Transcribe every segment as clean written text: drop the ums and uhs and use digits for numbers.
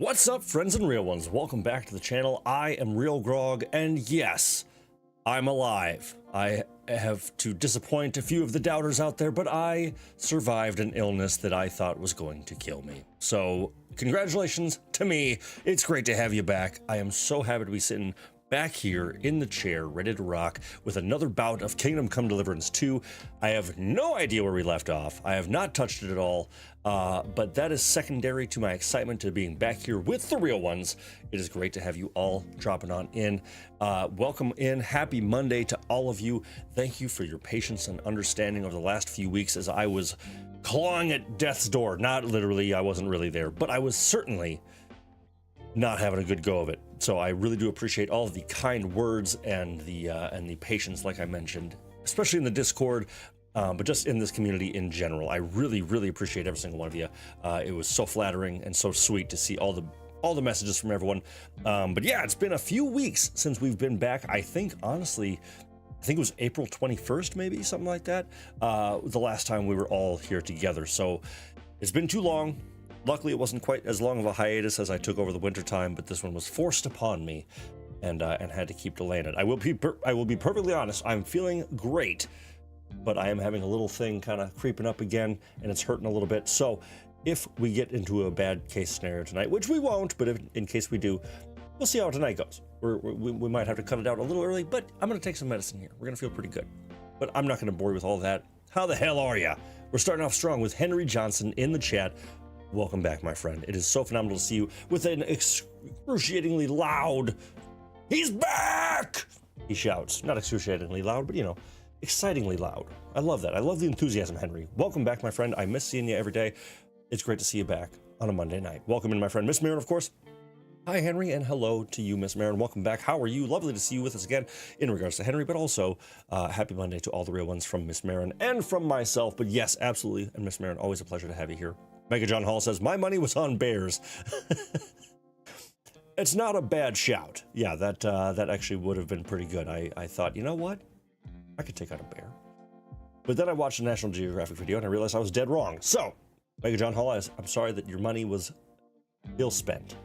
What's up, friends and real ones? Welcome back to the channel. I am RealGrogg, and yes, I'm alive. I have to disappoint a few of the doubters out there, but I survived an illness that I thought was going to kill me. So, congratulations to me. It's great to have you back. I am so happy to be sitting back here in the chair, ready to rock with another bout of Kingdom Come Deliverance 2. I have no idea where we left off. I have not touched it at all, but that is secondary to my excitement to being back here with the real ones. It is great to have you all dropping on in. Welcome in. Happy Monday to all of you. Thank you for your patience and understanding over the last few weeks as I was clawing at death's door. Not literally, I wasn't really there, but I was certainly not having a good go of it. So I really do appreciate all of the kind words and the patience, like I mentioned, especially in the Discord, but just in this community in general. I really appreciate every single one of you. It was so flattering and so sweet to see all the messages from everyone. But yeah, it's been a few weeks since we've been back. I think, honestly, it was April 21st, maybe something like that. The last time we were all here together. So it's been too long. Luckily, it wasn't quite as long of a hiatus as I took over the winter time, but this one was forced upon me, and had to keep delaying it. I will be perfectly honest. I'm feeling great, but I am having a little thing kind of creeping up again, and it's hurting a little bit. So, if we get into a bad case scenario tonight, which we won't, but in case we do, we'll see how tonight goes. We might have to cut it out a little early, but I'm going to take some medicine here. We're going to feel pretty good, but I'm not going to bore you with all that. How the hell are ya? We're starting off strong with Henry Johnson in the chat. Welcome back, my friend. It is so phenomenal to see you with an excruciatingly loud, "He's back!" he shouts. Not excruciatingly loud, but, you know, excitingly loud. I love that. I love the enthusiasm, Henry. Welcome back, my friend. I miss seeing you every day. It's great to see you back on a Monday night. Welcome in, my friend. Miss Marin, of course. Hi, Henry, and hello to you, Miss Marin. Welcome back. How are you? Lovely to see you with us again in regards to Henry, but also happy Monday to all the real ones from Miss Marin and from myself. But yes, absolutely. And Miss Marin, always a pleasure to have you here. Mega John Hall says, my money was on bears. It's not a bad shout. Yeah, that actually would have been pretty good. I thought, you know what? I could take out a bear. But then I watched a National Geographic video and I realized I was dead wrong. So, Mega John Hall, I'm sorry that your money was ill spent.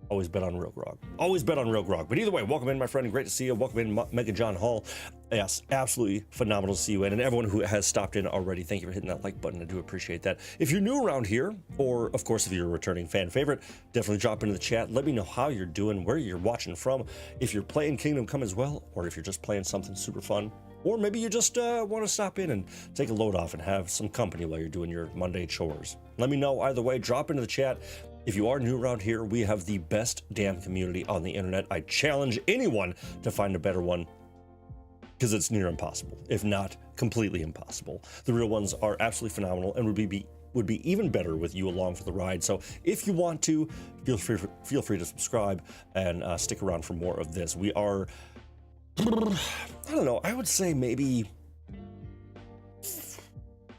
Always bet on RealGrogg. Always bet on RealGrogg. But either way, welcome in, my friend. Great to see you. Welcome in, Mega John Hall. Yes, absolutely phenomenal to see you. And everyone who has stopped in already, thank you for hitting that like button. I do appreciate that. If you're new around here, or of course, if you're a returning fan favorite, definitely drop into the chat. Let me know how you're doing, where you're watching from, if you're playing Kingdom Come as well, or if you're just playing something super fun. Or maybe you just want to stop in and take a load off and have some company while you're doing your Monday chores. Let me know either way. Drop into the chat. If you are new around here, we have the best damn community on the internet. I challenge anyone to find a better one because it's near impossible, if not completely impossible. The real ones are absolutely phenomenal and would be even better with you along for the ride. So if you want to, feel free to subscribe and stick around for more of this. We are, I don't know, I would say maybe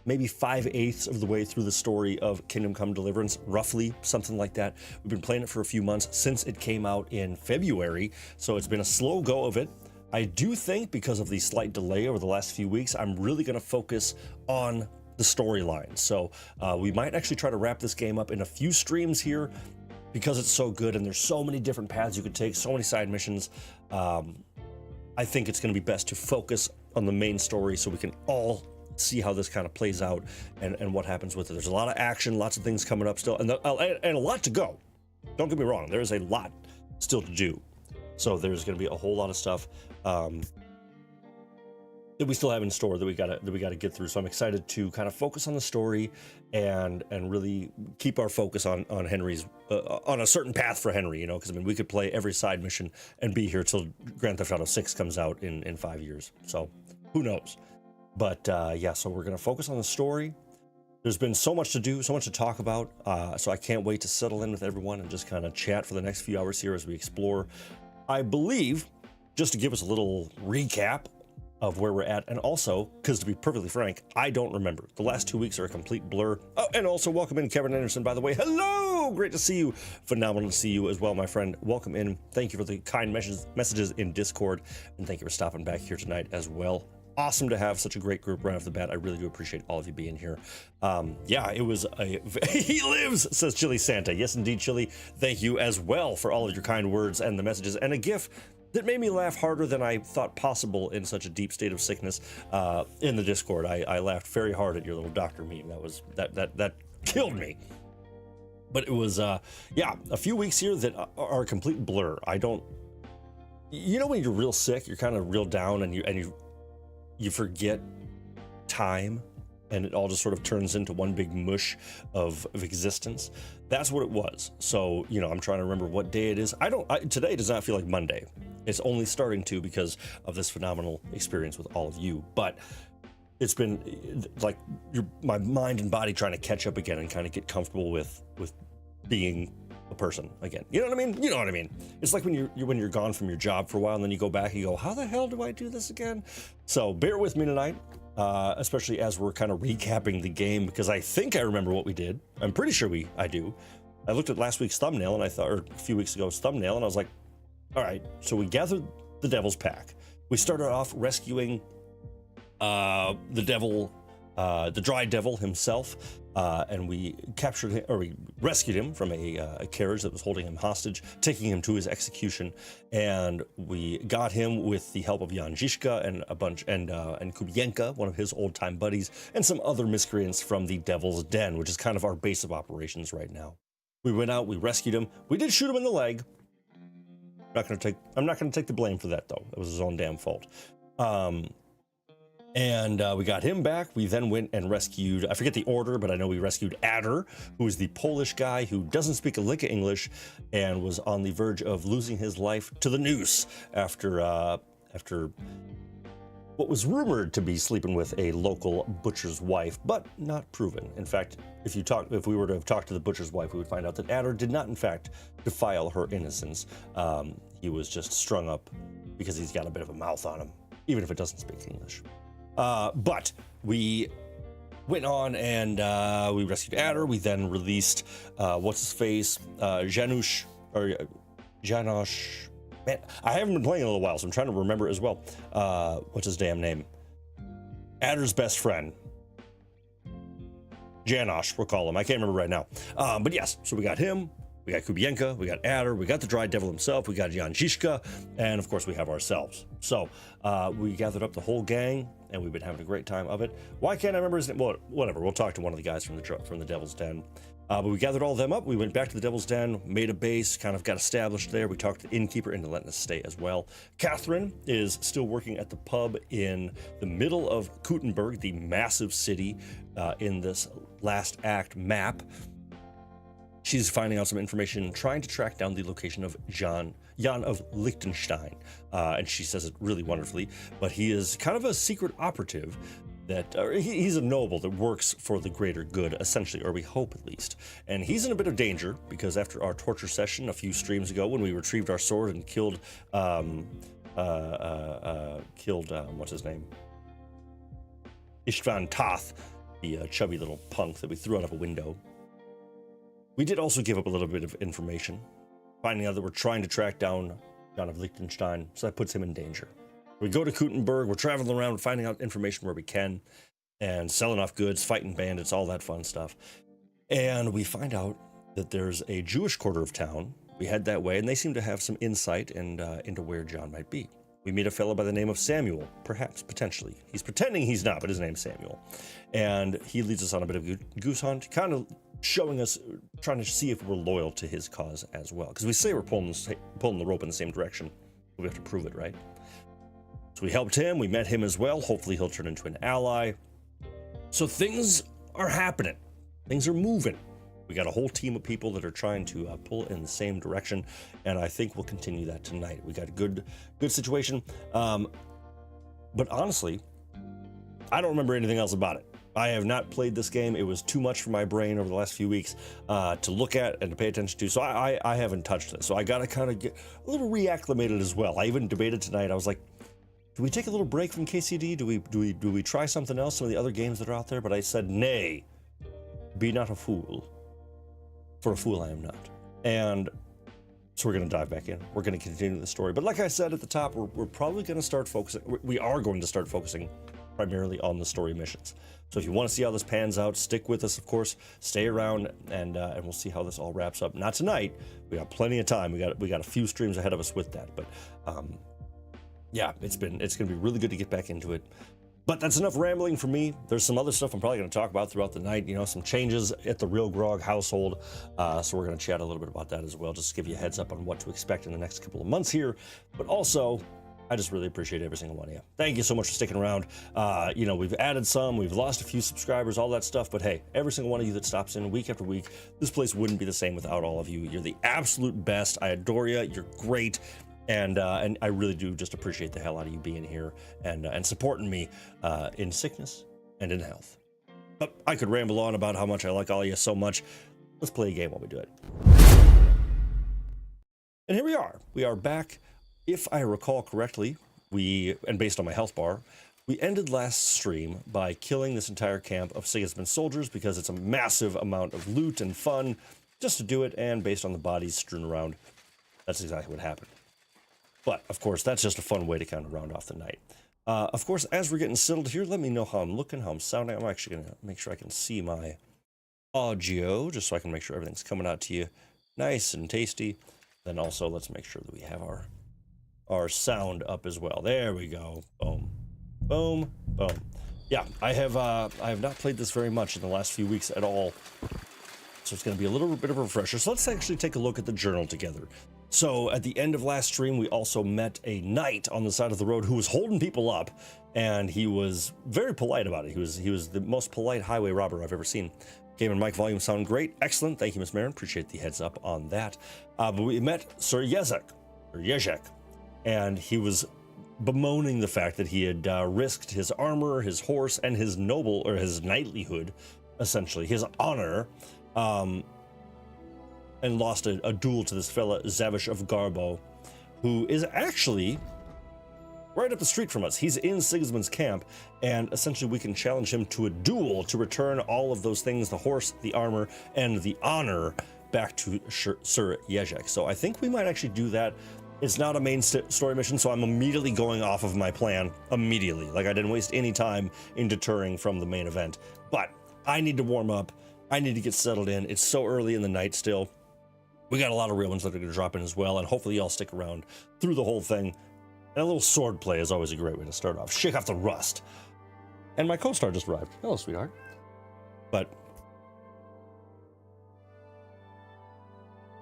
5/8 of the way through the story of Kingdom Come Deliverance, roughly, something like that. We've been playing it for a few months since it came out in February, so it's been a slow go of it. I do think because of the slight delay over the last few weeks, I'm really going to focus on the storyline. So we might actually try to wrap this game up in a few streams here because it's so good and there's so many different paths you could take, so many side missions. I think it's going to be best to focus on the main story so we can all see how this kind of plays out and what happens with it. There's a lot of action, lots of things coming up still, and a lot to go. Don't get me wrong, there is a lot still to do. So there's going to be a whole lot of stuff that we still have in store that we gotta get through. So I'm excited to kind of focus on the story and really keep our focus on Henry's on a certain path for Henry. You know, because I mean we could play every side mission and be here till Grand Theft Auto 6 comes out in 5 years. So who knows? But yeah, so we're going to focus on the story. There's been so much to do, so much to talk about. So I can't wait to settle in with everyone and just kind of chat for the next few hours here as we explore. I believe, just to give us a little recap of where we're at, and also, because to be perfectly frank, I don't remember. The last 2 weeks are a complete blur. Oh, and also welcome in Kevin Anderson, by the way. Hello! Great to see you. Phenomenal to see you as well, my friend. Welcome in. Thank you for the kind messages in Discord, and thank you for stopping back here tonight as well. awesome to have such a great group right off the bat. I really do appreciate all of you being here. Yeah, it was a he lives, says Chili Santa. Yes indeed, Chili, thank you as well for all of your kind words and the messages, and a gift that made me laugh harder than I thought possible in such a deep state of sickness in the Discord. I laughed very hard at your little doctor meme. That killed me. But it was yeah, a few weeks here that are a complete blur. I don't, you know, when you're real sick, you're kind of real down, and you forget time, and it all just sort of turns into one big mush of existence. That's what it was. So, you know, I'm trying to remember what day it is. Today does not feel like Monday. It's only starting to because of this phenomenal experience with all of you. But it's been like my mind and body trying to catch up again and kind of get comfortable with being a person again. You know what I mean? You know what I mean? It's like when you're gone from your job for a while, and then you go back and you go, how the hell do I do this again? So bear with me tonight, especially as we're kind of recapping the game, because I think I remember what we did. I'm pretty sure I do. I looked at last week's thumbnail, and I thought, or a few weeks ago's thumbnail, and I was like, all right, so we gathered the devil's pack. We started off rescuing the devil, the dry devil himself, and we captured him, or we rescued him from a carriage that was holding him hostage, taking him to his execution, and we got him with the help of Jan Žižka and a bunch, and Kubienka, one of his old-time buddies, and some other miscreants from the Devil's Den, which is kind of our base of operations right now. We went out, we rescued him. We did shoot him in the leg. I'm not gonna take the blame for that, though. It was his own damn fault. And we got him back. We then went and rescued, I forget the order, but I know we rescued Adder, who is the Polish guy who doesn't speak a lick of English and was on the verge of losing his life to the noose after what was rumored to be sleeping with a local butcher's wife, but not proven. In fact, if we were to have talked to the butcher's wife, we would find out that Adder did not, in fact, defile her innocence. He was just strung up because he's got a bit of a mouth on him, even if it doesn't speak English. But we went on and we rescued Adder. We then released what's his face, Janosch. Man, I haven't been playing in a little while, so I'm trying to remember as well. What's his damn name? Adder's best friend. Janosch, we'll call him. I can't remember right now. But yes, so we got him. We got Kubienka, we got Adder, we got the Dry Devil himself, we got Jan Žižka, and of course we have ourselves. So we gathered up the whole gang, and we've been having a great time of it. Why can't I remember his name? Well, whatever, we'll talk to one of the guys from the Devil's Den. But we gathered all of them up, we went back to the Devil's Den, made a base, kind of got established there. We talked to the innkeeper into letting us stay as well. Catherine is still working at the pub in the middle of Kuttenberg, the massive city in this last act map. She's finding out some information, trying to track down the location of Jon of Liechtenstein. And she says it really wonderfully, but he is kind of a secret operative he's a noble that works for the greater good, essentially, or we hope at least. And he's in a bit of danger because after our torture session a few streams ago, when we retrieved our sword and killed what's his name? Istvan Toth, the chubby little punk that we threw out of a window. We did also give up a little bit of information, finding out that we're trying to track down Jon of Liechtenstein, so that puts him in danger. We go to Kuttenberg, we're traveling around, finding out information where we can, and selling off goods, fighting bandits, all that fun stuff. And we find out that there's a Jewish quarter of town. We head that way, and they seem to have some insight into where Jon might be. We meet a fellow by the name of Samuel, perhaps, potentially. He's pretending he's not, but his name's Samuel. And he leads us on a bit of a goose hunt, kind of showing us, trying to see if we're loyal to his cause as well. Because we say we're pulling the rope in the same direction. We have to prove it, right? So we helped him, we met him as well. Hopefully he'll turn into an ally. So things are happening. Things are moving. We got a whole team of people that are trying to pull in the same direction, and I think we'll continue that tonight. We got a good situation. But honestly, I don't remember anything else about it. I have not played this game. It was too much for my brain over the last few weeks to look at and to pay attention to. So I haven't touched it. So I got to kind of get a little reacclimated as well. I even debated tonight. I was like, do we take a little break from KCD? Do we try something else? Some of the other games that are out there? But I said, nay, be not a fool. For a fool I am not. And So we're going to dive back in. We're going to continue the story. But like I said at the top, we're probably going to start focusing. We are going to start focusing primarily on the story missions. So if you want to see how this pans out, stick with us, of course. Stay around, and we'll see how this all wraps up. Not tonight. We got plenty of time. We got a few streams ahead of us with that. But yeah, it's going to be really good to get back into it. But that's enough rambling for me. There's some other stuff I'm probably going to talk about throughout the night. You know, some changes at the RealGrogg household. So we're going to chat a little bit about that as well, just to give you a heads up on what to expect in the next couple of months here. But also, I just really appreciate every single one of you. Thank you so much for sticking around. You know, we've added some, we've lost a few subscribers, all that stuff. But hey, every single one of you that stops in week after week, this place wouldn't be the same without all of you. You're the absolute best. I adore you. You're great. And I really do just appreciate the hell out of you being here and supporting me in sickness and in health. But I could ramble on about how much I like all of you so much. Let's play a game while we do it. And here we are. We are back. If I recall correctly, and based on my health bar, we ended last stream by killing this entire camp of Sigismund soldiers because it's a massive amount of loot and fun just to do it, and based on the bodies strewn around, that's exactly what happened. But, of course, that's just a fun way to kind of round off the night. Of course, as we're getting settled here, let me know how I'm looking, how I'm sounding. I'm actually going to make sure I can see my audio, just so I can make sure everything's coming out to you nice and tasty. Then also, let's make sure that we have our sound up as well. There we go. Boom. Boom. Boom. Yeah, I have not played this very much in the last few weeks at all. So it's going to be a little bit of a refresher. So let's actually take a look at the journal together. So at the end of last stream, we also met a knight on the side of the road who was holding people up, and he was very polite about it. He was the most polite highway robber I've ever seen. Game and mic volume sound great. Excellent. Thank you, Miss Marin. Appreciate the heads up on that. But we met Sir Jezek, and he was bemoaning the fact that he had risked his armor, his horse, and his his knightlyhood, essentially, his honor, and lost a duel to this fella, Zavish of Garbo, who is actually right up the street from us. He's in Sigismund's camp, and essentially we can challenge him to a duel to return all of those things, the horse, the armor, and the honor, back to Sir Jezek. So I think we might actually do that. It's not a main story mission, so I'm immediately going off of my plan immediately. Like, I didn't waste any time in deterring from the main event. But I need to warm up. I need to get settled in. It's so early in the night still. We got a lot of real ones that are going to drop in as well, and hopefully y'all stick around through the whole thing. And a little sword play is always a great way to start off. Shake off the rust. And my co-star just arrived. Hello, sweetheart. But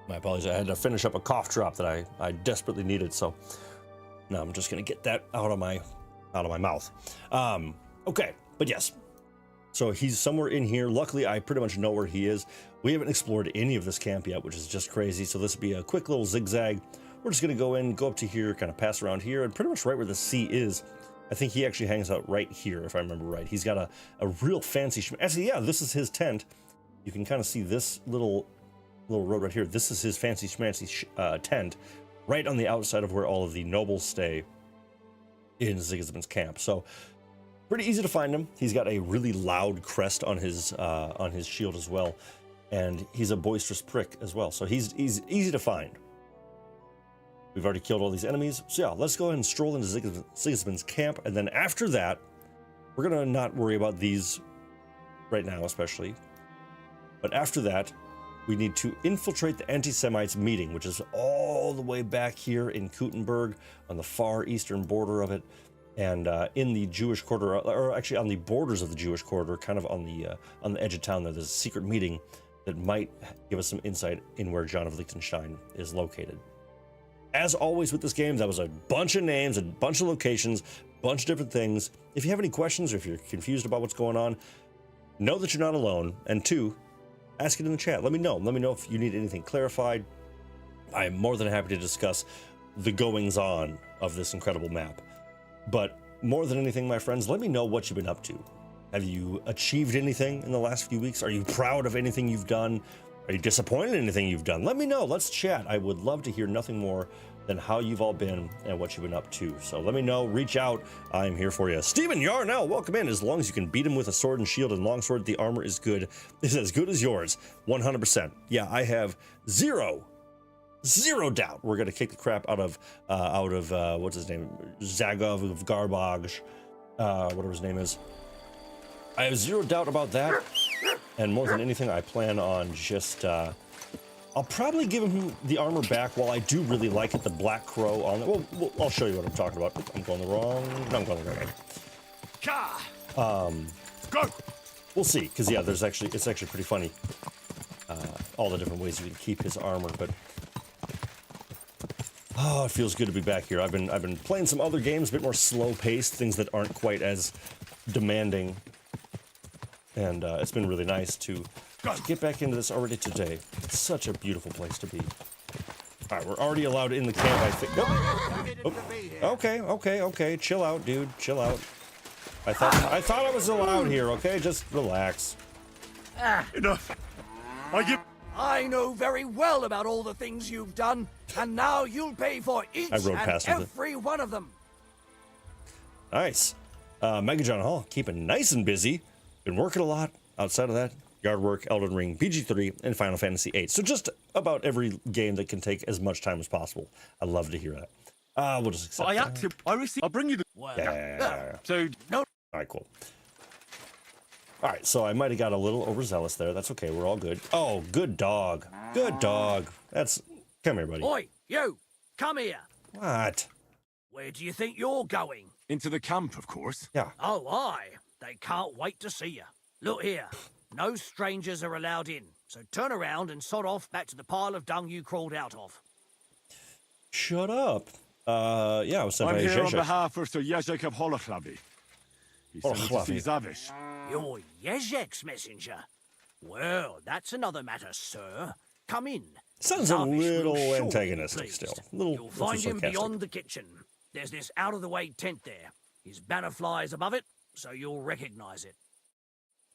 my apologies. I had to finish up a cough drop that I desperately needed, so now I'm just going to get that out of my mouth. Okay, but yes. So he's somewhere in here. Luckily, I pretty much know where he is. We haven't explored any of this camp yet, which is just crazy. So this will be a quick little zigzag. We're just going to go in, go up to here, kind of pass around here, and pretty much right where the sea is. I think he actually hangs out right here, if I remember right. He's got a real fancy... Actually, yeah, this is his tent. You can kind of see this little road right here. This is his fancy schmancy tent right on the outside of where all of the nobles stay in Sigismund's camp. So pretty easy to find him. He's got a really loud crest on his shield as well, and he's a boisterous prick as well. So he's easy to find. We've already killed all these enemies. So yeah, let's go ahead and stroll into Sigismund's camp, and then after that, we're gonna not worry about these right now, especially. But after that, we need to infiltrate the anti-Semites meeting, which is all the way back here in Kuttenberg on the far eastern border of it. And in the Jewish quarter, or actually on the borders of the Jewish quarter, kind of on the edge of town there, there's a secret meeting that might give us some insight in where Jon of Liechtenstein is located. As always with this game, that was a bunch of names, a bunch of locations, a bunch of different things. If you have any questions or if you're confused about what's going on, know that you're not alone. And two, ask it in the chat. Let me know. Let me know if you need anything clarified. I am more than happy to discuss the goings-on of this incredible map. But more than anything, my friends, let me know what you've been up to. Have you achieved anything in the last few weeks? Are you proud of anything you've done? Are you disappointed in anything you've done? Let me know. Let's chat. I would love to hear nothing more than how you've all been and what you've been up to. So let me know. Reach out. I'm here for you. Stephen Yarnell, welcome in. As long as you can beat him with a sword and shield and longsword, the armor is good. It's as good as yours. 100%. Yeah, I have zero zero doubt we're gonna kick the crap out of what's his name, Zagov of Garbage, whatever his name is. I have zero doubt about that, and more than anything, I plan on just I'll probably give him the armor back. While I do really like it, the Black Crow on it. Well, I'll show you what I'm talking about. I'm going the wrong. No, I'm going the right way. Go. We'll see, because yeah, it's actually pretty funny. All the different ways you can keep his armor, but oh, it feels good to be back here. I've been playing some other games, a bit more slow-paced, things that aren't quite as demanding, and it's been really nice to get back into this already today. It's such a beautiful place to be. All right, we're already allowed in the camp, I think. Nope. Oh. Okay. Chill out, dude. Chill out. I thought I was allowed here. Okay, just relax. Enough. I know very well about all the things you've done, and now you'll pay for each and every one of them. Nice. Mega John Hall, keeping nice and busy. Been working a lot. Outside of that, Yard Work, Elden Ring, PG3, and Final Fantasy VIII. So just about every game that can take as much time as possible. I love to hear that. We'll just accept that. I'll bring you the... Yeah. So, no. All right, cool. All right, so I might have got a little overzealous there. That's okay. We're all good. Oh, good dog. Good dog. Come here, buddy. Oi, you. Come here. What? Where do you think you're going? Into the camp, of course. Yeah. Oh, aye. They can't wait to see you. Look here. No strangers are allowed in, so turn around and sod off back to the pile of dung you crawled out of. Shut up. Yeah, I was sent by I'm here on Ježek. behalf of Sir Ježek of Holochlavi. He sent me to see Zavish. You're Ježek's messenger. Well, that's another matter, sir. Come in. Sounds a Zavish will little surely antagonistic be pleased. still. A little You'll find him sarcastic. beyond the kitchen. There's this out-of-the-way tent there. His banner flies above it, so you'll recognize it.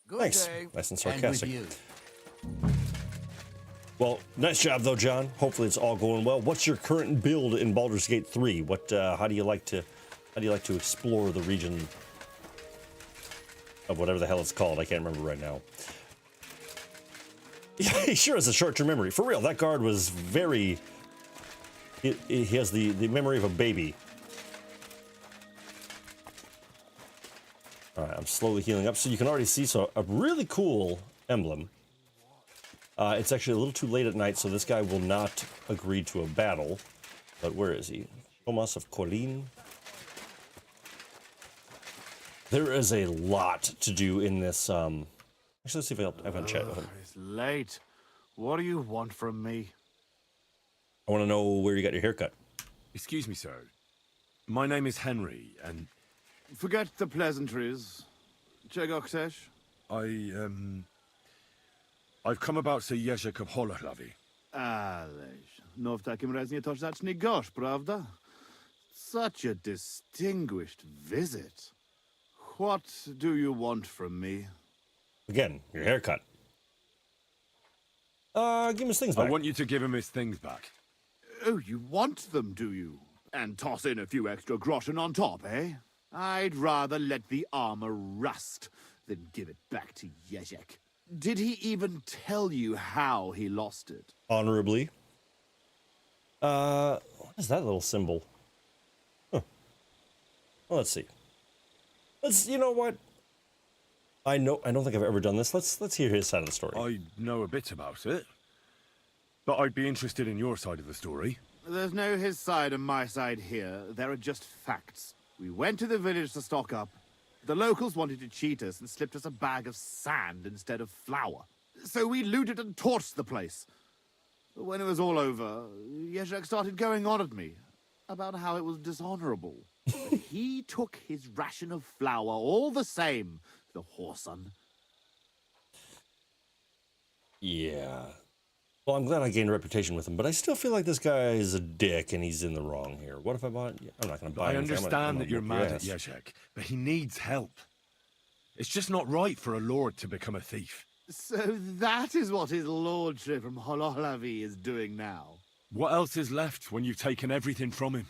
Good Nice. day. Nice and And sarcastic. with you. Well, nice job though, John. Hopefully it's all going well. What's your current build in Baldur's Gate 3? How do you like to explore the region of whatever the hell it's called? I can't remember right now. Yeah, he sure has a short-term memory. For real, that guard was very... He has the memory of a baby. All right, I'm slowly healing up. So you can already see a really cool emblem. It's actually a little too late at night, so this guy will not agree to a battle. But where is he? Thomas of Colleen. There is a lot to do in this. Actually, let's see if I can chat with him. It's late. What do you want from me? I want to know where you got your haircut. Excuse me, sir. My name is Henry, and Forget the pleasantries. Czegoktesh? I've come about Sir Ježek of Holochlavi. Ależ, no w takim razie to zacznij gość, prawda? Such a distinguished visit. What do you want from me? Again, your haircut. Give him his things back. I want you to give him his things back. Oh, you want them, do you? And toss in a few extra groschen on top, eh? I'd rather let the armor rust than give it back to Ježek. Did he even tell you how he lost it? Honorably. What is that little symbol? Huh. Well, let's see. You know what? I don't think I've ever done this. Let's hear his side of the story. I know a bit about it, but I'd be interested in your side of the story. There's no his side and my side here. There are just facts. We went to the village to stock up. The locals wanted to cheat us and slipped us a bag of sand instead of flour. So we looted and torched the place. But when it was all over, Ježek started going on at me about how it was dishonorable. But he took his ration of flour all the same, the whoreson. Yeah. Well, I'm glad I gained a reputation with him, but I still feel like this guy is a dick and he's in the wrong here. What if I bought... I'm not going to buy I anything. understand that you're mad at yes. Ježek, but he needs help. It's just not right for a lord to become a thief. So that is what his lordship from Holochlavi is doing now. What else is left when you've taken everything from him?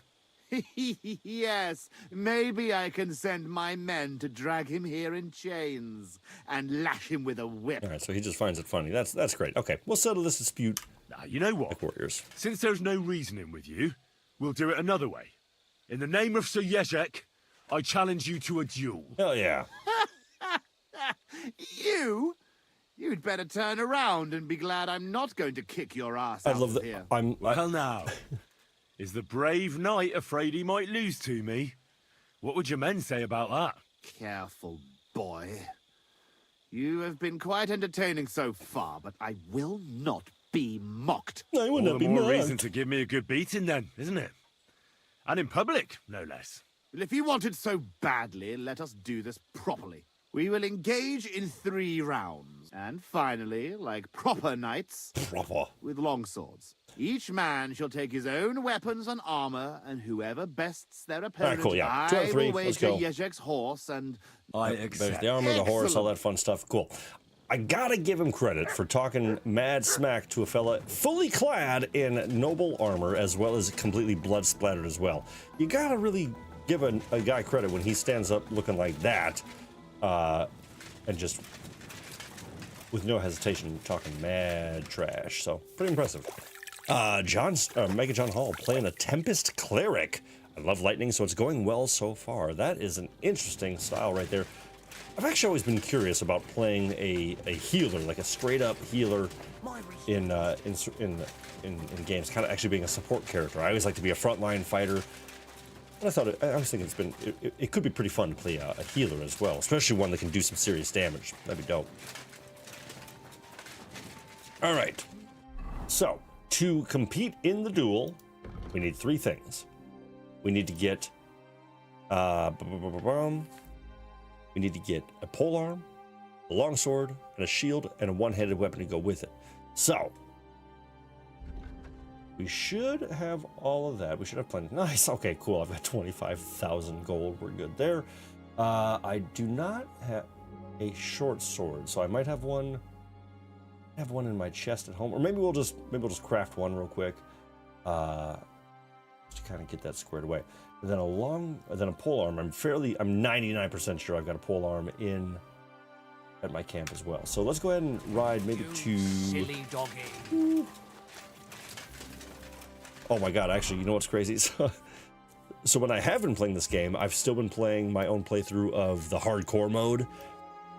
Yes, maybe I can send my men to drag him here in chains and lash him with a whip. All right, so he just finds it funny. That's great. Okay, we'll settle this dispute Now, you know what? like warriors. Since there's no reasoning with you, we'll do it another way. In the name of Sir Jezek, I challenge you to a duel. Hell yeah. You? You'd better turn around and be glad I'm not going to kick your ass I out love of that. here. Well now, is the brave knight afraid he might lose to me? What would your men say about that? Careful, boy. You have been quite entertaining so far, but I will not be mocked. I will All not the be more mocked. reason to give me a good beating then, isn't it? And in public, no less. Well, if you want it so badly, let us do this properly. We will engage in 3 rounds. And finally, like proper knights, Proper. with longswords. Each man shall take his own weapons and armor, and whoever bests their opponent, cool, yeah. 2 out of 3, I will let's wager go. Jezek's horse and... I There's accept. the armor, the horse, all Excellent. that fun stuff. Cool. I gotta give him credit for talking mad smack to a fella fully clad in noble armor, as well as completely blood splattered as well. You gotta really give a guy credit when he stands up looking like that, and just with no hesitation talking mad trash. So pretty impressive. Mega John Hall playing a Tempest Cleric. I love lightning, so it's going well so far. That is an interesting style right there. I've actually always been curious about playing a healer, like a straight up healer in games, kind of actually being a support character. I always like to be a frontline fighter. And I was thinking it could be pretty fun to play a healer as well, especially one that can do some serious damage. That'd be dope. All right. So to compete in the duel, we need 3 things. We need to get we need to get a polearm, a longsword, and a shield, and a one-handed weapon to go with it. So we should have all of that. We should have plenty. Nice. Okay, cool. I've got 25,000 gold. We're good there. I do not have a short sword, so I might have one. Have one in my chest at home, or maybe we'll just craft one real quick, just to kind of get that squared away. And then a pole arm. I'm 99% sure I've got a pole arm at my camp as well. So let's go ahead and ride maybe to. Silly doggy. Oh my god! Actually, you know what's crazy? So when I have been playing this game, I've still been playing my own playthrough of the hardcore mode,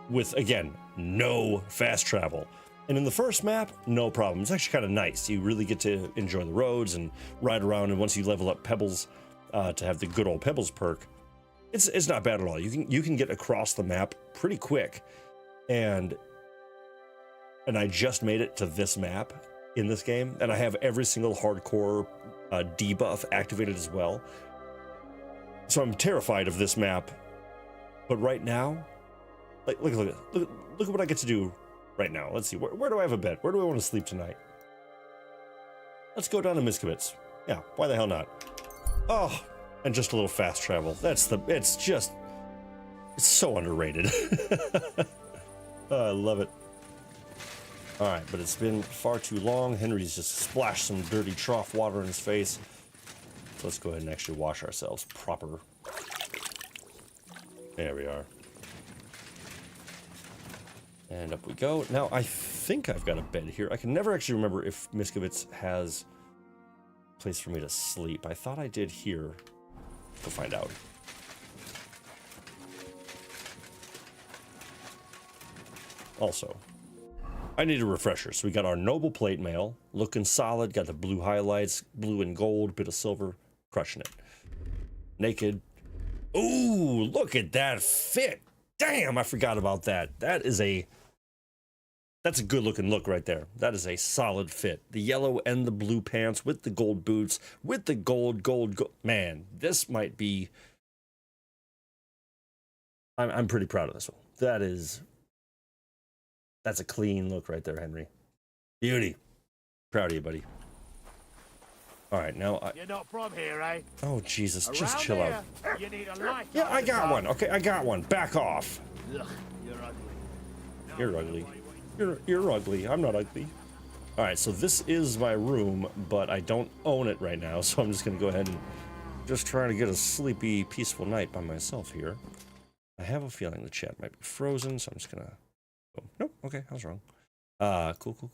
with again no fast travel. And in the first map, no problem. It's actually kind of nice. You really get to enjoy the roads and ride around. And once you level up Pebbles to have the good old Pebbles perk, it's not bad at all. You can get across the map pretty quick. And I just made it to this map in this game, and I have every single hardcore debuff activated as well. So I'm terrified of this map. But right now, like look at what I get to do. Right now, let's see. Where do I have a bed? Where do I want to sleep tonight? Let's go down to Miskowitz. Yeah, why the hell not? Oh, and just a little fast travel. It's so underrated. Oh, I love it. All right, but it's been far too long. Henry's just splashed some dirty trough water in his face. So let's go ahead and actually wash ourselves proper. There we are. And up we go. Now, I think I've got a bed here. I can never actually remember if Miskowitz has a place for me to sleep. I thought I did here. We'll find out. Also, I need a refresher. So we got our noble plate mail. Looking solid. Got the blue highlights. Blue and gold. Bit of silver. Crushing it. Naked. Ooh, look at that fit. Damn, I forgot about that. That's a good looking look right there. That is a solid fit. The yellow and the blue pants with the gold boots, with the gold. Man, this might be... I'm pretty proud of this one. That's a clean look right there, Henry. Beauty. Proud of you, buddy. All right, now You're not from here, eh? Oh, Jesus, just Around chill here, out. You need a light. Yeah, I got one. Okay, I got one. Back off. Ugh, you're ugly. You're ugly. You're ugly. I'm not ugly. All right, so this is my room, but I don't own it right now, so I'm just gonna go ahead and Just trying to get a sleepy, peaceful night by myself here. I have a feeling the chat might be frozen, so I'm just gonna... Oh, nope, okay, I was wrong. Cool. Cool.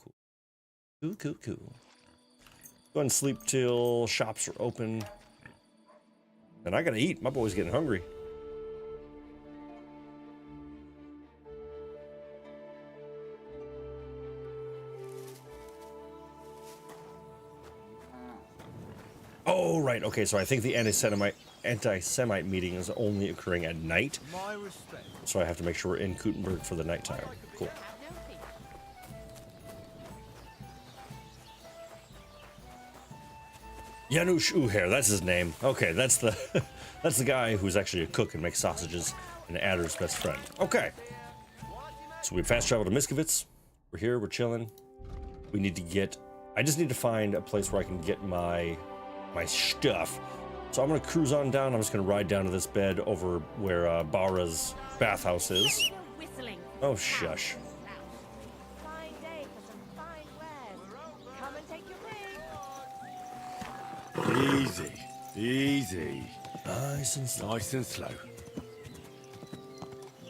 Go ahead and sleep till shops are open. And I gotta eat. My boy's getting hungry. Oh, right. Okay, so I think the anti-Semite meeting is only occurring at night. So I have to make sure we're in Kuttenberg for the nighttime. Cool. Janusz Uher, that's his name. Okay, that's the that's the guy who's actually a cook and makes sausages and Adder's best friend. Okay. So we fast travel to Miskovitz. We're here, we're chilling. We need to get... I just need to find a place where I can get my stuff. So I'm gonna cruise on down. I'm just gonna ride down to this bed over where Bara's bathhouse is. Oh, shush. Fine day for some fine wares. Come and take your pick. Easy. Nice and slow. Slow.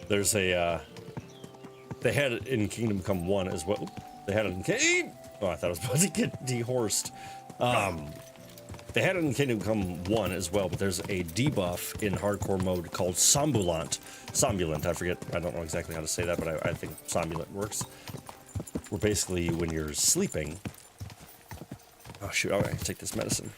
There's a, they had it in Kingdom Come 1 as well. They had it in Oh, I thought I was about to get dehorsed. They had it in Kingdom Come 1 as well, but there's a debuff in hardcore mode called Sombulant. Sombulant, I forget, I don't know exactly how to say that, but I think Sombulant works. Where basically when you're sleeping... Oh shoot, okay, take this medicine.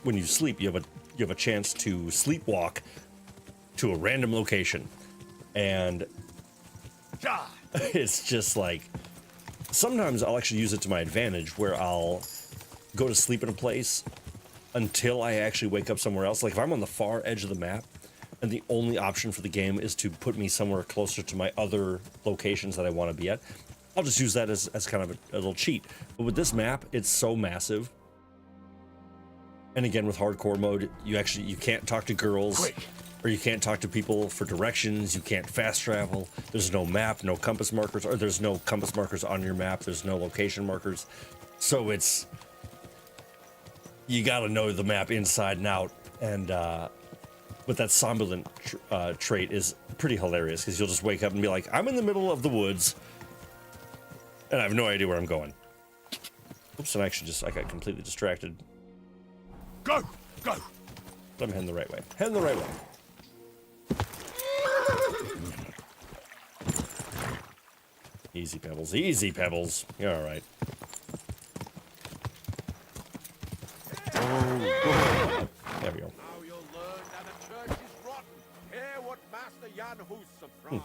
When you sleep, you have a chance to sleepwalk to a random location, and it's just like sometimes I'll actually use it to my advantage, where I'll go to sleep in a place until I actually wake up somewhere else. Like if I'm on the far edge of the map, and the only option for the game is to put me somewhere closer to my other locations that I want to be at, I'll just use that as kind of a little cheat. But with this map, it's so massive. And again, with hardcore mode, you can't talk to girls, or you can't talk to people for directions. You can't fast travel. There's no map, no compass markers, or there's no compass markers on your map. There's no location markers. So you got to know the map inside and out. And but that somnolent trait is pretty hilarious, because you'll just wake up and be like, I'm in the middle of the woods, and I have no idea where I'm going. Oops, and I got completely distracted. Go! I'm heading the right way. Heading the right way. Easy, Pebbles. Easy, Pebbles. You're all right. Oh, there we go. Now you'll learn that a church is rotten. Hear what Master Jan Hus of Prague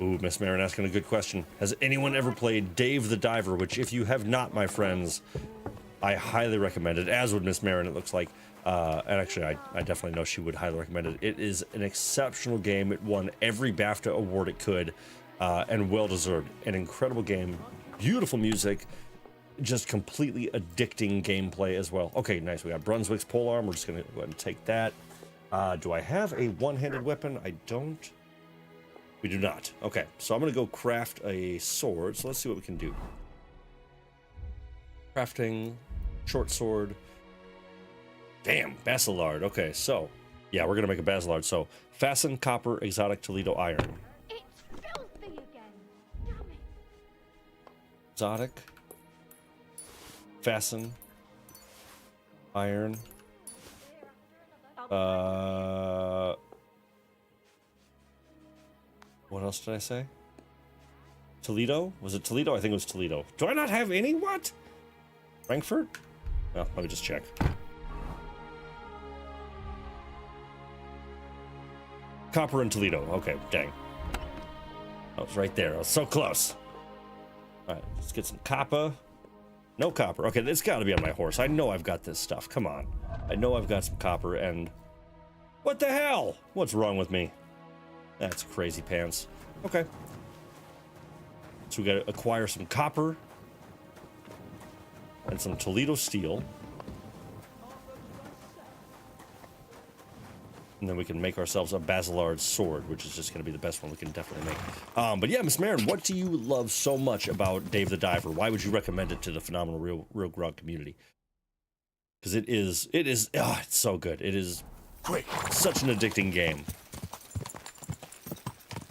Ooh, Miss Marin asking a good question. Has anyone ever played Dave the Diver? Which, if you have not, my friends, I highly recommend it, as would Miss Marin, it looks like. And actually, I definitely know she would highly recommend it. It is an exceptional game. It won every BAFTA award it could, and well-deserved. An incredible game, beautiful music, just completely addicting gameplay as well. Okay, nice. We got Brunswick's polearm. We're just going to go ahead and take that. Do I have a one-handed weapon? I don't. We do not. Okay, so I'm going to go craft a sword. So let's see what we can do. Crafting, short sword. Damn, Basilard. Okay, so yeah, we're gonna make a Basilard. So fasten, copper, exotic, Toledo, iron. It's filthy again. Damn it. Exotic, fasten, iron. What else did I say? Toledo? Was it Toledo? I think it was Toledo. Do I not have any? What? Frankfurt? Well, let me just check. Copper and Toledo. Okay, dang. I was right there. I was so close. All right, let's get some copper. No copper. Okay, it's got to be on my horse. I know I've got this stuff. Come on. I know I've got some copper and... What the hell? What's wrong with me? That's crazy pants. Okay. So we got to acquire some copper and some Toledo steel. And then we can make ourselves a Basilard sword, which is just going to be the best one we can definitely make. But yeah, Miss Marin, what do you love so much about Dave the Diver? Why would you recommend it to the phenomenal RealGrogg community? Because it's so good. It is such an addicting game.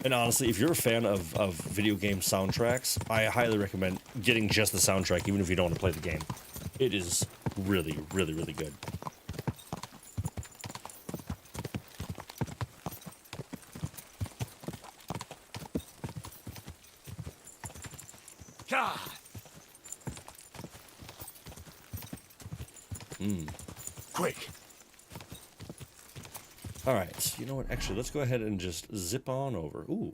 And honestly, if you're a fan of video game soundtracks, I highly recommend getting just the soundtrack, even if you don't want to play the game. It is really, really, really good. Quick! All right, you know what? Actually, let's go ahead and just zip on over. Ooh.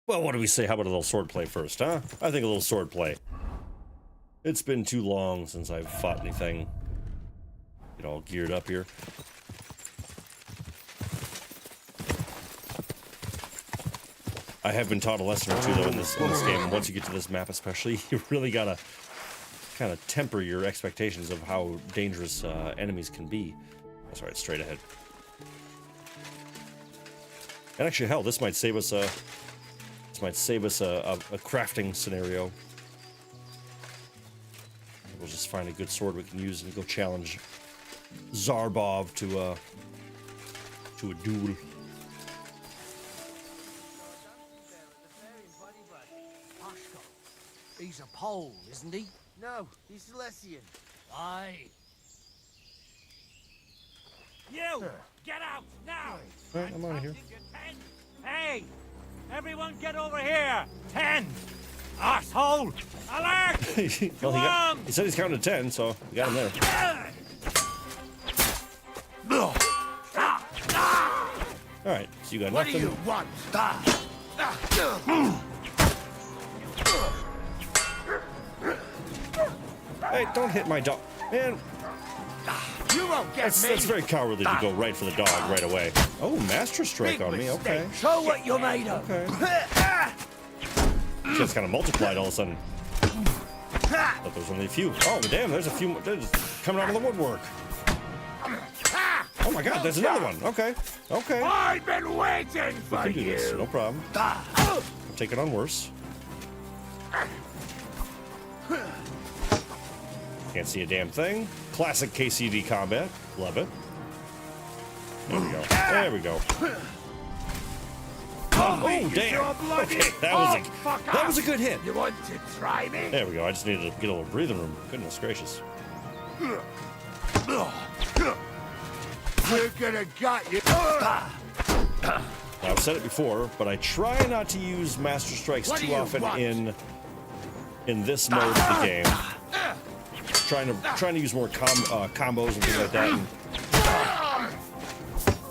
Well, what do we say? How about a little sword play first, huh? I think a little sword play. It's been too long since I've fought anything. Get all geared up here. I have been taught a lesson or two, though, in this game. Once you get to this map especially, you really gotta kind of temper your expectations of how dangerous enemies can be. That's right, straight ahead. And actually, hell, this might save us a crafting scenario. We'll just find a good sword we can use and go challenge Zarbov to a duel. He's a Pole, isn't he? No, he's Silesian. Aye. You! Get out, now! Alright, I'm out of here. Hey! Everyone get over here! 10! Asshole! Alert! Well, he said he's counting to 10, so we got him there. Alright, so you got What nothing. do you want? Hey, don't hit my dog. Man, You won't get me. that's very cowardly to go right for the dog right away. Oh, Master Strike Big on me, mistake. okay. Show what you're made of. Okay. Just kind of multiplied all of a sudden. But there's only a few. Oh, damn, there's a few more. They're just coming out of the woodwork. Oh my god, there's another one. Okay, okay. I've been waiting We for can do you. this, no problem. I'll take it on worse. Can't see a damn thing. Classic KCD combat. Love it. There we go. There we go. Oh, damn. Okay, that was a good hit. You want to try me? There we go. I just needed to get a little breathing room. Goodness gracious. We're gonna gut you. Now, I've said it before, but I try not to use Master Strikes What do too you often want? in this mode of the game. Trying to use more combos and things like that,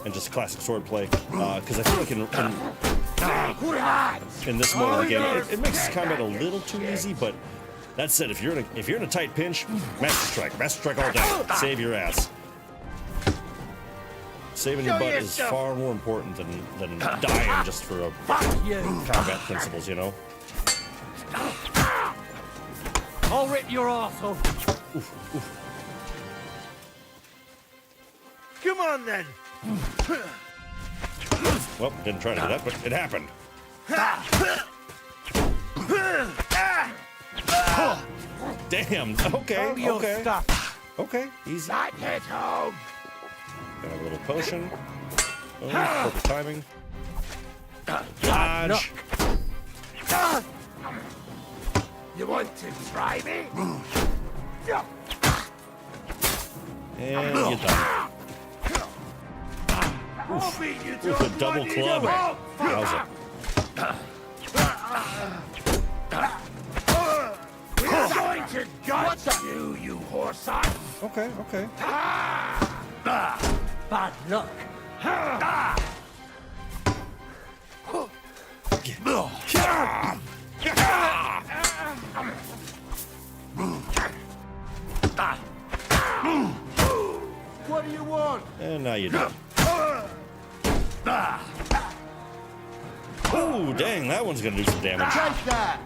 and just classic sword play. Because I feel like in this mode of the game, it makes this combat a little too easy. But that said, if you're in a tight pinch, Master Strike all day, save your ass. Saving your butt is far more important than dying just for combat principles, you know. I'll rip your arsehole. Come on then. Well, didn't try to do that, but it happened. Damn. Okay. Okay. Okay. Easy. Not at home. Got a little potion. Oh, perfect timing. Dodge. You want to try me? And you're done. I'll beat you to With a double club. How's it? We're going to gut you, you horse ass. Okay. Okay. Bad luck. What do you want? And now you're done. Oh, dang, that one's gonna do some damage. Take that.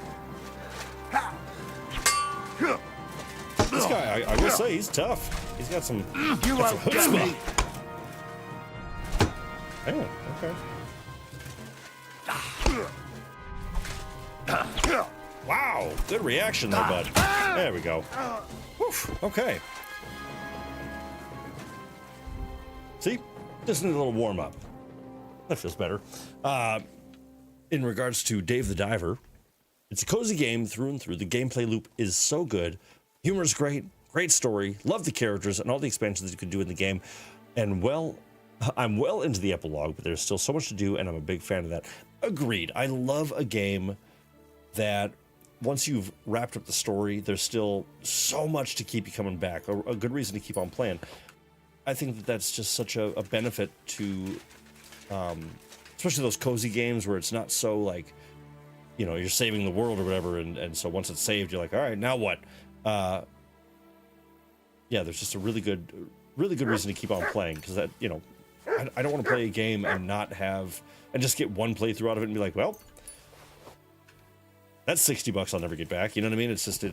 This guy, I will say, he's tough. He's got some You won't get chutzpah. me. Man, okay. Wow, good reaction there, bud. There we go. Woof, okay. See? Just need a little warm up. That feels better. In regards to Dave the Diver, it's a cozy game through and through. The gameplay loop is so good. Humor is great. Great story. Love the characters and all the expansions you could do in the game. And well, I'm well into the epilogue, but there's still so much to do, and I'm a big fan of that. Agreed. I love a game that once you've wrapped up the story, there's still so much to keep you coming back, a good reason to keep on playing. I think that that's just such a benefit to, especially those cozy games where it's not so like, you know, you're saving the world or whatever, and so once it's saved, you're like, all right, now what? Yeah, there's just a really good reason to keep on playing, because that, you know, I don't want to play a game and not have, and just get one playthrough out of it and be like, well, that's $60 I'll never get back. You know what I mean? It's just,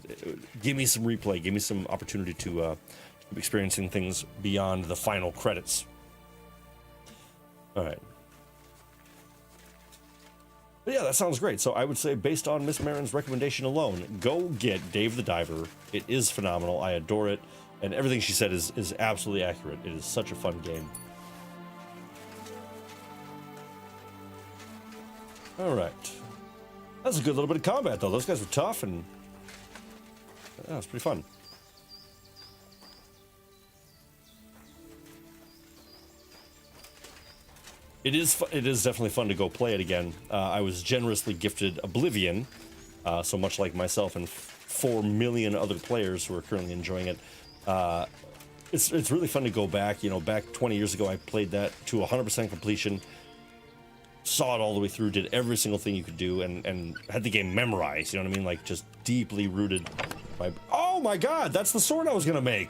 give me some replay, give me some opportunity to keep experiencing things beyond the final credits. All right. But yeah, that sounds great. So I would say, based on Miss Marin's recommendation alone, go get Dave the Diver. It is phenomenal. I adore it. And everything she said is absolutely accurate. It is such a fun game. All right. That was a good little bit of combat, though. Those guys were tough, and yeah, it was pretty fun. It is definitely fun to go play it again. I was generously gifted Oblivion, so much like myself and 4 million other players who are currently enjoying it. It's really fun to go back. You know, back 20 years ago, I played that to 100% completion, saw it all the way through, did every single thing you could do, and had the game memorized. You know what I mean? Like, just deeply rooted. Oh my God, that's the sword I was gonna make.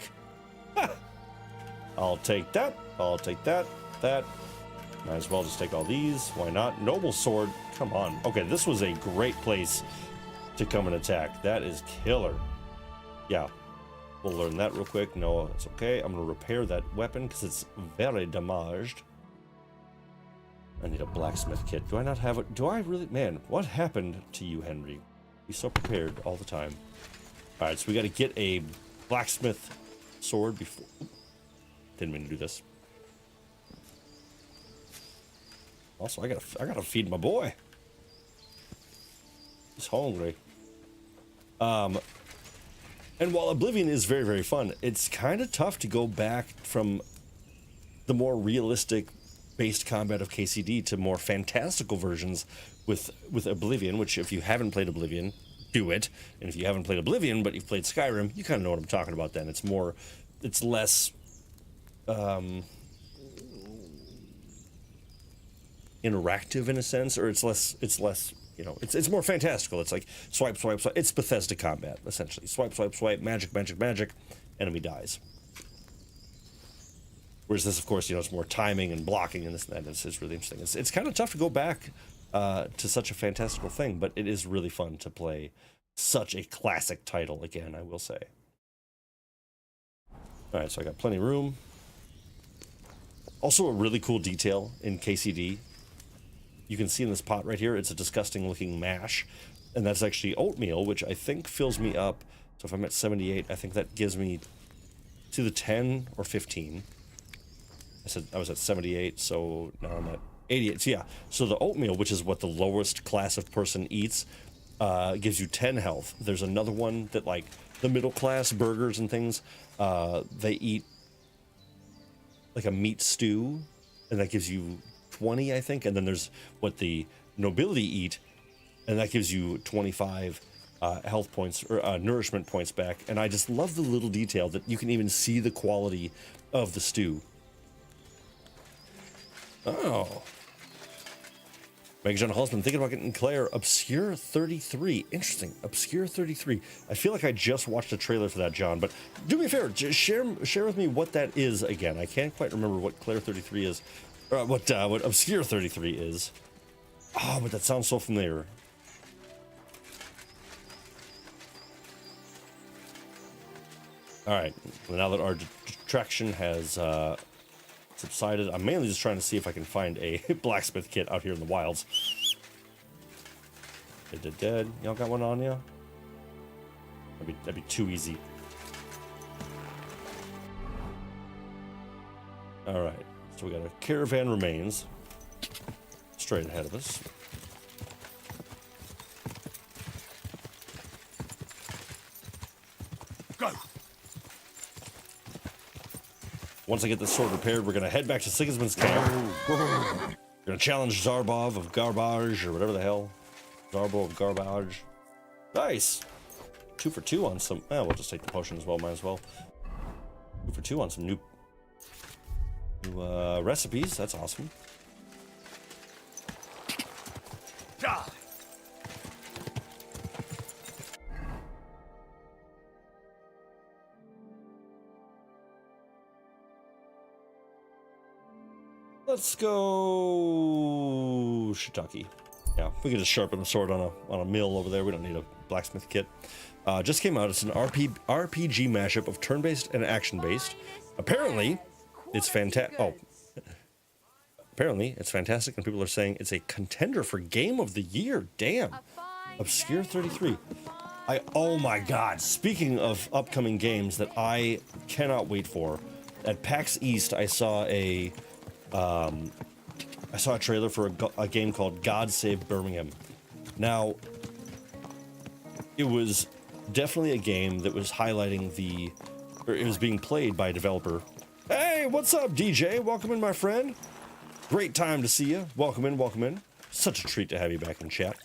I'll take that. I'll take that. That. Might as well just take all these. Why not? Noble sword. Come on. Okay, this was a great place to come and attack. That is killer. Yeah. We'll learn that real quick. No, it's okay. I'm going to repair that weapon because it's very damaged. I need a blacksmith kit. Do I not have it? Do I really? Man, what happened to you, Henry? Be so prepared all the time. All right, so we got to get a blacksmith sword before... Didn't mean to do this. Also, I gotta feed my boy. He's hungry. And while Oblivion is very, very fun, it's kind of tough to go back from the more realistic based combat of KCD to more fantastical versions with Oblivion, which, if you haven't played Oblivion, do it. And if you haven't played Oblivion, but you've played Skyrim, you kind of know what I'm talking about then. It's less interactive in a sense, or it's less, you know, it's more fantastical. It's like swipe, swipe, swipe. It's Bethesda combat, essentially. Swipe, swipe, swipe, magic, magic, magic, enemy dies. Whereas this, of course, you know, it's more timing and blocking and this and that. It's really interesting. It's kind of tough to go back to such a fantastical thing, but it is really fun to play such a classic title again, I will say. All right, so I got plenty of room. Also, a really cool detail in KCD. You can see in this pot right here, it's a disgusting looking mash, and that's actually oatmeal, which I think fills me up. So if I'm at 78, I think that gives me to the 10 or 15. I said I was at 78, so now I'm at 88. So yeah, so the oatmeal, which is what the lowest class of person eats, gives you 10 health. There's another one that, like, the middle class burgers and things, they eat like a meat stew, and that gives you 20, I think. And then there's what the nobility eat, and that gives you 25 health points, or nourishment points back. And I just love the little detail that you can even see the quality of the stew. Oh. Meg John Hall's been thinking about getting Claire Obscure 33. Interesting. Obscure 33. I feel like I just watched a trailer for that, John, but do me a favor. Just share with me what that is again. I can't quite remember what Claire 33 is. Or what Obscure 33 is. Oh, but that sounds so familiar. All right. Well, now that our detraction has subsided. I'm mainly just trying to see if I can find a blacksmith kit out here in the wilds. Dead. Y'all got one on you? That'd be too easy. All right. So we got a caravan remains straight ahead of us. Go. Once I get this sword repaired, we're gonna head back to Sigismund's camp. We're gonna challenge Zarbov of Garbage or whatever the hell. Zarbo of Garbage. Nice. 2 for 2 on some. We'll just take the potion as well. Might as well. 2 for 2 on some new recipes. That's awesome. Die. Let's go shiitake. Yeah, we can just sharpen the sword on a mill over there. We don't need a blacksmith kit. Just came out. It's an RPG mashup of turn-based and action-based. Apparently, it's fantastic. Oh, apparently it's fantastic, and people are saying it's a contender for Game of the Year. Damn, Obscure 33. Oh my God! Speaking of upcoming games that I cannot wait for, at PAX East I saw a trailer for a game called God Save Birmingham. Now, it was definitely a game that was highlighting it was being played by a developer. Hey, what's up, DJ? Welcome in, my friend. Great time to see you. Welcome in, welcome in. Such a treat to have you back in chat.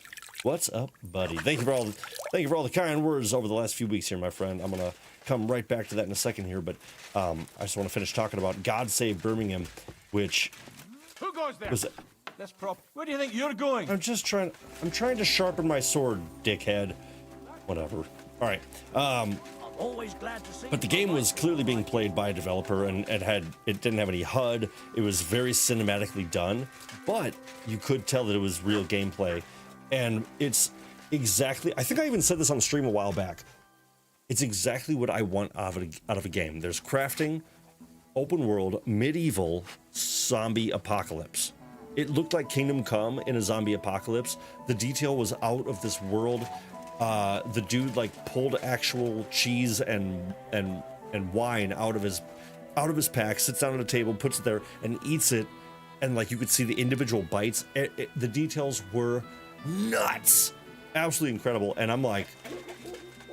What's up, buddy? Thank you for all the kind words over the last few weeks here, my friend. I'm gonna come right back to that in a second here, but I just want to finish talking about God Save Birmingham, which Who goes there? was. Let's prop. Where do you think you're going? I'm trying to sharpen my sword, dickhead. Whatever. All right. Always glad to see But the game was clearly being played by a developer, and it didn't have any HUD. It was very cinematically done, but you could tell that it was real gameplay. And it's exactly, I think I even said this on stream a while back. It's exactly what I want out of a game. There's crafting, open world, medieval, zombie apocalypse. It looked like Kingdom Come in a zombie apocalypse. The detail was out of this world. The dude like pulled actual cheese and wine out of his pack, sits down at a table, puts it there, and eats it. And like you could see the individual bites. The details were nuts, absolutely incredible. And I'm like,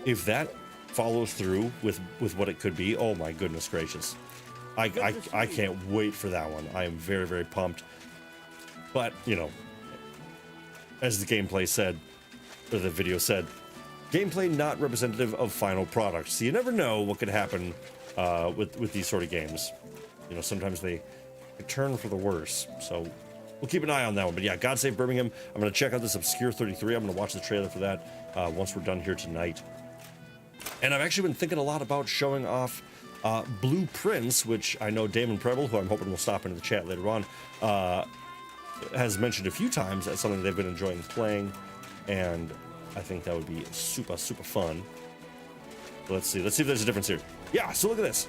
if that follows through with what it could be, oh my goodness gracious, I can't wait for that one. I am very, very pumped. But you know, as the gameplay said, or the video said, gameplay not representative of final product. So you never know what could happen with these sort of games. You know, sometimes they turn for the worse. So we'll keep an eye on that one. But yeah, God Save Birmingham. I'm going to check out this Obscure 33. I'm going to watch the trailer for that once we're done here tonight. And I've actually been thinking a lot about showing off Blueprints, which I know Damon Preble, who I'm hoping will stop into the chat later on, has mentioned a few times as something they've been enjoying playing. And I think that would be super, super fun. Let's see if there's a difference here. Yeah, so look at this.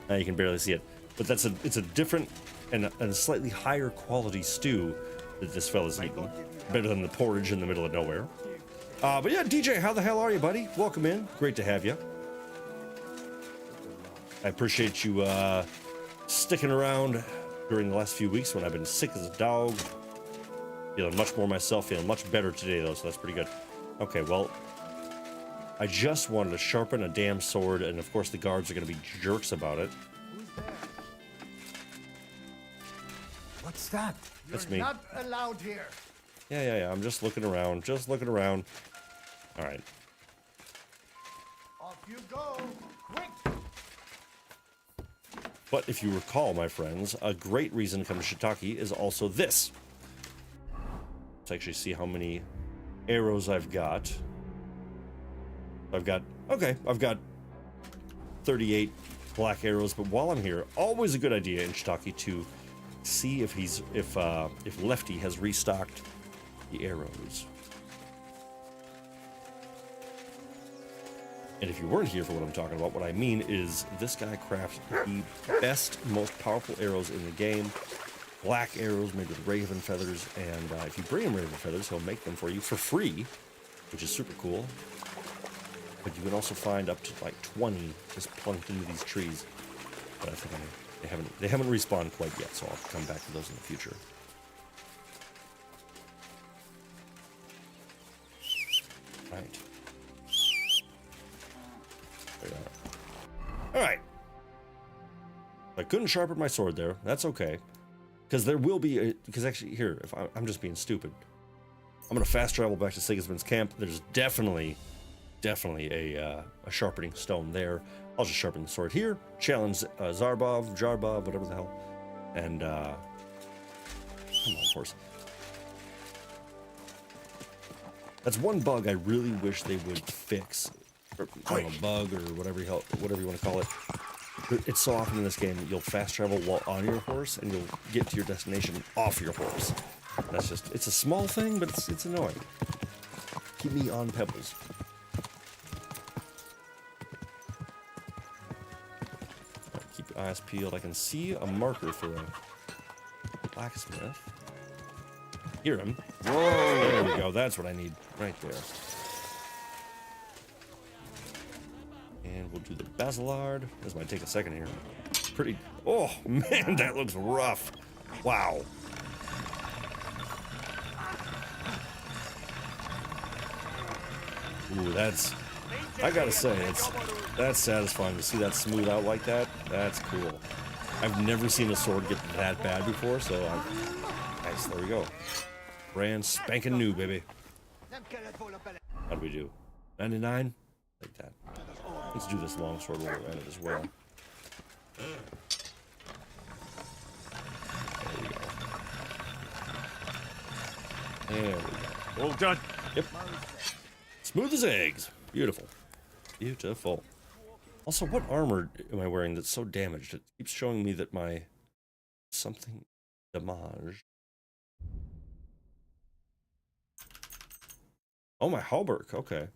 Now you can barely see it, but it's a different and a slightly higher quality stew that this fella's eating. Better than the porridge in the middle of nowhere. But yeah, DJ, how the hell are you, buddy? Welcome in. Great to have you. I appreciate you sticking around during the last few weeks when I've been sick as a dog. Feeling much more myself, feeling much better today though, so that's pretty good. Okay, well, I just wanted to sharpen a damn sword, and of course the guards are going to be jerks about it. What's that? That's me. Not allowed here. Yeah. I'm just looking around. All right. Off you go. Quick. But if you recall, my friends, a great reason to come to shiitake is also this. Let's actually see how many arrows I've got. I've got 38 black arrows, but while I'm here, always a good idea in shiitake to see if Lefty has restocked the arrows. And if you weren't here for what I'm talking about, what I mean is this guy crafts the best, most powerful arrows in the game. Black arrows made with raven feathers, and if you bring him raven feathers, he'll make them for you for free, which is super cool. But you can also find up to like 20 just plunked into these trees. But I think they haven't respawned quite yet, so I'll come back to those in the future. Right. There we are. All right. I couldn't sharpen my sword there. That's okay. Because there will be because actually here, if I'm just being stupid, I'm gonna fast travel back to Sigismund's camp. There's definitely a sharpening stone there. I'll just sharpen the sword here, challenge Jarbov, whatever the hell, and come on, horse. That's one bug I really wish they would fix. Or, I don't know, bug or whatever you want to call it. It's so often in this game that you'll fast travel while on your horse, and you'll get to your destination off your horse. That's just, it's a small thing, but it's annoying. Keep me on pebbles. Right, keep your eyes peeled. I can see a marker for a blacksmith. Hear him. Whoa! There we go. That's what I need right there. And we'll do the Basilard. This might take a second here. Pretty. Oh man, that looks rough. Wow. Ooh, that's. I gotta say, that's satisfying to see that smooth out like that. That's cool. I've never seen a sword get that bad before, so nice. There we go. Brand spanking new, baby. How do we do? 99? Like that. Let's do this long sword while we're at it as well. There we go. All done. Yep. Smooth as eggs. Beautiful. Beautiful. Also, what armor am I wearing that's so damaged? It keeps showing me that my something damaged. Oh, my hauberk. Okay.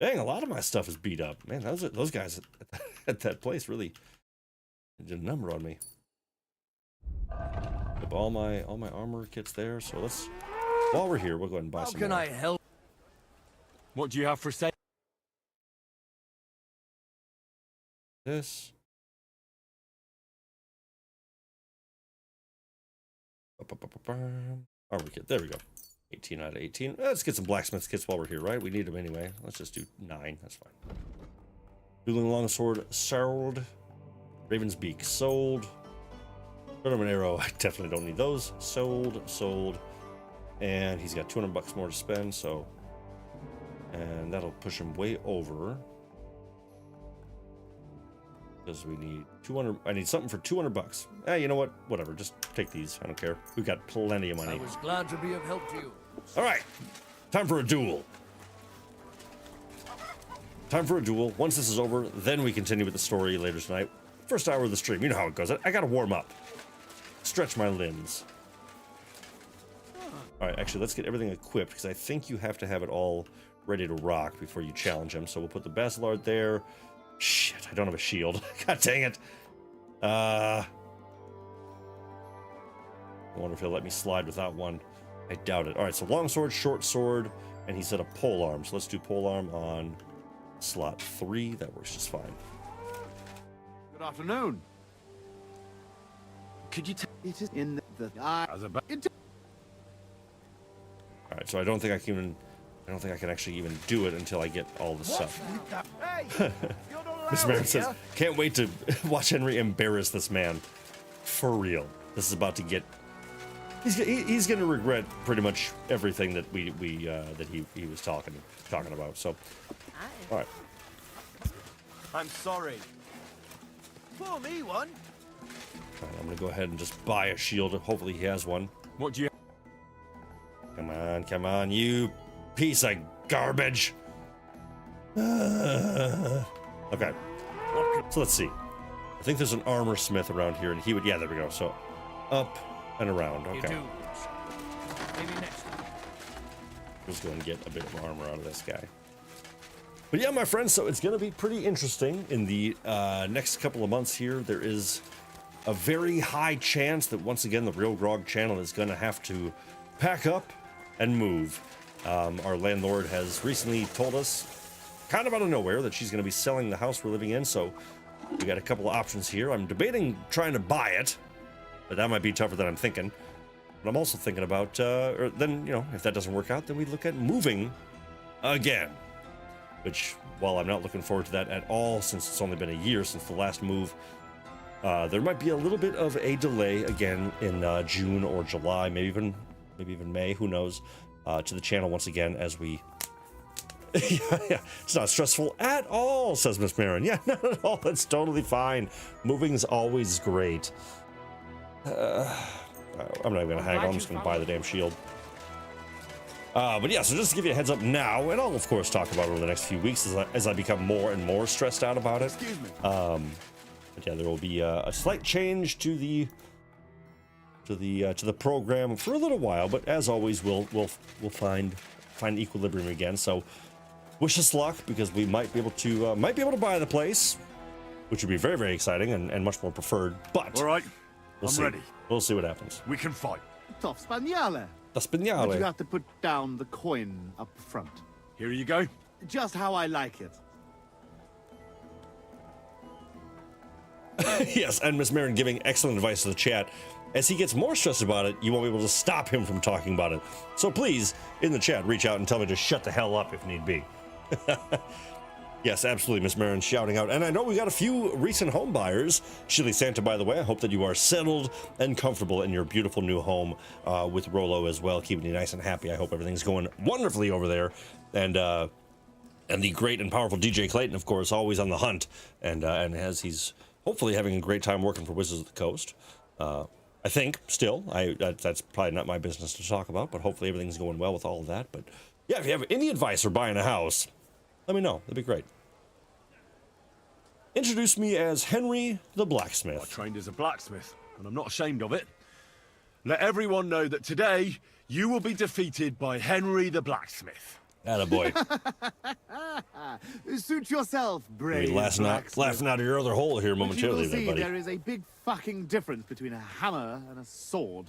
Dang, a lot of my stuff is beat up. Man, those guys at that place really did a number on me. Yep, all my armor kits there. So let's, while we're here, we'll go ahead and buy some. How can more. I help? What do you have for sale? This. Armor kit. There we go. 18 out of 18. Let's get some blacksmith kits while we're here, right? We need them anyway. Let's just do 9. That's fine. Dueling longsword sold. Raven's beak sold. Tournament arrow. I definitely don't need those. Sold. And he's got 200 bucks more to spend, so. And that'll push him way over. Because we need 200. I need something for 200 bucks. You know what? Whatever. Just take these. I don't care. We've got plenty of money. I was glad to be of help to you. All right. Time for a duel. Once this is over, then we continue with the story later tonight. First hour of the stream. You know how it goes. I got to warm up. Stretch my limbs. All right. Actually, let's get everything equipped because I think you have to have it all ready to rock before you challenge him. So we'll put the Basilard there. Shit, I don't have a shield. God dang it. I wonder if he'll let me slide without one. I doubt it. All right, so long sword, short sword, and he said a pole arm. So let's do pole arm on slot 3. That works just fine. Good afternoon. Could you tell It is in the eye. us about? All right, so I don't think I can actually even do it until I get all the stuff. Hey, you're not Miss allowed Merritt says, here. can't wait to watch Henry embarrass this man. For real. This is about to get... He's going to regret pretty much everything that that he was talking about. So, all right. I'm sorry. Pour me one. All right, I'm going to go ahead and just buy a shield. Hopefully he has one. What do you? Come on, you piece of garbage. Okay. So let's see. I think there's an armor smith around here, and he would... Yeah, there we go. So up and around. You Okay. do. Maybe next time. Let's go and get a bit of armor out of this guy. But yeah, my friends, so it's going to be pretty interesting in the next couple of months here. There is a very high chance that once again the RealGrogg channel is going to have to pack up and move. Our landlord has recently told us, kind of out of nowhere, that she's going to be selling the house we're living in, so we got a couple of options here. I'm debating trying to buy it, but that might be tougher than I'm thinking. But I'm also thinking about, or then, you know, if that doesn't work out, then we look at moving again. Which, while I'm not looking forward to that at all, since it's only been a year since the last move, there might be a little bit of a delay again in June or July, maybe even May, who knows, to the channel once again as we... yeah, it's not stressful at all, says Miss Marin. Yeah, not at all. It's totally fine. Moving's always great. I'm not even gonna haggle. I'm just gonna buy the damn shield. But yeah, so just to give you a heads up now, and I'll of course talk about it over the next few weeks as I become more and more stressed out about it. Excuse me. But yeah, there will be a slight change to the program for a little while. But as always, we'll find equilibrium again. So wish us luck, because we might be able to buy the place, which would be very, very exciting and much more preferred. But All right, we'll I'm see. ready. We'll see what happens. We can fight. Tough Spaniale. The But you Spaniale. have to put down the coin up front. Here you go. Just how I like it. Yes, and Miss Marin giving excellent advice to the chat. As he gets more stressed about it, you won't be able to stop him from talking about it. So please, in the chat, reach out and tell me to shut the hell up if need be. Yes, absolutely, Miss Marin shouting out. And I know we got a few recent home buyers. Chili Santa, by the way, I hope that you are settled and comfortable in your beautiful new home with Rolo as well, keeping you nice and happy. I hope everything's going wonderfully over there. And the great and powerful DJ Clayton, of course, always on the hunt. And as he's hopefully having a great time working for Wizards of the Coast. I think, still. That's probably not my business to talk about, but hopefully everything's going well with all of that. But yeah, if you have any advice for buying a house, let me know. That'd be great. Introduce me as Henry the I Blacksmith. trained as a blacksmith, and I'm not ashamed of it. Let everyone know that today you will be defeated by Henry the Blacksmith. Attaboy. Suit yourself, brave blacksmith. Laughing out of your other hole here But you will momentarily there, see buddy. there is a big fucking difference between a hammer and a sword.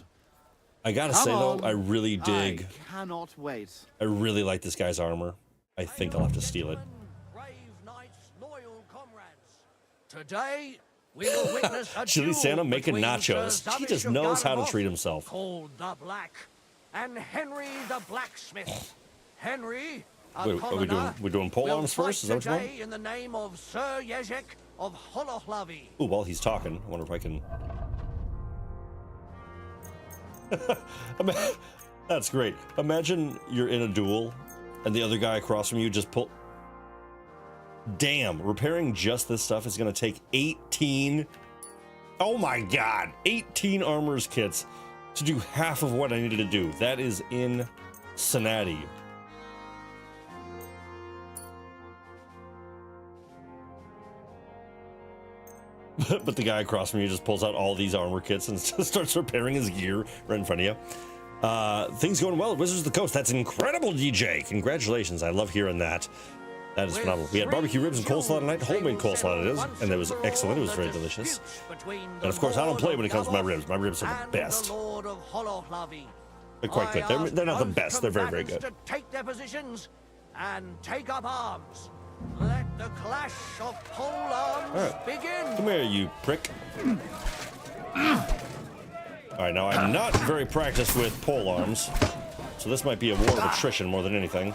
I gotta Come say, though, on. I really dig... I cannot wait. I really like this guy's armor. I think I'll have to steal it. Brave knights, loyal comrades. Today we will witness a Chili duel Santa making between nachos. Sir He just Zavish of knows how to Gardemoth, treat himself. called the Black, and Henry the Blacksmith. Henry, a Wait, commoner, we doing pole will arms first? Is that what you want? fight today in the name of Sir Jezek of Holohlavi. Ooh, while he's talking, I wonder if I can... That's great. Imagine you're in a duel, and the other guy across from you just pull... Damn, repairing just this stuff is going to take 18... Oh my god! 18 armor's kits to do half of what I needed to do. That is insanity. But the guy across from you just pulls out all these armor kits and starts repairing his gear right in front of you. Things going well at Wizards of the Coast. That's incredible, DJ. Congratulations. I love hearing that. That is phenomenal. We had barbecue ribs and coleslaw tonight. Homemade coleslaw it is. And it was excellent. It was very delicious. And of course, I don't play when it comes to my ribs. My ribs are the best. They're quite good. They're not the best. They're very, very good. To take their positions and take up arms. Let the clash of pole arms begin. Come here, you prick. Alright, now I'm not very practiced with pole arms, so this might be a war of attrition more than anything.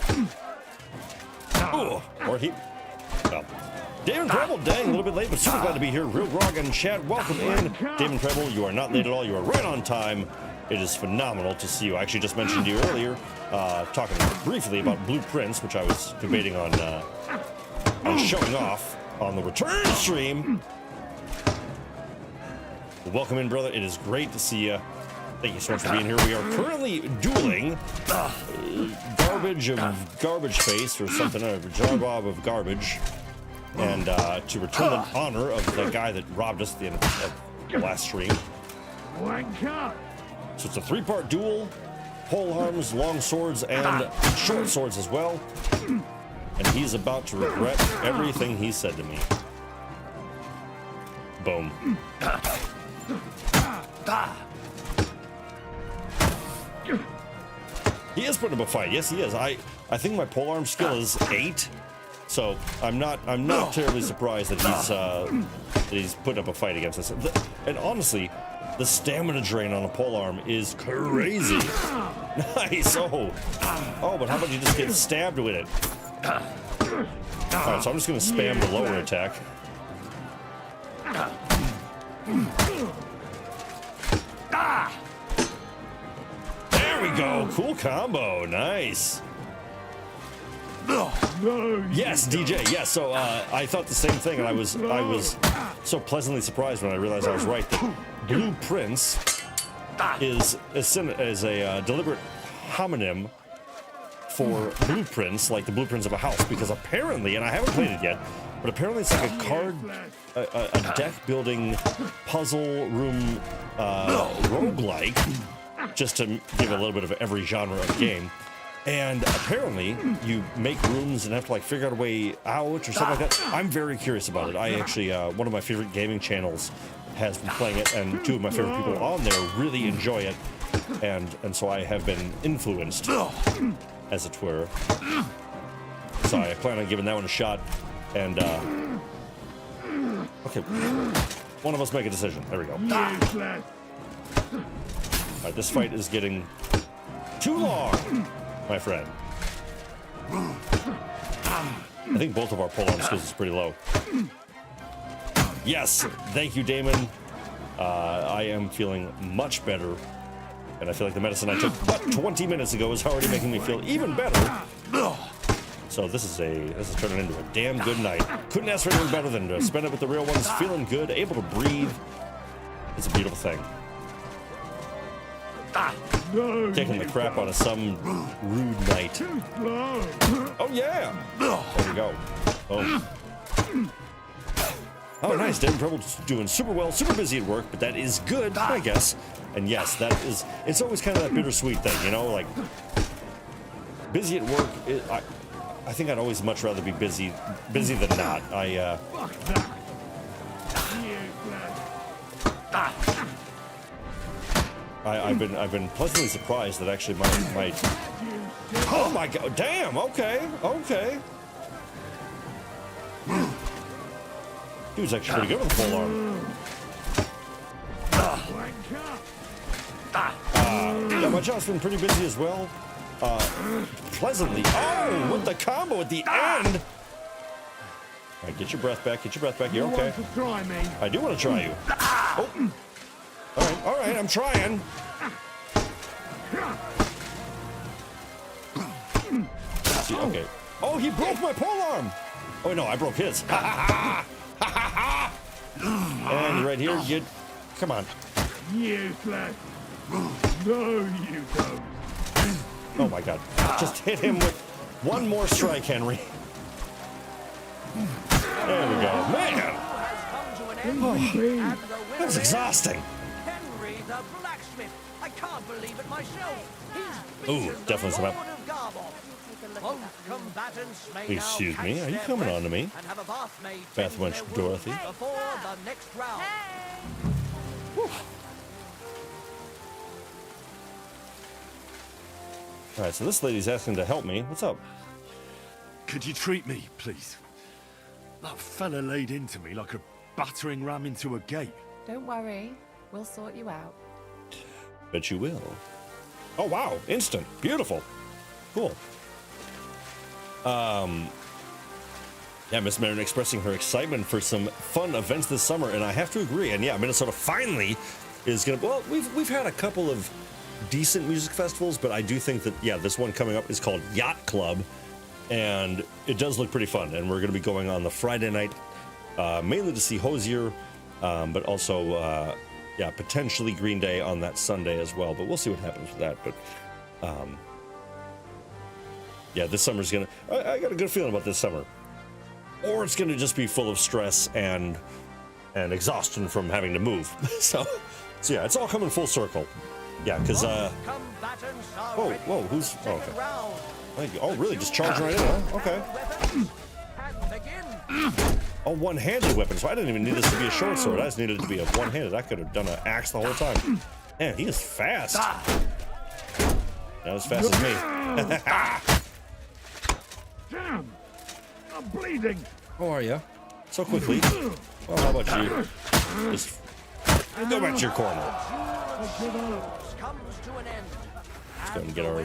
Ooh, or he... Oh. David Preble, dang, a little bit late, but super glad to be here. RealGrogg and chat, welcome in. David Preble, you are not late at all. You are right on time. It is phenomenal to see you. I actually just mentioned to you earlier, talking briefly about blueprints, which I was debating on showing off on the return stream. Well, welcome in, brother. It is great to see you. Thank you so much for being here. We are currently dueling Garbage of Garbage Face or something, Jarbob of Garbage. And to return the honor of the guy that robbed us at the end of the last stream. So it's a three-part duel, pole arms, long swords, and short swords as well. and he's about to regret everything he said to me. Boom. He is putting up a fight. Yes, he is. I think my polearm skill is 8, so I'm not terribly surprised that he's putting up a fight against us. And honestly, the stamina drain on a polearm is crazy. Nice. Oh, but how about you just get stabbed with it? All right, so I'm just gonna spam the lower attack. There we go. Cool combo. Nice. Yes, DJ. Yes. So I thought the same thing, and I was so pleasantly surprised when I realized I was right. That Blue Prince is a deliberate homonym for blueprints, like the blueprints of a house, because apparently, and I haven't played it yet, but apparently it's like a deck building puzzle room roguelike, just to give a little bit of every genre of game. And apparently you make rooms and have to like figure out a way out or something like that. I'm very curious about it. I actually, one of my favorite gaming channels has been playing it, and 2 of my favorite people on there really enjoy it. And so I have been influenced, as it were. So I plan on giving that one a shot. And, okay, one of us make a decision. There we go. All right, this fight is getting too long, my friend. I think both of our polearm skills is pretty low. Yes, thank you, Damon. I am feeling much better, and I feel like the medicine I took but 20 minutes ago is already making me feel even better. So this is turning into a damn good night. Couldn't ask for anything better than to spend it with the real ones, feeling good, able to breathe. It's a beautiful thing. Taking the crap out of some rude night. Oh yeah! There we go. Oh. Oh, nice. Damon Preble's doing super well, super busy at work, but that is good, I guess. And yes, that is. It's always kind of that bittersweet thing, you know, like busy at work. I think I'd always much rather be busy than not. I've been pleasantly surprised that actually my oh my god, damn, okay. Dude's actually pretty good with the polearm. Yeah, my job's been pretty busy as well. Pleasantly. Oh, with the combo at the end. All right, get your breath back. You're okay. I do want to try you. Oh. All right, I'm trying. See, okay. Oh, he broke my polearm. Oh no, I broke his. And right here, you. Come on. Useless. No, you don't. Oh my god. Just hit him with one more strike, Henry. There we go. Man! Oh, that was exhausting. Henry the blacksmith. I can't believe it myself. He's Ooh, definitely some up. Both combatants may now Excuse me, catch are you their coming breath on to me? and have a bath made Bath tend wench their Dorothy? wounds before the next round. All right, so this lady's asking to help me. What's up? Could you treat me, please? That fella laid into me like a battering ram into a gate. Don't worry, we'll sort you out. Bet you will. Oh wow, instant, beautiful, cool. Yeah, Miss Marin expressing her excitement for some fun events this summer, and I have to agree. And yeah, Minnesota finally is gonna. Well, we've had a couple of decent music festivals, but I do think that yeah, this one coming up is called Yacht Club, and it does look pretty fun. And we're gonna be going on the Friday night, mainly to see Hosier, but also yeah, potentially Green Day on that Sunday as well. But we'll see what happens with that. But yeah, this summer's gonna. I got a good feeling about this summer. Or it's gonna just be full of stress and exhaustion from having to move. so yeah, it's all coming full circle. Yeah, because whoa, who's okay. Thank you. Oh, really? Just charging right in, huh? Okay. Oh, one-handed weapon. So I didn't even need this to be a short sword. I just needed it to be a one-handed. I could have done an axe the whole time. Man, he is fast. Not as fast as me. Damn! I'm bleeding! How are you? So quickly. Well, how about you? Just go back to your corner. Comes to an end. Let's go and get our...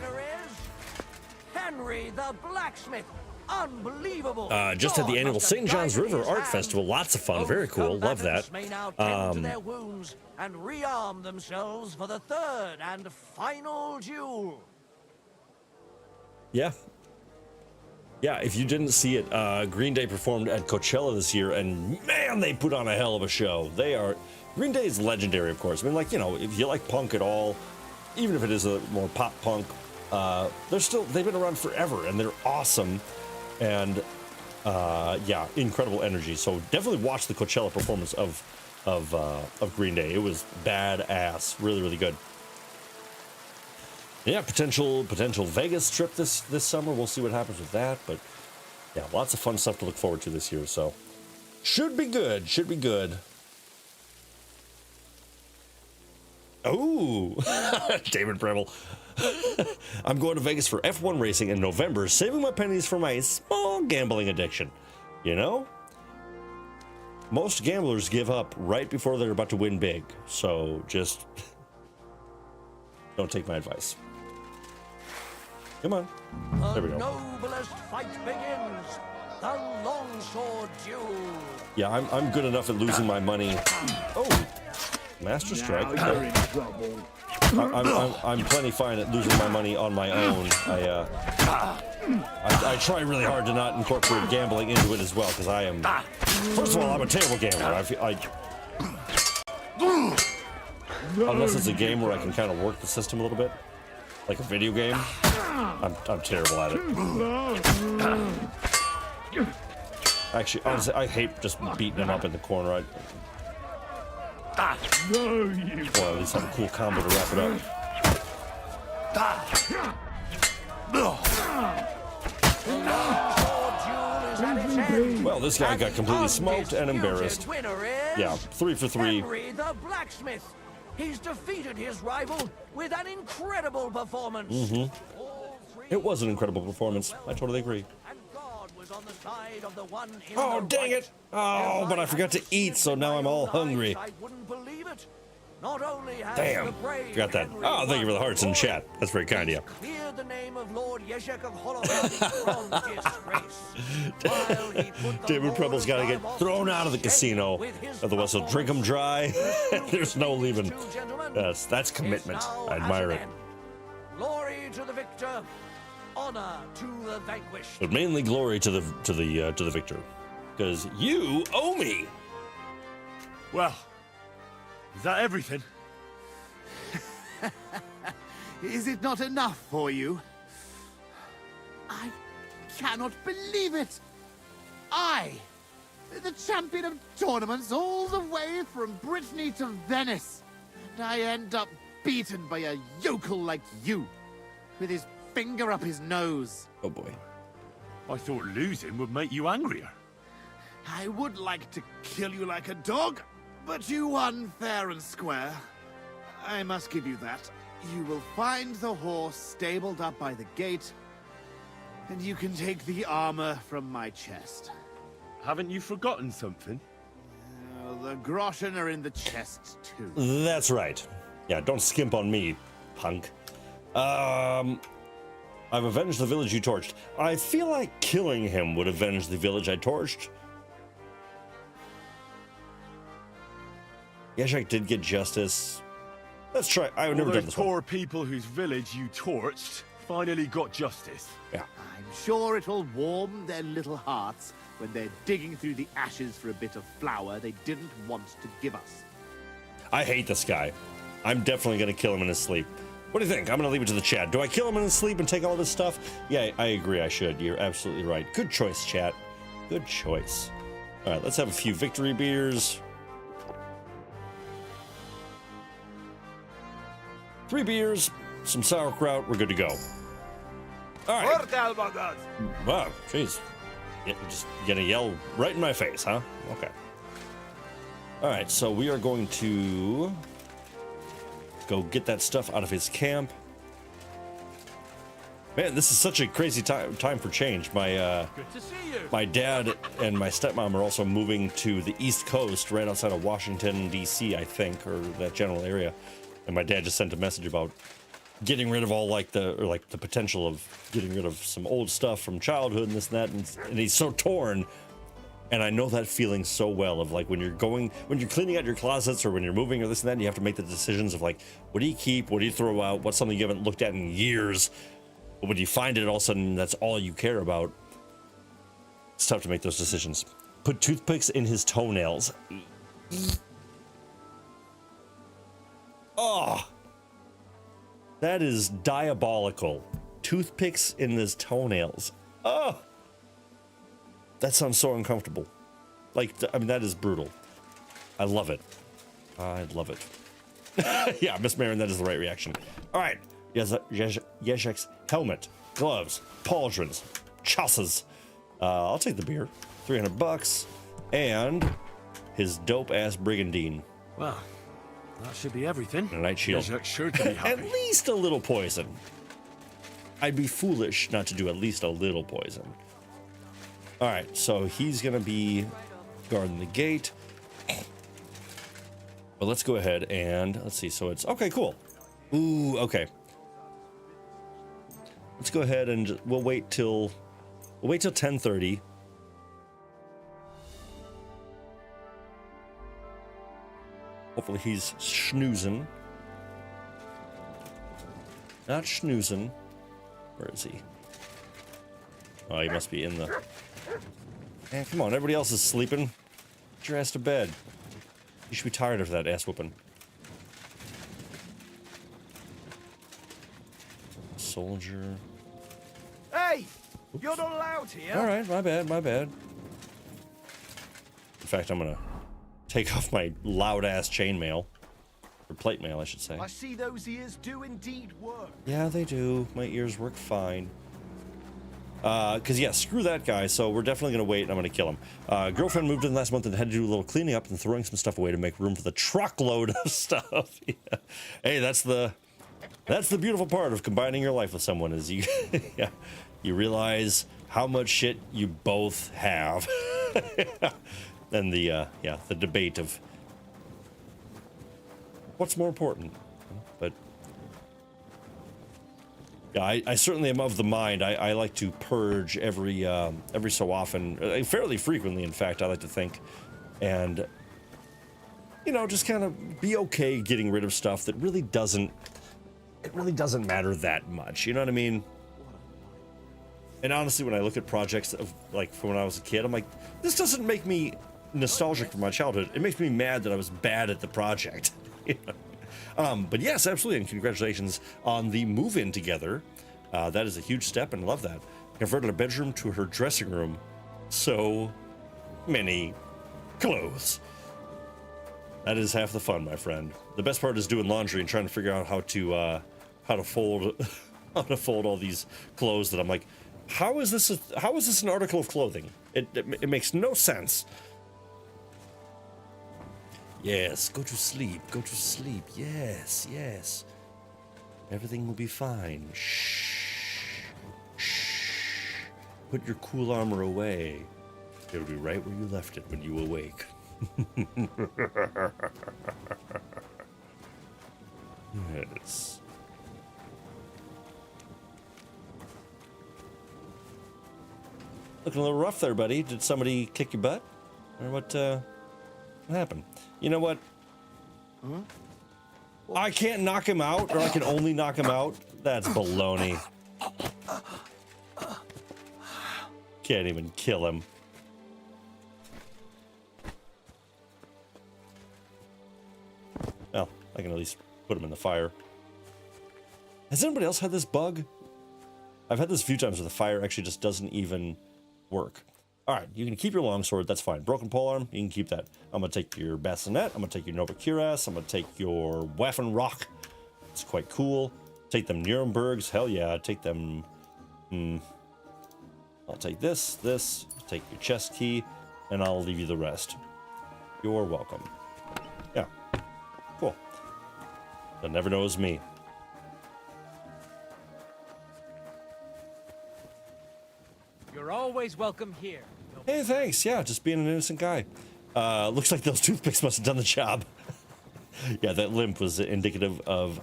Henry the Blacksmith. Unbelievable. Just at the annual St. John's River Art Festival. Lots of fun. Very cool. Love that. May now tend to their wounds and rearm themselves for the third and final duel. Yeah. Yeah, if you didn't see it, Green Day performed at Coachella this year, and man, they put on a hell of a show. Green Day is legendary, of course. I mean, like, you know, if you like punk at all, even if it is a more pop punk, they've been around forever, and they're awesome. And yeah, incredible energy. So definitely watch the Coachella performance of Green Day. It was badass, really, really good. Yeah, potential Vegas trip this summer. We'll see what happens with that. But yeah, lots of fun stuff to look forward to this year. So should be good. Should be good. Oh, David Preble. I'm going to Vegas for F1 racing in November, saving my pennies for my small gambling addiction. You know? Most gamblers give up right before they're about to win big. So just don't take my advice. Come on. There we go. The noblest fight begins. The longsword duel. Yeah, I'm good enough at losing my money. Oh, Master Strike. Now you're in trouble. I'm plenty fine at losing my money on my own. I try really hard to not incorporate gambling into it as well, because I am. First of all, I'm a terrible gambler. Unless it's a game where I can kind of work the system a little bit, like a video game, I'm terrible at it. Actually, honestly, I hate just beating him up in the corner. No, you. Well, at least have a cool combo to wrap it up. Well, this guy got completely smoked and embarrassed. Yeah, 3 for 3. Henry the Blacksmith. He's defeated his rival with an incredible performance. It was an incredible performance. I totally agree. And God was on the side of the one in Oh, the dang right. it! Oh, but I forgot to eat, so now I'm all hungry. I wouldn't believe it. Not only has Damn, the brave forgot that. Henry Oh, thank you for the won hearts in glory, chat. That's very kind of you. cleared the name of Lord Yeshek of Holloway from disgrace. While he put the David Lord Preble's got to of get Life thrown out of the to casino. shame with his Otherwise, he'll drink them dry. There's no leaving. Two gentlemen, That's commitment. is now I admire at it. an end. Glory to the victor, honor to the vanquished. But mainly glory to the victor, because you owe me. Well, is that everything? Is it not enough for you? I cannot believe it! I, the champion of tournaments all the way from Brittany to Venice, and I end up beaten by a yokel like you, with his finger up his nose. Oh boy. I thought losing would make you angrier. I would like to kill you like a dog, but you won fair and square. I must give you that. You will find the horse stabled up by the gate, and you can take the armor from my chest. Haven't you forgotten something? The groschen are in the chest, too. That's right. Yeah, don't skimp on me, punk. I've avenged the village you torched. I feel like killing him would avenge the village I torched. Yeshak did get justice. Let's try. I've never done Those this one. poor people whose village you torched finally got justice. Yeah. I'm sure it will warm their little hearts when they're digging through the ashes for a bit of flour they didn't want to give us. I hate this guy. I'm definitely going to kill him in his sleep. What do you think? I'm going to leave it to the chat. Do I kill him in his sleep and take all of his stuff? Yeah, I agree I should. You're absolutely right. Good choice, chat. Good choice. All right, let's have a few victory beers. 3 beers, some sauerkraut, we're good to go. All right. Vordelmagos! Wow, jeez. You're just gonna yell right in my face, huh? Okay. All right, so we are going to go get that stuff out of his camp. Man, this is such a crazy time for change. Good to see you. My dad and my stepmom are also moving to the East Coast, right outside of Washington, D.C., I think, or that general area. And my dad just sent a message about getting rid of all the potential of getting rid of some old stuff from childhood and this and that. And he's so torn. And I know that feeling so well of like when you're cleaning out your closets or when you're moving or this and that, and you have to make the decisions of like, what do you keep? What do you throw out? What's something you haven't looked at in years? But when you find it, all of a sudden, that's all you care about. It's tough to make those decisions. Put toothpicks in his toenails. Oh, that is diabolical. Toothpicks in his toenails. Oh, that sounds so uncomfortable. Like, I mean, that is brutal. I love it. I love it. Yeah, Miss Marin, that is the right reaction. All right. Yeshek's helmet, gloves, pauldrons, chasses. I'll take the beer. $300. And his dope-ass brigandine. Well, that should be everything. And a night shield. Yeshek's sure to be happy. At least a little poison. I'd be foolish not to do at least a little poison. All right, so he's going to be guarding the gate. But let's go ahead and, let's see, so it's, okay, cool. Ooh, okay. Let's go ahead and we'll wait till 10:30. Hopefully he's schnoozing. Not schnoozing. Where is he? Oh, he must be in the... Man, come on, everybody else is sleeping. Get your ass to bed. You should be tired of that ass whooping. Soldier. Hey! You're not allowed here! Alright, my bad, my bad. In fact, I'm gonna take off my loud-ass chainmail. Or plate mail, I should say. I see those ears do indeed work. Yeah, they do. My ears work fine. Because, yeah, screw that guy, so we're definitely going to wait, and I'm going to kill him. Girlfriend moved in last month and had to do a little cleaning up and throwing some stuff away to make room for the truckload of stuff. Yeah. Hey, that's the beautiful part of combining your life with someone is you, yeah, you realize how much shit you both have. And the debate of what's more important. But yeah, I certainly am of the mind. I like to purge every so often, fairly frequently, in fact, I like to think, and you know, just kind of be okay getting rid of stuff that really doesn't matter that much. You know what I mean? And honestly, when I look at projects of like from when I was a kid, I'm like, this doesn't make me nostalgic for my childhood. It makes me mad that I was bad at the project. You know? But yes, absolutely, and congratulations on the move-in together. That is a huge step, and I love that. Converted a bedroom to her dressing room. So many clothes. That is half the fun, my friend. The best part is doing laundry and trying to figure out how to fold all these clothes that I'm like, how is this an article of clothing? It makes no sense. Yes, go to sleep. Go to sleep. Yes, yes. Everything will be fine. Shh. Shh. Put your cool armor away. It'll be right where you left it when you awake. Yes. Looking a little rough there, buddy. Did somebody kick your butt? Or what happened? You know what? Huh? I can't knock him out, or I can only knock him out? That's baloney. Can't even kill him. Well, I can at least put him in the fire. Has anybody else had this bug? I've had this a few times where the fire actually just doesn't even work. All right, you can keep your longsword, that's fine. Broken polearm, you can keep that. I'm gonna take your bassinet, I'm gonna take your Nova Cuirass, I'm gonna take your Waffenrock. It's quite cool. Take them Nurembergs, hell yeah, take them I'll take this, take your chest key, and I'll leave you the rest. You're welcome. Yeah. Cool. You'll never know it's me. You're always welcome here. Hey, thanks. Yeah, just being an innocent guy. Looks like those toothpicks must have done the job. Yeah, that limp was indicative of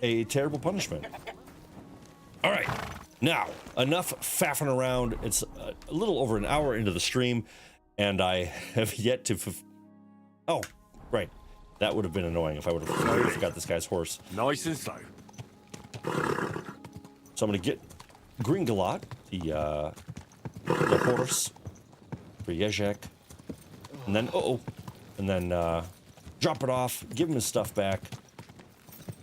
a terrible punishment. All right. Now, enough faffing around. It's a little over an hour into the stream, and I have yet to... Oh, right. That would have been annoying if I would have forgot this guy's horse. Nice and slow. So I'm going to get Gringalot, the horse, for Yezhek, and then, and then drop it off, give him his stuff back,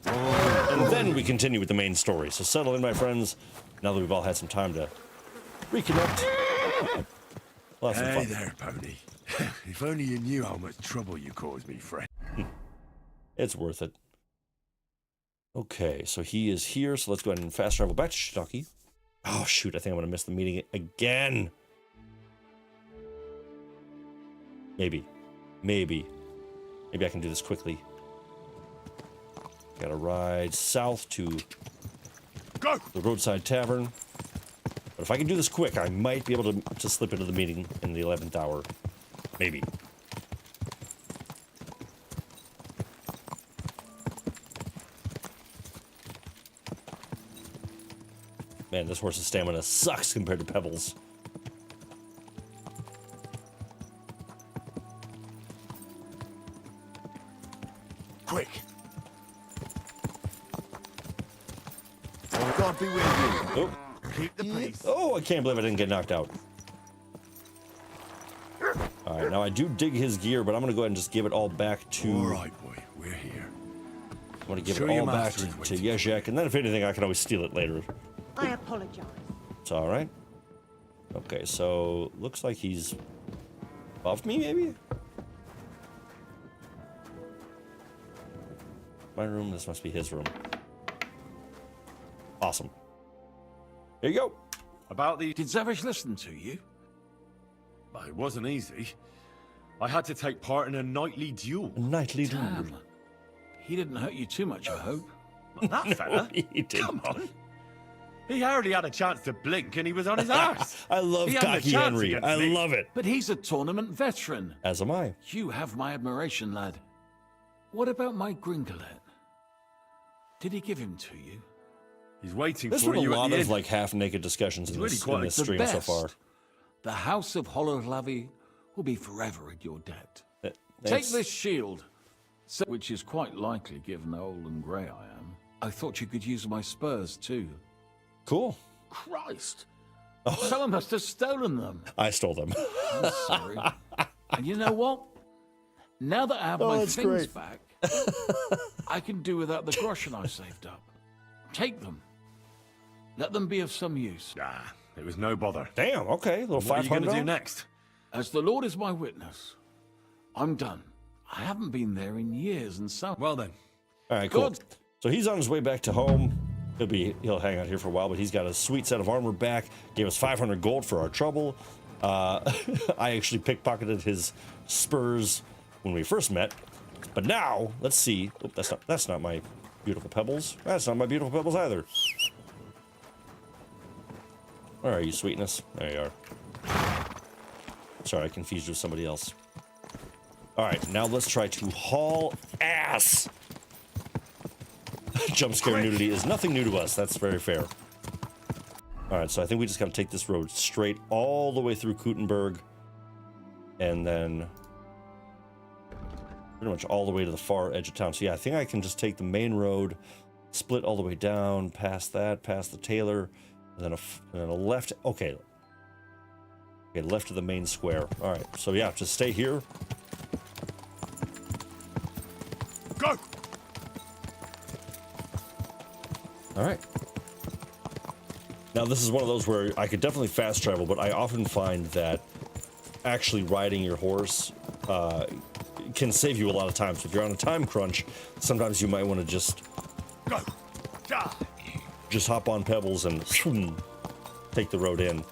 and then we continue with the main story. So settle in, my friends, now that we've all had some time to reconnect. We'll have some Hey fun. there, pony. If only you knew how much trouble you caused me, friend. It's worth it. Okay, so he is here, so let's go ahead and fast travel back to Shiitake. Oh, shoot, I think I'm going to miss the meeting again. Maybe I can do this quickly. Gotta ride south to the roadside tavern. But if I can do this quick, I might be able to slip into the meeting in the 11th hour. Maybe. Man, this horse's stamina sucks compared to Pebbles. Quick. God be with you. Oh, Keep the pace. oh, I can't believe I didn't get knocked out. All right, now I do dig his gear, but I'm going to go ahead and just give it all back to... All right, boy. We're here. I'm going to give Sure it your all back master is to waiting. Yezhek, and then if anything, I can always steal it later. I apologize. It's all right. Okay, so looks like he's above me, maybe? My room, this must be his room. Awesome. There you go. About the... Did Zavish listen to you? Well, it wasn't easy. I had to take part in a nightly duel. A nightly duel. Damn. He didn't hurt you too much, I hope. That fella? He did. Come on. He hardly had a chance to blink and he was on his arse. I love He hadn't a cocky chance Henry. against I me. love it. But he's a tournament veteran. As am I. You have my admiration, lad. What about my Gringalet? Did he give him to you? He's waiting There's for been a you at lot the of end. like half-naked discussions in really this, quite in this The stream best. so far. The House of Hololavi will be forever at your debt. Take Thanks. this shield, which is quite likely given how old and grey I am. I thought you could use my spurs too. Cool. Christ! Someone must have stolen them. I stole them. I'm sorry. And you know what? Now that I have my that's things great. back, I can do without the groschen I saved up. Take them. Let them be of some use. Ah, it was no bother. Damn, okay. A little What are you going to do 500. next? As the Lord is my witness, I'm done. I haven't been there in years, and so... Well then. All right, cool. Good. So he's on his way back to home. He'll hang out here for a while, but he's got a sweet set of armor back. Gave us 500 gold for our trouble. I actually pickpocketed his spurs when we first met, but now let's see. Oh, that's not my beautiful pebbles. That's not my beautiful pebbles either. Where are you, sweetness? There you are. Sorry, I confused you with somebody else. All right, now let's try to haul ass. Jump scare nudity is nothing new to us. That's very fair. All right, so I think we just got to take this road straight all the way through Kuttenberg, and then pretty much all the way to the far edge of town. So yeah, I think I can just take the main road, split all the way down, past that, past the Taylor, and then a left. Okay, left of the main square. All right, so yeah, just stay here. Go! All right. Now, this is one of those where I could definitely fast travel, but I often find that actually riding your horse can save you a lot of time. So if you're on a time crunch, sometimes you might want to just Go! Die! just hop on Pebbles and take the road in.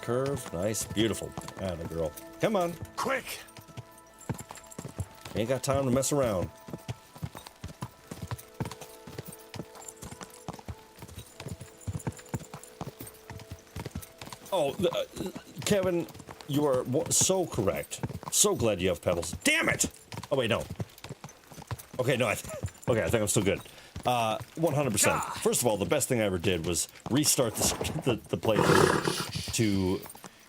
Curve, nice, beautiful. Atta girl. Come on. Quick! Ain't got time to mess around. Oh, Kevin, you are so correct. So glad you have Pebbles. Damn it! Oh wait, no. Okay, no, okay, I think I'm still good. 100%. First of all, the best thing I ever did was restart the playthrough to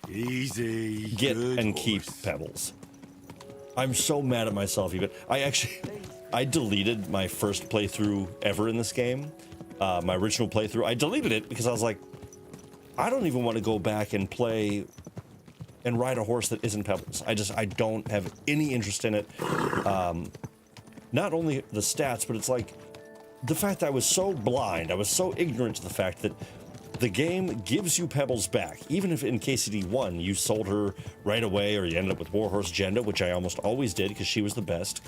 Easy. get Good and horse. keep Pebbles. I'm so mad at myself even. I deleted my first playthrough ever in this game. My original playthrough. I deleted it because I was like, I don't even want to go back and play and ride a horse that isn't Pebbles. I don't have any interest in it. Not only the stats, but it's like the fact that I was so blind, I was so ignorant to the fact that the game gives you Pebbles back. Even if in KCD 1 you sold her right away or you ended up with Warhorse Jenda, which I almost always did because she was the best.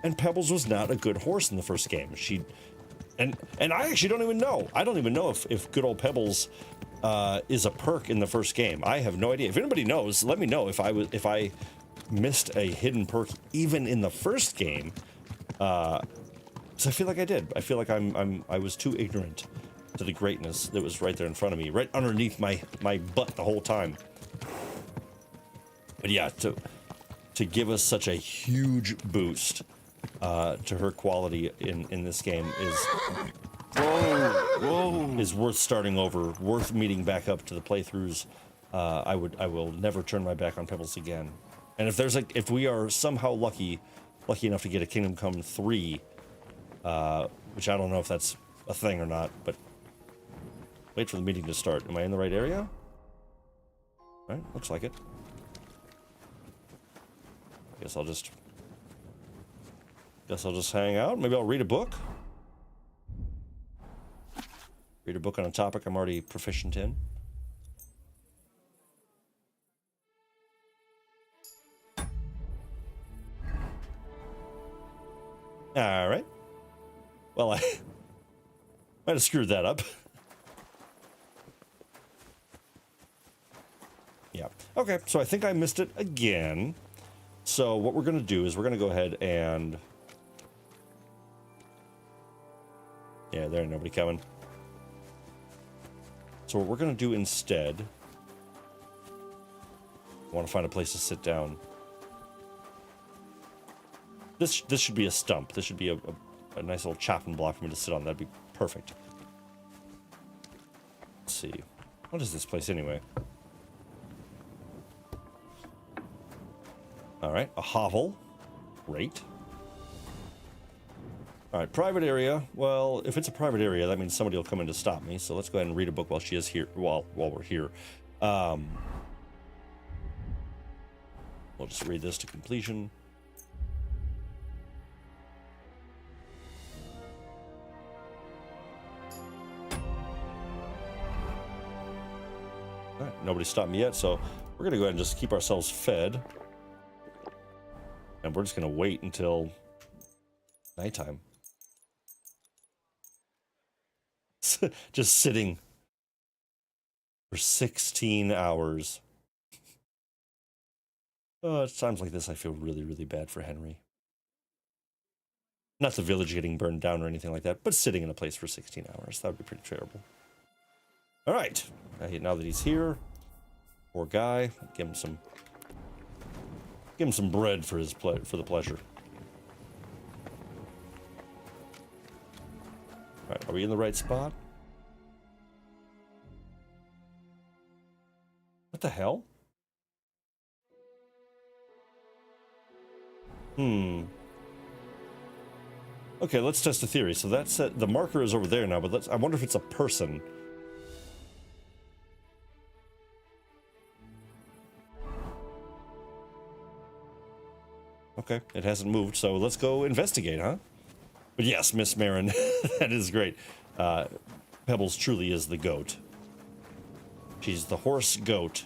And Pebbles was not a good horse in the first game. And I actually don't even know. I don't even know if good old Pebbles is a perk in the first game. I have no idea. If anybody knows, let me know if I missed a hidden perk even in the first game. So I feel like I did. I feel like I was too ignorant to the greatness that was right there in front of me, right underneath my butt the whole time. But yeah, to give us such a huge boost to her quality in this game is worth starting over, worth meeting back up to the playthroughs. I will never turn my back on Pebbles again. And if we are somehow lucky enough to get a Kingdom Come 3, which I don't know if that's a thing or not, but wait for the meeting to start. Am I in the right area? All right, looks like it. Guess I'll just hang out. Maybe I'll read a book. Read a book on a topic I'm already proficient in. All right. Well, I might have screwed that up. Yeah. Okay, so I think I missed it again. So what we're going to do is we're going to go ahead and... Yeah, there ain't nobody coming. So what we're going to do instead... I want to find a place to sit down. This should be a stump. This should be a nice little chopping block for me to sit on. That'd be perfect. Let's see. What is this place anyway? Alright, a hovel. Great. Alright, private area. Well, if it's a private area, that means somebody will come in to stop me. So let's go ahead and read a book while she is here. While we're here. We'll just read this to completion. Alright, nobody stopped me yet, so we're gonna go ahead and just keep ourselves fed. And we're just gonna wait until nighttime. Just sitting for 16 hours. Oh, at times like this, I feel really, really bad for Henry. Not the village getting burned down or anything like that, but sitting in a place for 16 hours. That would be pretty terrible. All right. Now that he's here, poor guy, give him some bread for the pleasure. All right, are we in the right spot? What the hell? Okay, let's test a theory. So that's the marker is over there now, but I wonder if it's a person. Okay, it hasn't moved, so let's go investigate, huh? But yes, Miss Marin, that is great. Pebbles truly is the goat. She's the horse goat.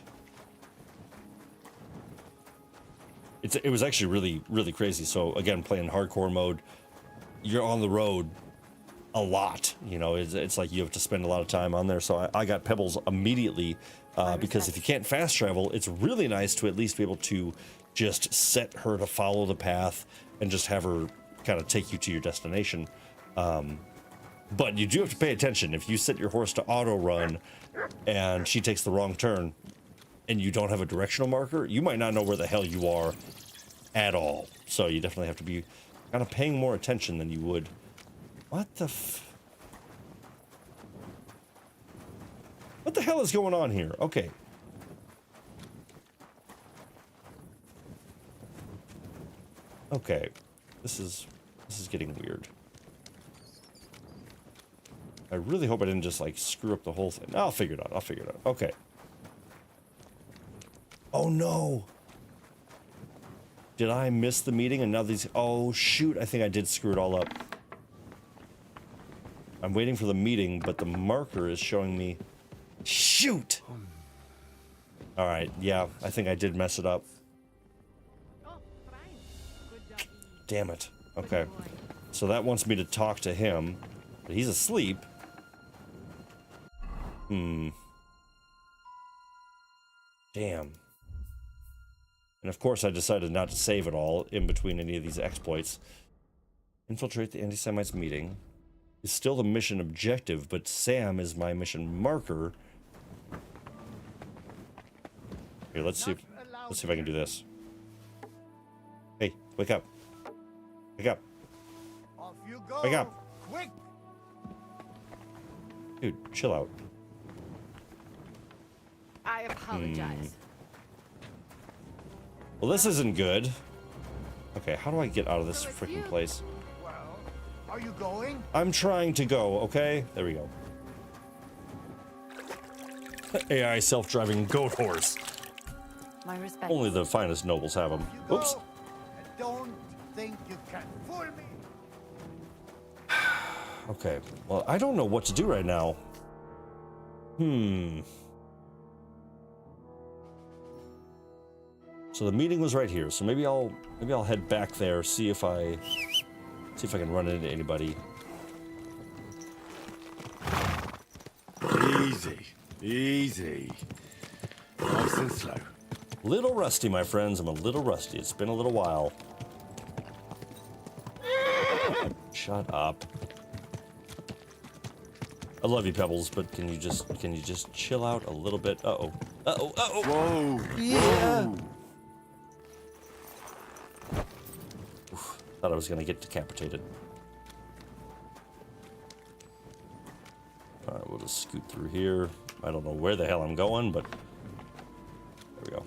It was actually really, really crazy. So again, playing hardcore mode, you're on the road a lot. You know, it's like you have to spend a lot of time on there. So I got Pebbles immediately because if you can't fast travel, it's really nice to at least be able to just set her to follow the path and just have her kind of take you to your destination. But you do have to pay attention. If you set your horse to auto run and she takes the wrong turn and you don't have a directional marker, you might not know where the hell you are at all. So you definitely have to be kind of paying more attention than you would. What the what the hell is going on here? Okay. Okay. This is getting weird. I really hope I didn't just like screw up the whole thing. I'll figure it out. I'll figure it out. Okay. Oh no. Did I miss the meeting and now these... Oh shoot, I think I did screw it all up. I'm waiting for the meeting, but the marker is showing me... Shoot! Alright, yeah, I think I did mess it up. Damn it. Okay. So that wants me to talk to him, but he's asleep. Damn. And of course I decided not to save it all in between any of these exploits. Infiltrate the anti-Semites meeting is still the mission objective, but Sam is my mission marker. Here, let's see if I can do this. Hey, wake up. Wake up. Off you go. Wake up. Quick. Dude, chill out. I apologize. Well, this isn't good. Okay, how do I get out of this freaking place? Well, are you going? I'm trying to go, okay? There we go. AI self-driving goat horse. My respect. Only the finest nobles have them. You go. Oops. And don't think you can fool me. Okay, well, I don't know what to do right now. So the meeting was right here, so maybe I'll head back there, see if I can run into anybody. Easy, easy. Nice and slow. Little rusty, my friends. I'm a little rusty. It's been a little while. Shut up. I love you, Pebbles, but can you just chill out a little bit? Uh-oh. Uh-oh. Uh-oh. Whoa. Yeah. Whoa. Oof, thought I was gonna get decapitated. Alright, we'll just scoot through here. I don't know where the hell I'm going, but there we go.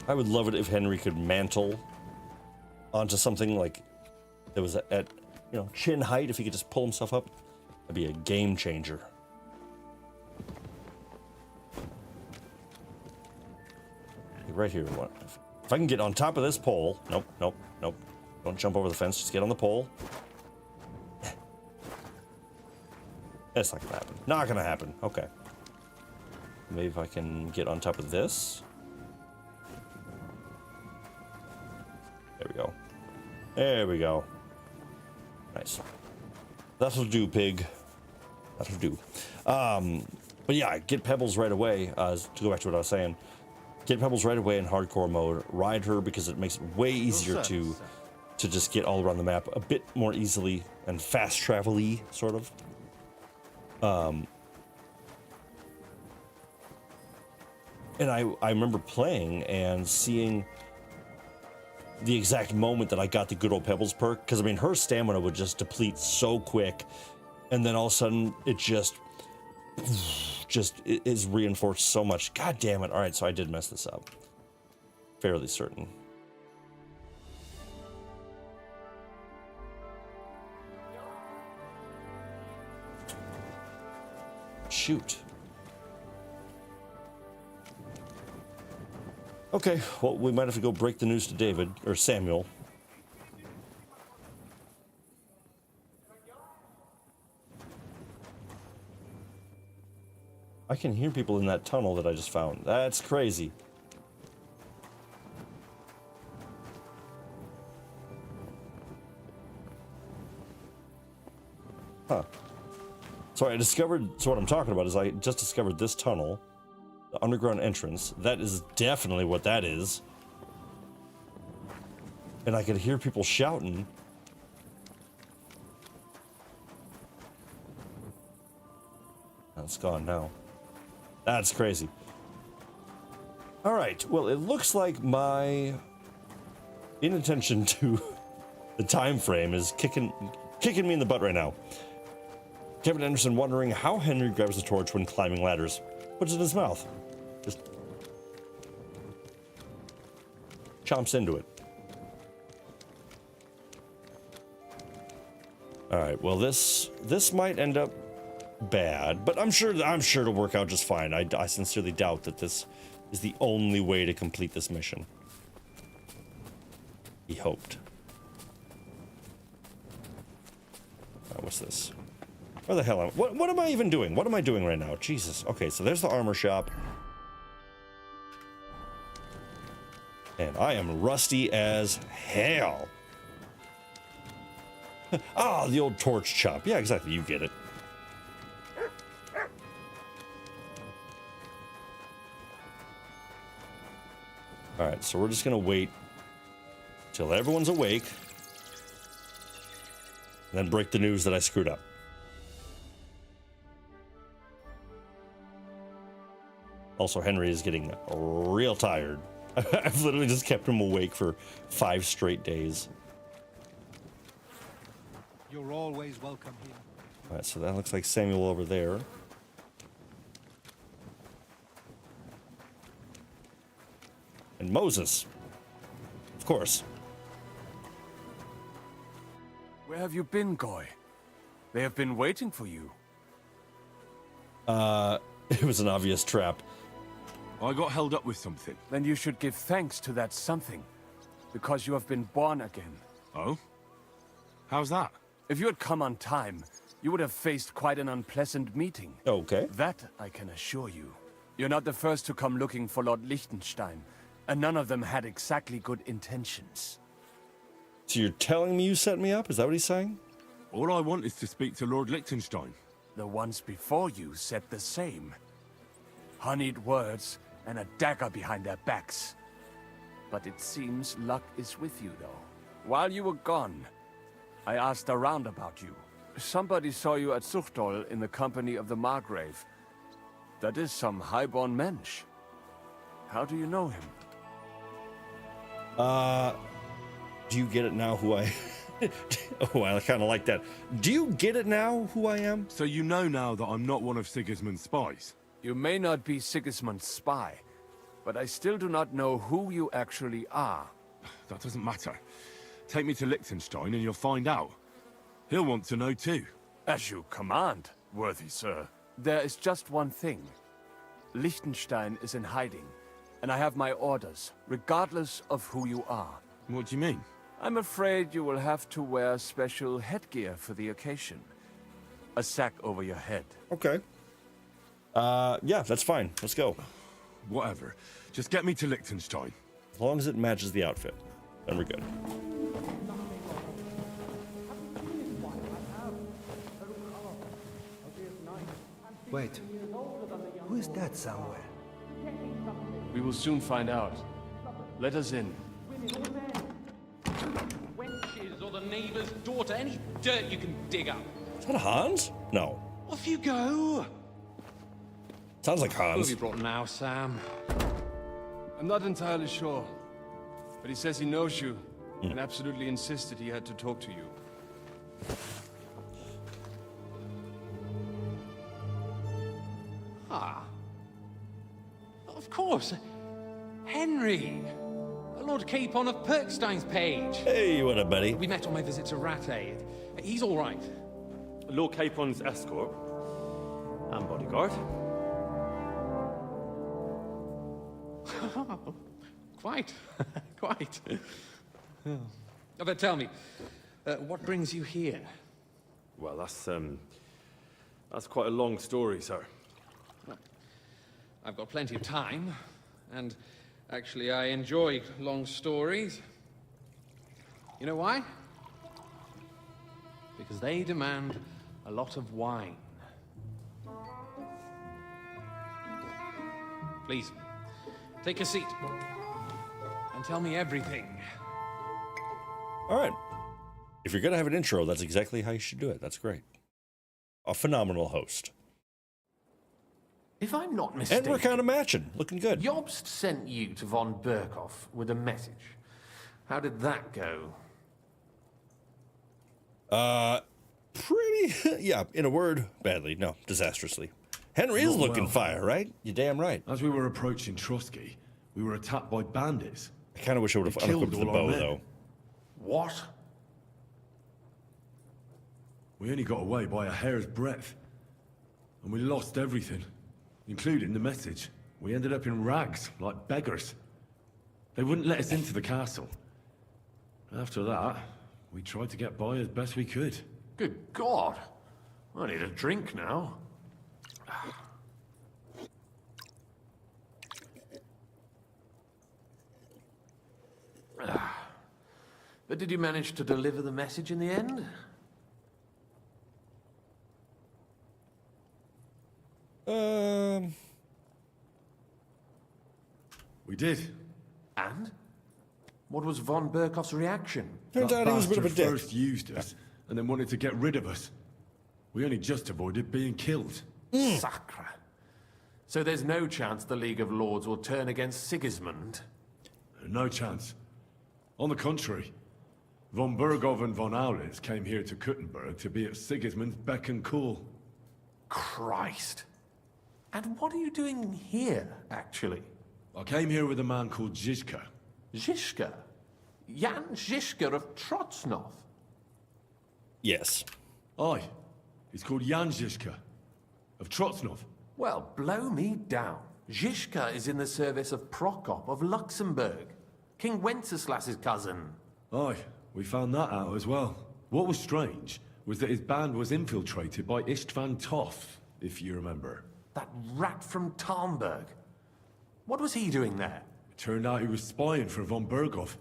I would love it if Henry could mantle onto something like that was at you know, chin height. If he could just pull himself up, that'd be a game changer. Right here. If I can get on top of this pole. Nope, nope, nope. Don't jump over the fence. Just get on the pole. That's not gonna happen. Not gonna happen. Okay. Maybe if I can get on top of this. There we go. There we go. Nice. That'll do, pig. That'll do. But yeah, get Pebbles right away. To go back to what I was saying, get Pebbles right away in hardcore mode. Ride her because it makes it way easier to just get all around the map a bit more easily and fast travel-y, sort of. And I remember playing and seeing the exact moment that I got the good old Pebbles perk, because I mean her stamina would just deplete so quick, and then all of a sudden it just it is reinforced so much. God damn it. All right, so I did mess this up. Fairly certain. Shoot. Okay, well, we might have to go break the news to David, or Samuel. I can hear people in that tunnel that I just found. That's crazy. Huh. So what I'm talking about is I just discovered this tunnel, the underground entrance. That is definitely what that is. And I could hear people shouting. It's gone now. That's crazy. All right. Well, it looks like my inattention to the time frame is kicking me in the butt right now. Kevin Anderson wondering how Henry grabs the torch when climbing ladders. Puts it in his mouth. Just chomps into it. All right. Well, this might end up bad, but I'm sure it'll work out just fine. I sincerely doubt that this is the only way to complete this mission. He hoped. What's this? Where the hell am I? What am I even doing? What am I doing right now? Jesus. Okay, so there's the armor shop. And I am rusty as hell. Ah, the old torch chop. Yeah, exactly. You get it. All right, so we're just gonna wait till everyone's awake, and then break the news that I screwed up. Also, Henry is getting real tired. I've literally just kept him awake for 5 straight days. You're always welcome here. All right, so that looks like Samuel over there. And Moses. Of course. Where have you been, Goy? They have been waiting for you. It was an obvious trap. I got held up with something. Then you should give thanks to that something, because you have been born again. Oh? How's that? If you had come on time, you would have faced quite an unpleasant meeting. Okay. That I can assure you. You're not the first to come looking for Lord Liechtenstein, and none of them had exactly good intentions. So you're telling me you set me up? Is that what he's saying? All I want is to speak to Lord Liechtenstein. The ones before you said the same. Honeyed words and a dagger behind their backs. But it seems luck is with you, though. While you were gone, I asked around about you. Somebody saw you at Zuchtol in the company of the Margrave. That is some highborn mensch. How do you know him? Do you get it now who I... Oh, I kind of like that. Do you get it now who I am? So you know now that I'm not one of Sigismund's spies? You may not be Sigismund's spy, but I still do not know who you actually are. That doesn't matter. Take me to Liechtenstein and you'll find out. He'll want to know too. As you command, worthy sir. There is just one thing. Liechtenstein is in hiding, and I have my orders, regardless of who you are. What do you mean? I'm afraid you will have to wear special headgear for the occasion. A sack over your head. Okay. Yeah, that's fine. Let's go. Whatever. Just get me to Liechtenstein. As long as it matches the outfit, then we're good. Wait, who is that somewhere? We will soon find out. Let us in. Wenches or the neighbor's daughter, any dirt you can dig up. Is that Hans? No. Off you go. Sounds like Who have Hans. you brought now, Sam? I'm not entirely sure, but he says he knows you, and absolutely insisted he had to talk to you. Ah. Of course. Henry. Lord Capon of Perkstein's page. Hey, what up, buddy? We met on my visit to Rattay. He's all right. Lord Capon's escort and bodyguard. Quite. Quite. Oh. But tell me, what brings you here? Well, that's quite a long story, sir. Well, I've got plenty of time, and actually I enjoy long stories. You know why? Because they demand a lot of wine. Please, take a seat and tell me everything. All right. If you're going to have an intro, that's exactly how you should do it. That's great. A phenomenal host. If I'm not mistaken... And we're kind of matching. Looking good. Jobst sent you to von Berkhoff with a message. How did that go? Pretty... yeah, in a word, badly. No, disastrously. Henry is looking fire, right? You're damn right. As we were approaching Trotsky, we were attacked by bandits. I kind of wish I would have unequipped the bow, though. What? We only got away by a hair's breadth. And we lost everything, including the message. We ended up in rags, like beggars. They wouldn't let us into the castle. After that, we tried to get by as best we could. Good God. I need a drink now. But did you manage to deliver the message in the end? We did. And? What was von Berkhoff's reaction? Turns out he was a bit of a dick. First used us, and then wanted to get rid of us. We only just avoided being killed. Sacre. So there's no chance the League of Lords will turn against Sigismund? No chance. On the contrary, von Berghoff and von Aulitz came here to Kuttenberg to be at Sigismund's beck and call. Christ. And what are you doing here, actually? I came here with a man called Zizka. Zizka? Jan Zizka of Trotznov? Yes. Aye. He's called Jan Zizka of Trotznov. Well, blow me down. Zizka is in the service of Prokop of Luxembourg, King Wenceslas's cousin. Aye, we found that out as well. What was strange was that his band was infiltrated by Istvan Toth, if you remember. That rat from Talmberg. What was he doing there? It turned out he was spying for von Berghoff.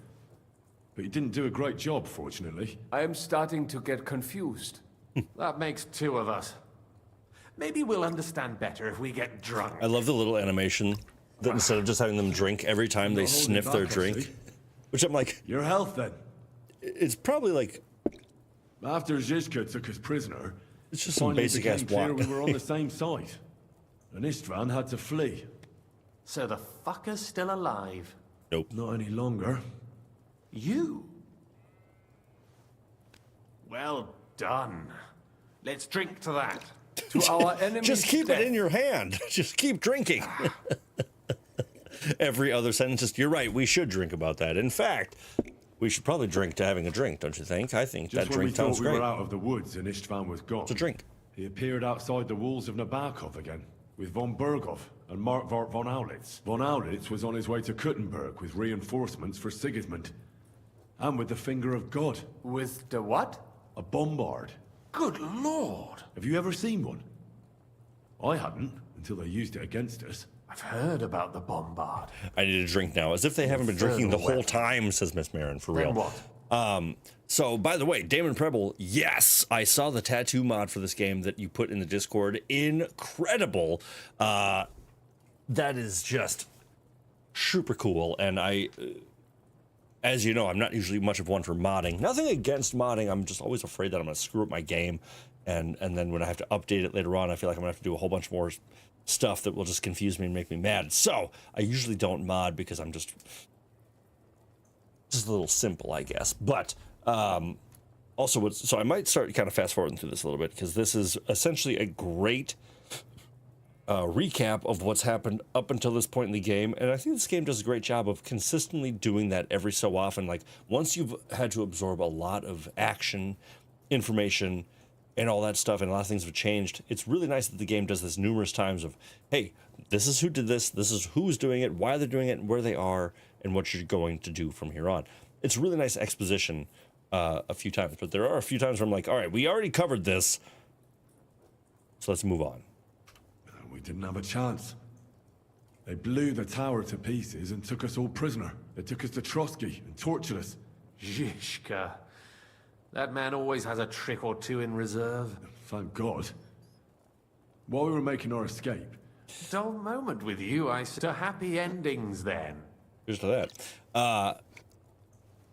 But he didn't do a great job, fortunately. I am starting to get confused. That makes two of us. Maybe we'll understand better if we get drunk. I love the little animation that instead of just having them drink every time they sniff their drink, which I'm like... Your health, then. It's probably like... After Zizka took us prisoner, it's just some basic-ass clear plot. we were on the same side. And Istvan had to flee. So the fucker's still alive? Nope. Not any longer. You? Well done. Let's drink to that. To our enemies. Just keep it in your hand. Just keep drinking. Every other sentence, just, you're right, we should drink about that. In fact, we should probably drink to having a drink, don't you think? I think Just that drink sounds we great. were out of the woods and Istvan was gone. It's a drink. He appeared outside the walls of Nabokov again, with von Berghoff and Markvart von Aulitz. Von Aulitz was on his way to Kuttenberg with reinforcements for Sigismund. And with the finger of God. With the what? A bombard. Good Lord! Have you ever seen one? I hadn't, until they used it against us. I've heard about the bombard. I need a drink now, as if they haven't been drinking the whole time, says Miss Marin, for real. Then what? So, by the way, Damon Preble, yes, I saw the tattoo mod for this game that you put in the Discord. Incredible. That is just super cool, and I... as you know, I'm not usually much of one for modding. Nothing against modding, I'm just always afraid that I'm going to screw up my game. And then when I have to update it later on, I feel like I'm going to have to do a whole bunch more stuff that will just confuse me and make me mad. So, I usually don't mod because I'm just a little simple, I guess. But, also, so I might start kind of fast-forwarding through this a little bit, because this is essentially a great recap of what's happened up until this point in the game, and I think this game does a great job of consistently doing that every so often. Like, once you've had to absorb a lot of action, information, and all that stuff, and a lot of things have changed, it's really nice that the game does this numerous times of, hey, this is who did this is who's doing it, why they're doing it, and where they are, and what you're going to do from here on. It's really nice exposition a few times, but there are a few times where I'm like, all right, we already covered this, so let's move on. We didn't have a chance. They blew the tower to pieces and took us all prisoner. They took us to Trotsky and tortured us. Zhishka. That man always has a trick or two in reserve. Thank God. While we were making our escape... Dull moment with you, I saw happy endings then. Here's to that.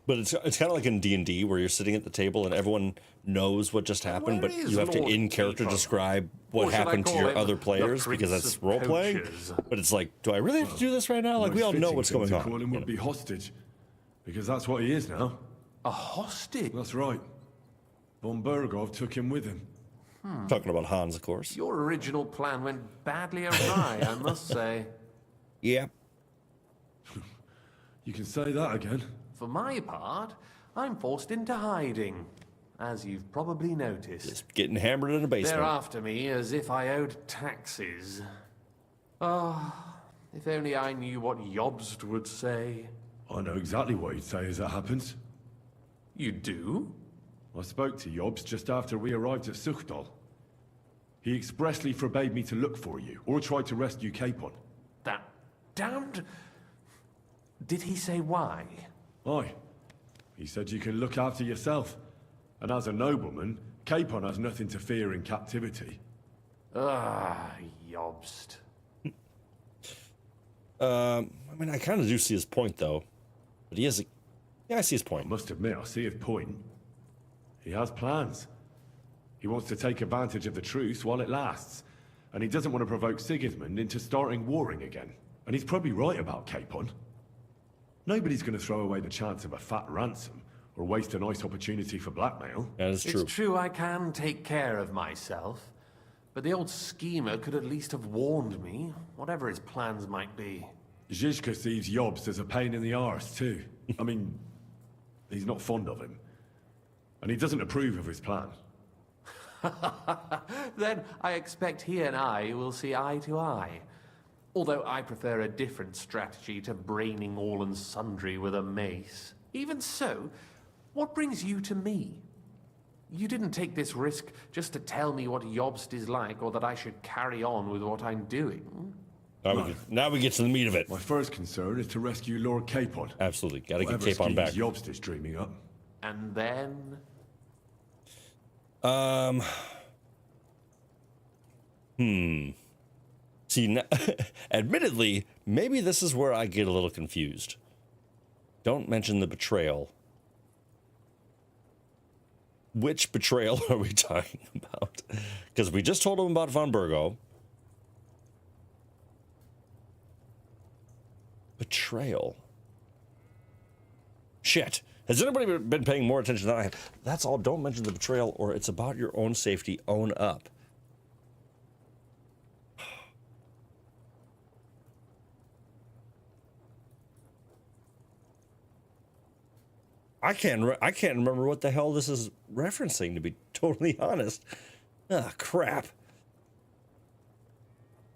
But it's kind of like in D&D where you're sitting at the table and everyone knows what just happened, but you have to in character describe what happened to your other players because that's role playing. But it's like, do I really have to do this right now? Like we all know what's going on. Call him would be hostage, because that's what he is now. A hostage? That's right. Von Bergov took him with him. Talking about Hans, of course. Your original plan went badly awry, I must say. Yeah. You can say that again. For my part, I'm forced into hiding, as you've probably noticed. Just getting hammered in a basement. They're after me as if I owed taxes. Ah, if only I knew what Jobst would say. I know exactly what he'd say as it happens. You do? I spoke to Jobst just after we arrived at Suchdal. He expressly forbade me to look for you, or try to rescue Capon. That damned... Did he say why? Aye. He said you can look after yourself. And as a nobleman, Capon has nothing to fear in captivity. Ah, Jobst. I mean, I kind of do see his point, though. But he has a... Yeah, I see his point. I must admit, I see his point. He has plans. He wants to take advantage of the truce while it lasts. And he doesn't want to provoke Sigismund into starting warring again. And he's probably right about Capon. Nobody's going to throw away the chance of a fat ransom, or waste a nice opportunity for blackmail. That is true. It's true I can take care of myself. But the old schemer could at least have warned me, whatever his plans might be. Zhishka sees Jobst as a pain in the arse, too. I mean, he's not fond of him. And he doesn't approve of his plan. Then I expect he and I will see eye to eye. Although I prefer a different strategy to braining all and sundry with a mace. Even so, what brings you to me? You didn't take this risk just to tell me what Jobst is like, or that I should carry on with what I'm doing. Now we get to the meat of it. My first concern is to rescue Lord Capon. Absolutely, gotta get Capon back. Jobst is dreaming up. And then... See, now, admittedly, maybe this is where I get a little confused. Don't mention the betrayal. Which betrayal are we talking about? Because we just told him about Von Bergo. Betrayal. Shit. Has anybody been paying more attention than I have? That's all. Don't mention the betrayal, or it's about your own safety. Own up. I can't remember what the hell this is referencing, to be totally honest. Ah, crap.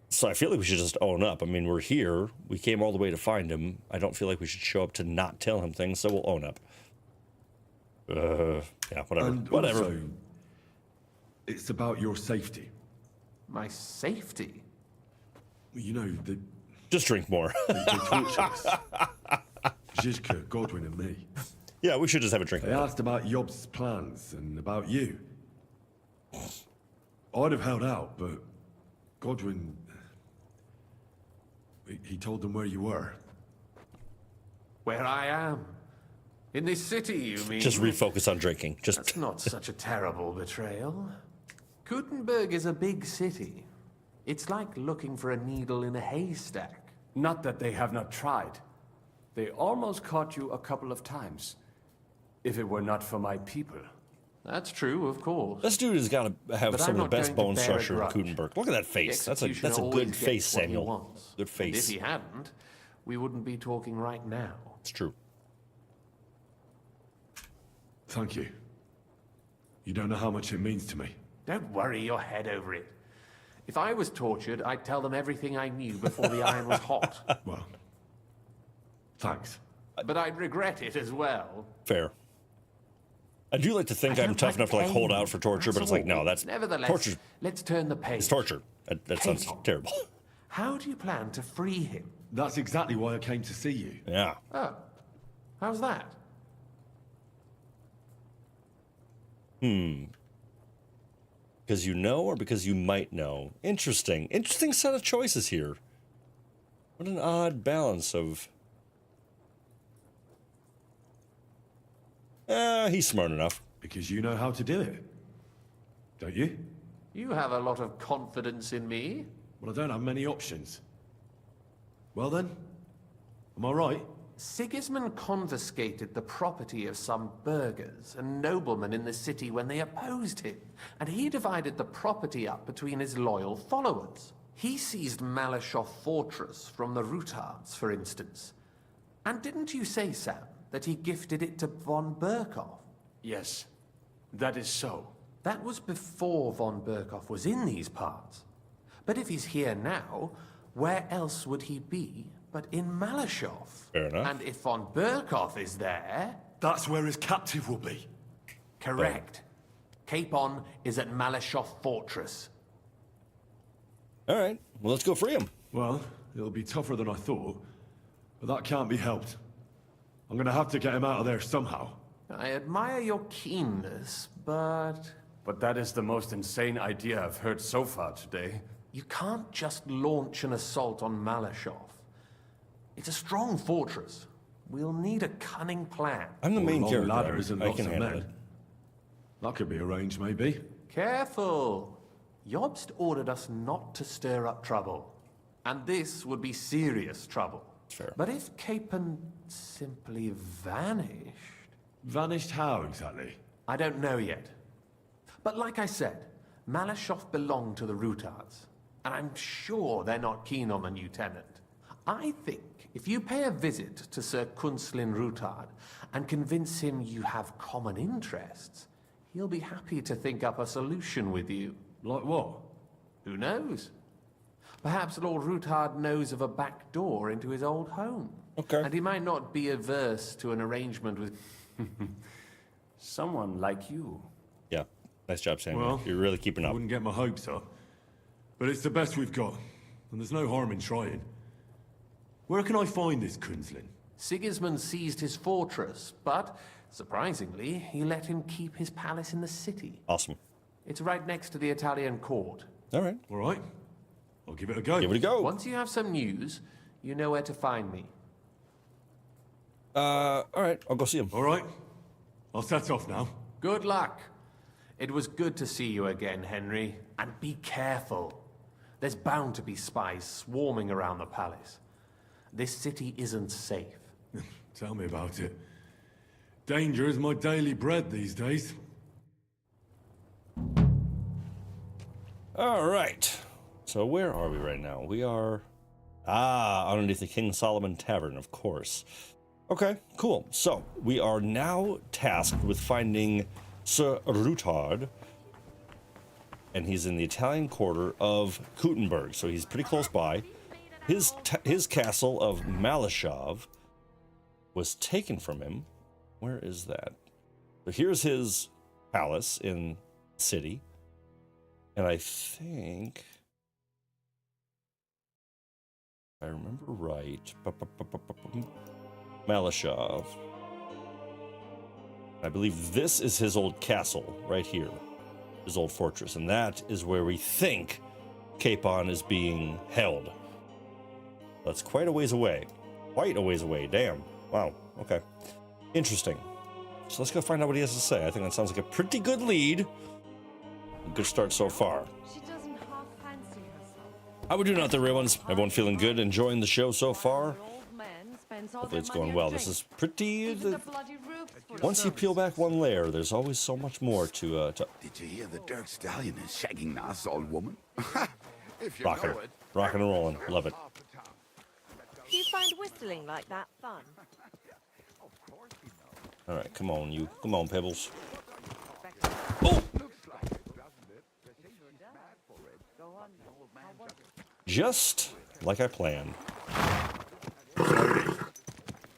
So I feel like we should just own up. I mean, we're here. We came all the way to find him. I don't feel like we should show up to not tell him things, so we'll own up. Yeah, whatever. And whatever. Also, it's about your safety. My safety? You know, just drink more. They torture us. Zhishka, Godwin, and me. Yeah, we should just have a drink. They asked about Jobst's plans and about you. I'd have held out, but Godwin... He told them where you were. Where I am? In this city, you mean? Just refocus on drinking. That's not such a terrible betrayal. Gutenberg is a big city. It's like looking for a needle in a haystack. Not that they have not tried. They almost caught you a couple of times. If it were not for my people. That's true, of course. This dude has got to have some of the best bone structure in Gutenberg. Look at that face. That's a good face, Samuel. Good face. And if he hadn't, we wouldn't be talking right now. It's true. Thank you. You don't know how much it means to me. Don't worry your head over it. If I was tortured, I'd tell them everything I knew before the iron was hot. Well, Thanks. But I'd regret it as well. Fair. I do like to think I'm tough enough to like hold out for torture, but it's like, no, that's Nevertheless, torture. let's turn the page. It's torture. That sounds terrible. How do you plan to free him? That's exactly why I came to see you. Yeah. Oh, how's that? Because you know or because you might know? Interesting. Interesting set of choices here. What an odd balance of... he's smart enough. Because you know how to do it. Don't you? You have a lot of confidence in me. Well, I don't have many options. Well then, am I right? Sigismund confiscated the property of some burghers and noblemen in the city when they opposed him, and he divided the property up between his loyal followers. He seized Malyshoff Fortress from the Rutards, for instance. And didn't you say, Sam, that he gifted it to von Berkoff? Yes, that is so. That was before von Berkoff was in these parts. But if he's here now, where else would he be but in Malyshoff? Fair enough. And if von Berkoff is there... That's where his captive will be. Correct. Capon is at Malyshoff Fortress. All right. Well, let's go free him. Well, it'll be tougher than I thought, but that can't be helped. I'm gonna have to get him out of there somehow. I admire your keenness, but... But that is the most insane idea I've heard so far today. You can't just launch an assault on Malyshoff. It's a strong fortress. We'll need a cunning plan. I'm the main character. Ladders and I lots can of handle men. it. That could be arranged, maybe. Careful. Jobst ordered us not to stir up trouble. And this would be serious trouble. Fair. But if Capon simply vanished... Vanished how, exactly? I don't know yet. But like I said, Malyshoff belonged to the Rutards. And I'm sure they're not keen on the new tenant. I think if you pay a visit to Sir Kunslin Rutard and convince him you have common interests, he'll be happy to think up a solution with you. Like what? Who knows? Perhaps Lord Rutard knows of a back door into his old home. Okay. And he might not be averse to an arrangement with... Someone like you. Yeah. Nice job, Sam. Well, you're really keeping I up. wouldn't get my hopes up. But it's the best we've got, and there's no harm in trying. Where can I find this Kunslin? Sigismund seized his fortress, but, surprisingly, he let him keep his palace in the city. Awesome. It's right next to the Italian court. All right. All right. I'll give it a go. Give it a go. Once you have some news, you know where to find me. All right. I'll go see him. All right. I'll set off now. Good luck. It was good to see you again, Henry. And be careful. There's bound to be spies swarming around the palace. This city isn't safe. Tell me about it. Danger is my daily bread these days. All right. So where are we right now? We are... underneath the King Solomon Tavern, of course. Okay, cool. So we are now tasked with finding Sir Rutard. And he's in the Italian quarter of Kuttenberg, so he's pretty close by. His castle of Malyshoff was taken from him. Where is that? So here's his palace in the city. And I think, if I remember right, Malyshoff. I believe this is his old castle right here, his old fortress, and that is where we think Capon is being held. That's quite a ways away. Quite a ways away. Damn. Wow. Okay. Interesting. So let's go find out what he has to say. I think that sounds like a pretty good lead. Good start so far. She doesn't half fancy herself. How we doing out there, everyone? Everyone feeling good? Enjoying the show so far? An old man spends all Hopefully it's their money going on well. drink. This is pretty... Even the bloody roof's full of Once you peel servants. back one layer, there's always so much more to Did you hear the Dirk Stallion is shagging Nas, old woman? If you rocking know it. it. Rocking and rolling. Love it. Do you find whistling like that fun? All right, come on, you. Come on, Pebbles. Oh! Just like I planned.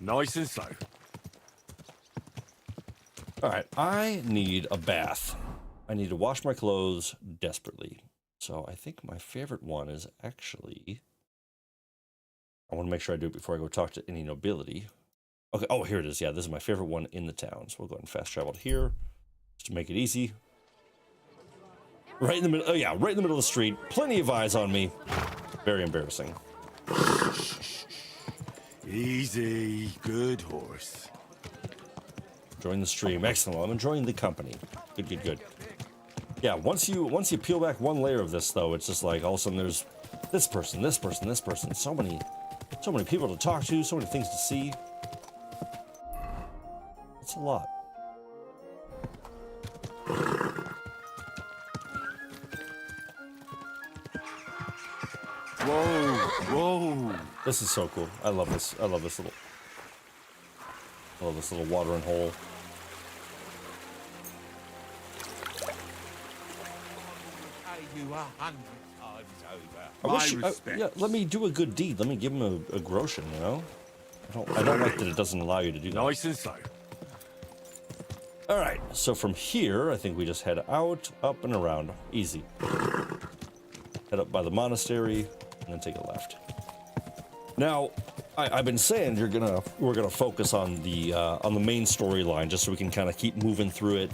Nice and slow. All right, I need a bath. I need to wash my clothes desperately. So I think my favorite one is actually... I want to make sure I do it before I go talk to any nobility. Okay, oh, here it is. Yeah, this is my favorite one in the town. So we'll go ahead and fast travel to here just to make it easy. Right in the middle. Oh, yeah, right in the middle of the street. Plenty of eyes on me. Very embarrassing. Easy, good horse. Enjoying the stream. Excellent. I'm enjoying the company. Good, good, good. Yeah, once you peel back one layer of this, though, it's just like all of a sudden there's this person, this person, this person. So many people to talk to, so many things to see. It's a lot. Whoa, whoa. This is so cool. I love this. I love this little watering hole. I wish, yeah, let me do a good deed. Let me give him a groschen, you know? I don't like that it doesn't allow you to do that. Nice and slow. All right, so from here, I think we just head out, up and around. Easy. Head up by the monastery, and then take a left. Now, I've been saying we're gonna focus on the main storyline, just so we can kind of keep moving through it.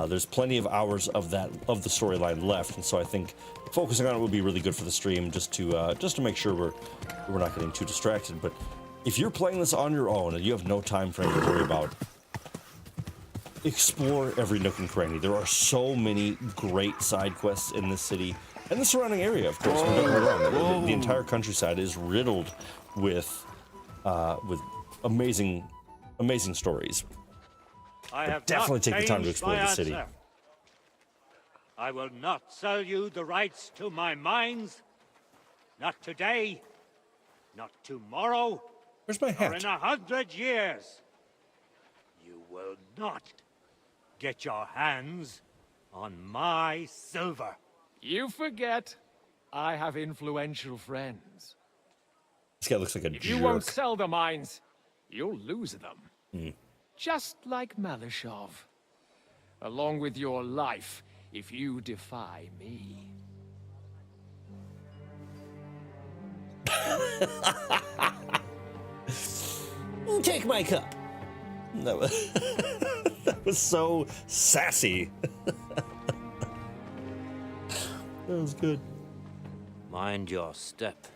There's plenty of hours of the storyline left, and so I think focusing on it would be really good for the stream, just to make sure we're not getting too distracted. But if you're playing this on your own and you have no time frame to worry about, explore every nook and cranny. There are so many great side quests in this city and the surrounding area, of course. The entire countryside is riddled with amazing stories. I have definitely not take the time to changed explore my the city. answer. I will not sell you the rights to my mines. Not today. Not tomorrow. Where's my hat? Or in 100 years. You will not get your hands on my silver. You forget, I have influential friends. This guy looks like a jerk. If you won't sell the mines, you'll lose them. Mm. Just like Malishov. Along with your life, if you defy me. Take my cup. That was so sassy. That was good. Mind your step.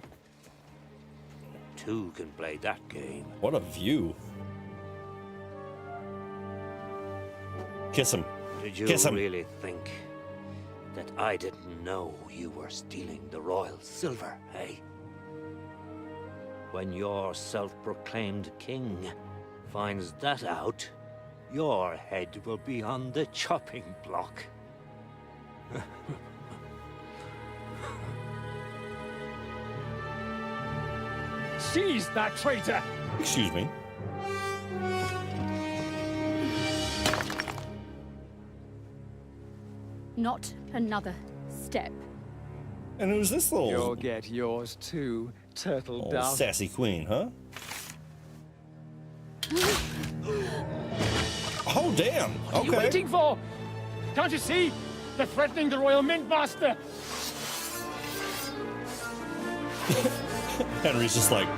Two can play that game. What a view. Kiss him. Did you Kiss him. really think that I didn't know you were stealing the royal silver, eh? When your self-proclaimed king finds that out, your head will be on the chopping block. Seize that traitor! Excuse me. Not another step. And who's this little... You'll get yours too, turtle old dove. sassy queen, huh? Oh, damn. What are you Okay. waiting for? Can't you see? They're threatening the Royal Mint Master. Henry's just like,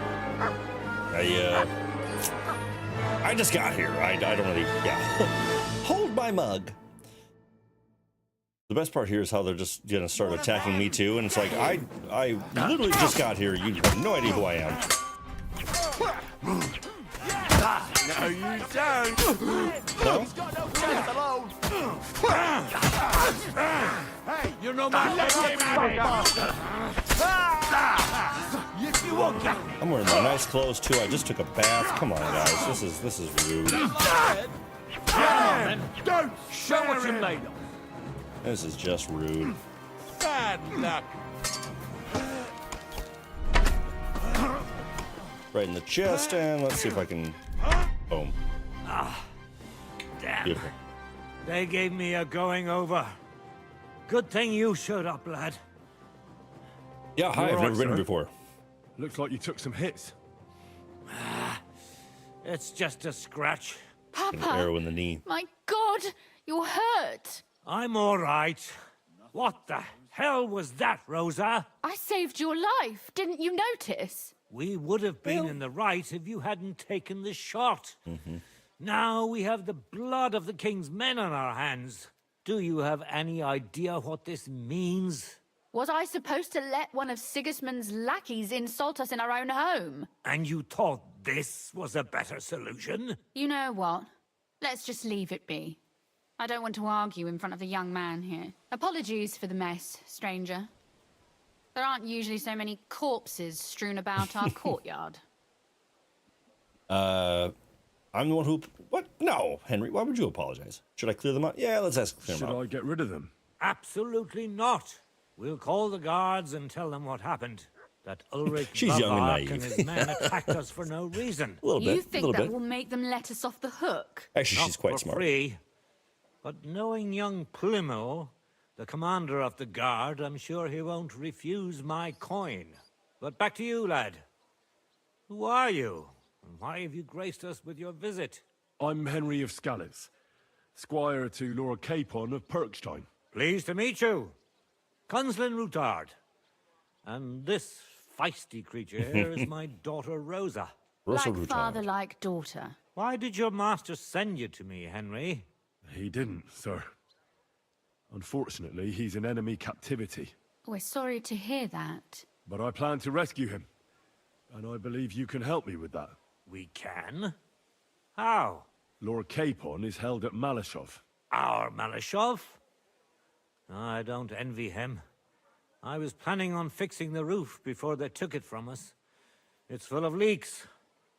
I just got here. I don't really, yeah. Hold my mug. The best part here is how they're just gonna start attacking me too, and it's like, I literally just got here. You have no idea who I am. No, you don't. No? Hey, you know my bastard! If you won't get me. I'm wearing my nice clothes too. I just took a bath. Come on, guys. This is rude. Don't Show what you're made of. This is just rude. Bad luck. Right in the chest, and let's see if I can. Boom. Ah, damn. Beautiful. They gave me a going over. Good thing you showed up, lad. Yeah, hi. I've never been here before. Looks like you took some hits. It's just a scratch. An arrow in the knee. My God, you're hurt. I'm all right. What the hell was that, Rosa? I saved your life. Didn't you notice? We would have been in the right if you hadn't taken the shot. Now we have the blood of the king's men on our hands. Do you have any idea what this means? Was I supposed to let one of Sigismund's lackeys insult us in our own home? And you thought this was a better solution? You know what? Let's just leave it be. I don't want to argue in front of the young man here. Apologies for the mess, stranger. There aren't usually so many corpses strewn about our courtyard. I'm the one who... What? No, Henry, why would you apologize? Should I clear them out? Yeah, let's ask them out. Should I get rid of them? Absolutely not. We'll call the guards and tell them what happened. That Ulrich She's young and Bavak naive. his men attacked us for no reason. A little bit. You think that will make them let us off the hook? Actually, Not she's quite for smart. free. But knowing young Plymouth, the commander of the guard, I'm sure he won't refuse my coin. But back to you, lad. Who are you? And why have you graced us with your visit? I'm Henry of Scalitz, squire to Lord Capon of Perkstein. Pleased to meet you. Conslin Routard. And this feisty creature here is my daughter Rosa. Like father, like daughter. Why did your master send you to me, Henry? He didn't, sir. Unfortunately, he's in enemy captivity. We're sorry to hear that. But I plan to rescue him. And I believe you can help me with that. We can? How? Lord Capon is held at Malashov. Our Malashov? I don't envy him. I was planning on fixing the roof before they took it from us. It's full of leaks.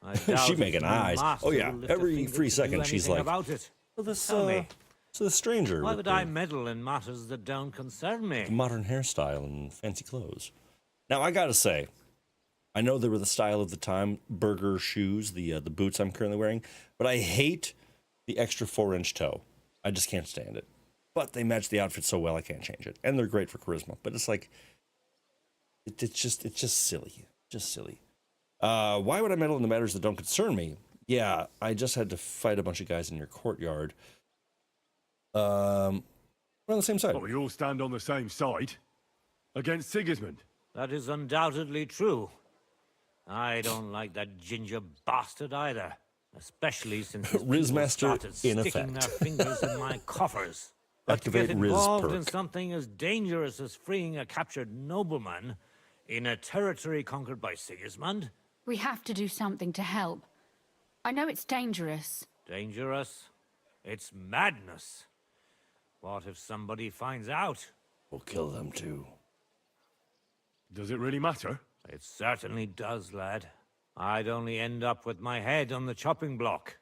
I doubt She if making my eyes. master Oh yeah, will lift a every finger free to do second she's anything like, about it. well, this, Tell me, so the stranger why with would the I meddle in matters that don't concern me? modern hairstyle and fancy clothes. Now, I gotta say, I know they were the style of the time, burger shoes, the boots I'm currently wearing, but I hate the extra 4-inch toe. I just can't stand it. But they match the outfit so well, I can't change it. And they're great for charisma. But it's like, it's just silly. Just silly. Why would I meddle in the matters that don't concern me? Yeah, I just had to fight a bunch of guys in your courtyard. We're on the same side. But we all stand on the same side. Against Sigismund. That is undoubtedly true. I don't like that ginger bastard either. Especially since his people Rizmaster started in sticking effect. their fingers in my coffers. But to Activate get Riz involved perk. in something as dangerous as freeing a captured nobleman in a territory conquered by Sigismund? We have to do something to help. I know it's dangerous. Dangerous? It's madness. What if somebody finds out? We'll kill them too. Does it really matter? It certainly does, lad. I'd only end up with my head on the chopping block.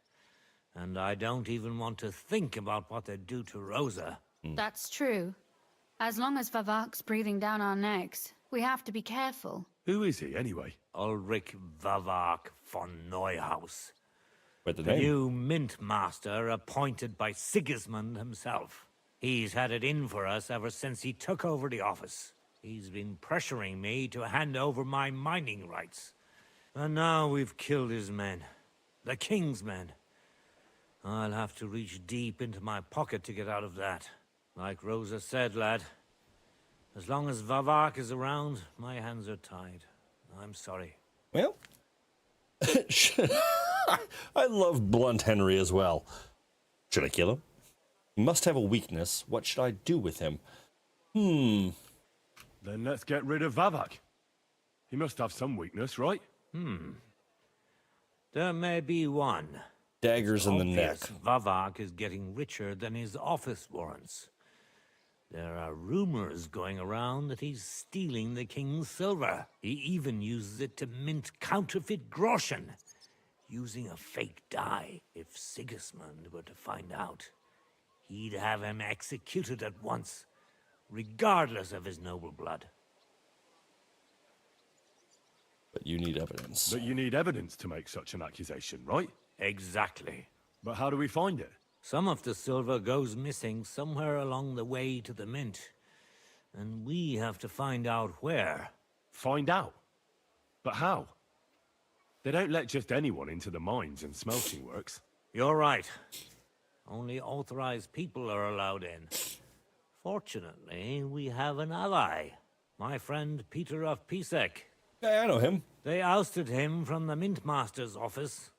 And I don't even want to think about what they'd do to Rosa. That's true. As long as Vavak's breathing down our necks, we have to be careful. Who is he, anyway? Ulrich Vavak von Neuhaus. Wait, the The name? new mint master appointed by Sigismund himself. He's had it in for us ever since he took over the office. He's been pressuring me to hand over my mining rights. And now we've killed his men. The king's men. I'll have to reach deep into my pocket to get out of that. Like Rosa said, lad. As long as Vavak is around, my hands are tied. I'm sorry. Well, I love Blunt Henry as well. Should I kill him? He must have a weakness. What should I do with him? Then let's get rid of Vavak. He must have some weakness, right? There may be one. Daggers in the neck. Obvious Vavak is getting richer than his office warrants. There are rumors going around that he's stealing the king's silver. He even uses it to mint counterfeit groschen, using a fake die. If Sigismund were to find out, he'd have him executed at once, regardless of his noble blood. But you need evidence. But you need evidence to make such an accusation, right? Exactly. But how do we find it? Some of the silver goes missing somewhere along the way to the mint. And we have to find out where. Find out? But how? They don't let just anyone into the mines and smelting works. You're right. Only authorized people are allowed in. Fortunately, we have an ally. My friend Peter of Pisek. Yeah, I know him. They ousted him from the Mintmaster's office,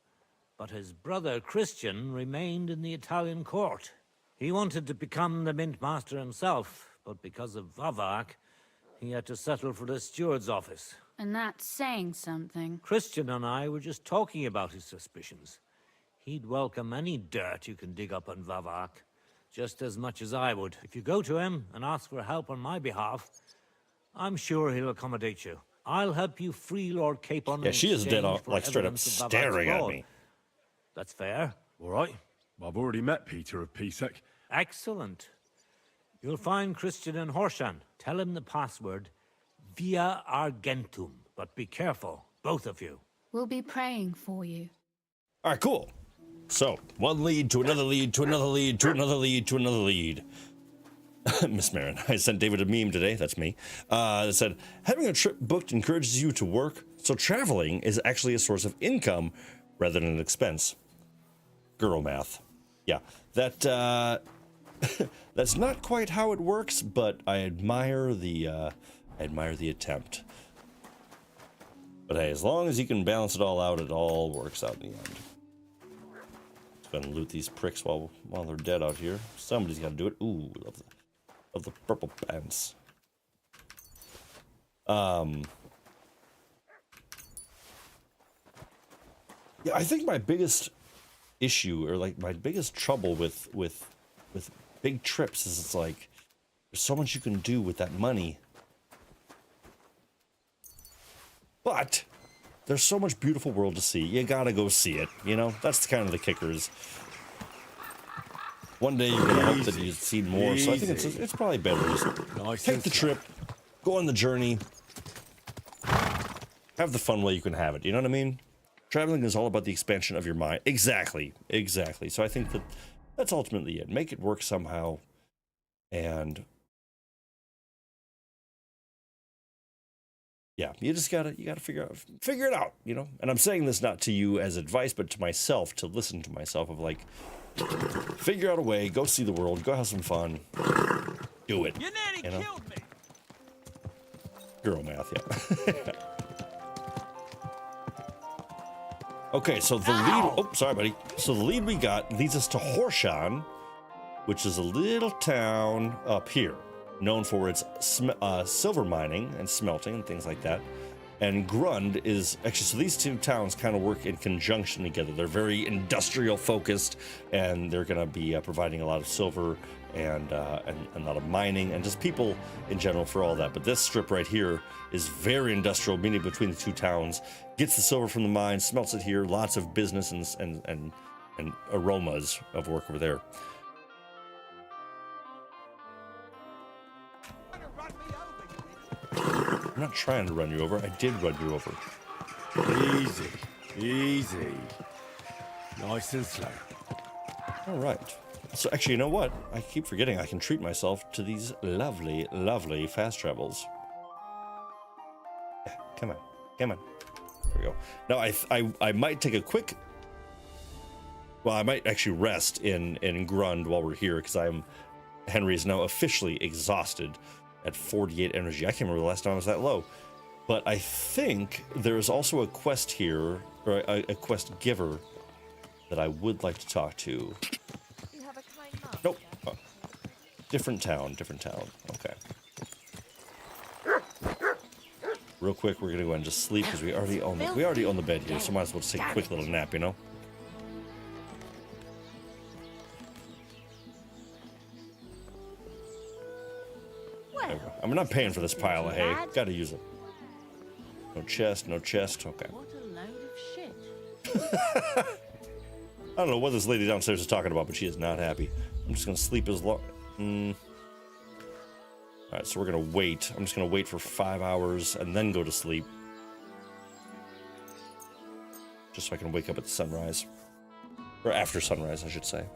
but his brother Christian remained in the Italian court. He wanted to become the Mintmaster himself, but because of Vavak, he had to settle for the steward's office. And that's saying something. Christian and I were just talking about his suspicions. He'd welcome any dirt you can dig up on Vavak, just as much as I would. If you go to him and ask for help on my behalf, I'm sure he'll accommodate you. I'll help you free Lord Capon. Yeah, she is dead on, like straight up evidence of Vavak's staring at fraud. me. That's fair. All right. I've already met Peter of Pisek. Excellent. You'll find Christian in Horshan. Tell him the password, Via Argentum. But be careful, both of you. We'll be praying for you. All right, cool. So, one lead to another lead to another lead to another lead to another lead. Miss Marin, I sent David a meme today, that's me, that said, having a trip booked encourages you to work, so traveling is actually a source of income rather than an expense. Girl math. Yeah, that, that's not quite how it works, but I admire the attempt. But hey, as long as you can balance it all out, it all works out in the end. Just gonna loot these pricks while they're dead out here. Somebody's gotta do it. Ooh, love the purple pants. Yeah, I think my biggest issue, or like my biggest trouble with big trips is it's like there's so much you can do with that money, but there's so much beautiful world to see. You gotta go see it, you know? That's kind of the kickers. One day you're gonna hope that you've seen more, so I think it's probably better just take the trip, go on the journey, have the fun way you can have it, you know what I mean? Traveling is all about the expansion of your mind. Exactly. So I think that's ultimately it. Make it work somehow, and yeah, you gotta figure it out, you know? And I'm saying this not to you as advice, but to myself, to listen to myself of like, figure out a way, go see the world, go have some fun, do it. You know? Killed me. Girl math, yeah. Okay, so the lead, oh, sorry buddy. So the lead we got leads us to Horshan, which is a little town up here, known for its silver mining and smelting and things like that. And Grund is actually, so these two towns kind of work in conjunction together. They're very industrial focused, and they're going to be providing a lot of silver and a lot of mining and just people in general for all that. But this strip right here is very industrial, meaning between the two towns. Gets the silver from the mine, smelts it here. Lots of business and aromas of work over there. I'm not trying to run you over. I did run you over. Easy. Nice and slow. All right. So actually, you know what? I keep forgetting I can treat myself to these lovely, lovely fast travels. Yeah, come on. There we go. Now, I might take a quick... Well, I might actually rest in Grund while we're here, because Henry is now officially exhausted at 48 energy. I can't remember the last time I was that low. But I think there is also a quest here, or a quest giver that I would like to talk to. You have a kind master. Nope. Oh. Different town. Okay. Real quick, we're gonna go ahead and just sleep because we already own the bed here, so might as well just take a quick little nap, you know? There we go. I'm not paying for this pile of hay. Gotta use it. No chest. Okay. What a load of shit. I don't know what this lady downstairs is talking about, but she is not happy. I'm just gonna sleep as long. All right, so we're gonna wait. I'm just gonna wait for 5 hours and then go to sleep, just so I can wake up at the sunrise, or after sunrise, I should say.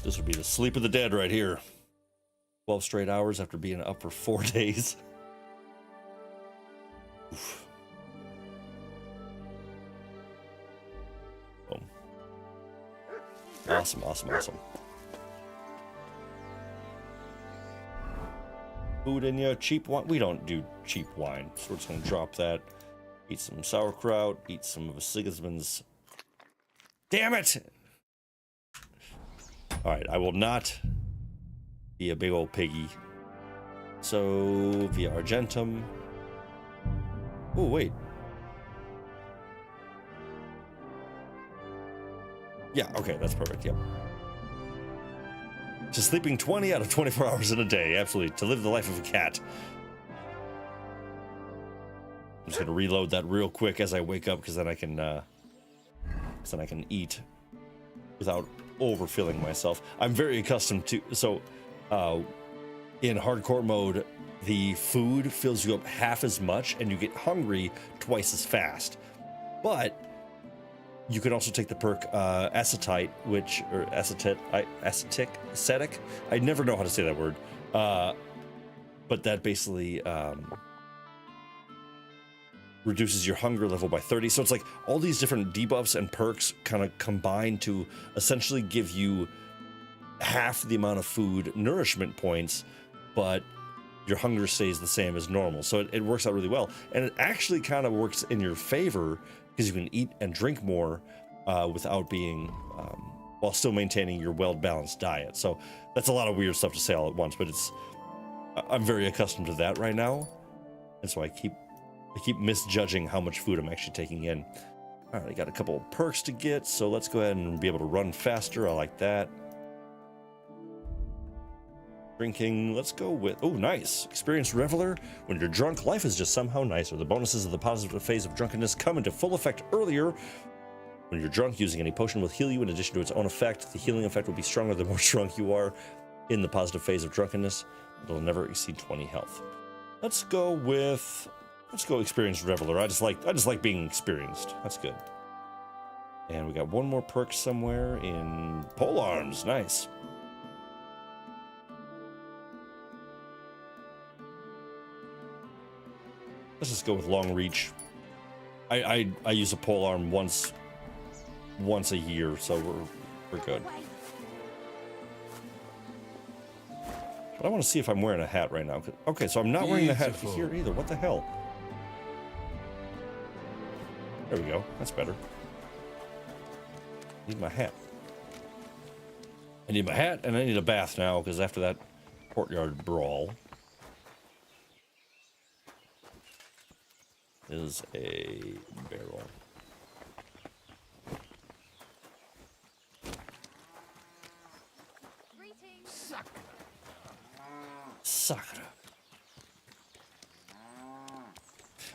This would be the sleep of the dead right here. 12 straight hours after being up for 4 days. Oof. Boom. Awesome, awesome, awesome. Food in ya, cheap wine. We don't do cheap wine, so we're just gonna drop that. Eat some sauerkraut, eat some of Sigismund's. Damn it! Alright, I will not be a big old piggy. So, via Argentum. Oh, wait. Yeah, okay, that's perfect, yep. Just sleeping 20 out of 24 hours in a day, absolutely. To live the life of a cat. I'm just gonna reload that real quick as I wake up, because then I can eat without overfilling myself. I'm very accustomed to, so in hardcore mode, the food fills you up half as much and you get hungry twice as fast. But you can also take the perk acetic, I never know how to say that word. But that basically reduces your hunger level by 30. So it's like all these different debuffs and perks kind of combine to essentially give you half the amount of food nourishment points, but your hunger stays the same as normal. So it works out really well. And it actually kind of works in your favor because you can eat and drink more without being, while still maintaining your well-balanced diet. So that's a lot of weird stuff to say all at once, but I'm very accustomed to that right now. And so I keep misjudging how much food I'm actually taking in. All right, I got a couple of perks to get, so let's go ahead and be able to run faster. I like that. Drinking, let's go with, oh, nice. Experienced Reveler. When you're drunk, life is just somehow nicer. The bonuses of the positive phase of drunkenness come into full effect earlier. When you're drunk, using any potion will heal you in addition to its own effect. The healing effect will be stronger the more drunk you are in the positive phase of drunkenness. It'll never exceed 20 health. Let's go Experienced Reveler. I just like being experienced. That's good. And we got one more perk somewhere in Polearms. Nice. Let's just go with Long Reach. I use a polearm once a year, so we're good. But I want to see if I'm wearing a hat right now. Okay, so I'm not wearing the hat here either. What the hell? There we go. That's better. Need my hat. I need my hat, and I need a bath now, because after that courtyard brawl is a barrel. Sakura.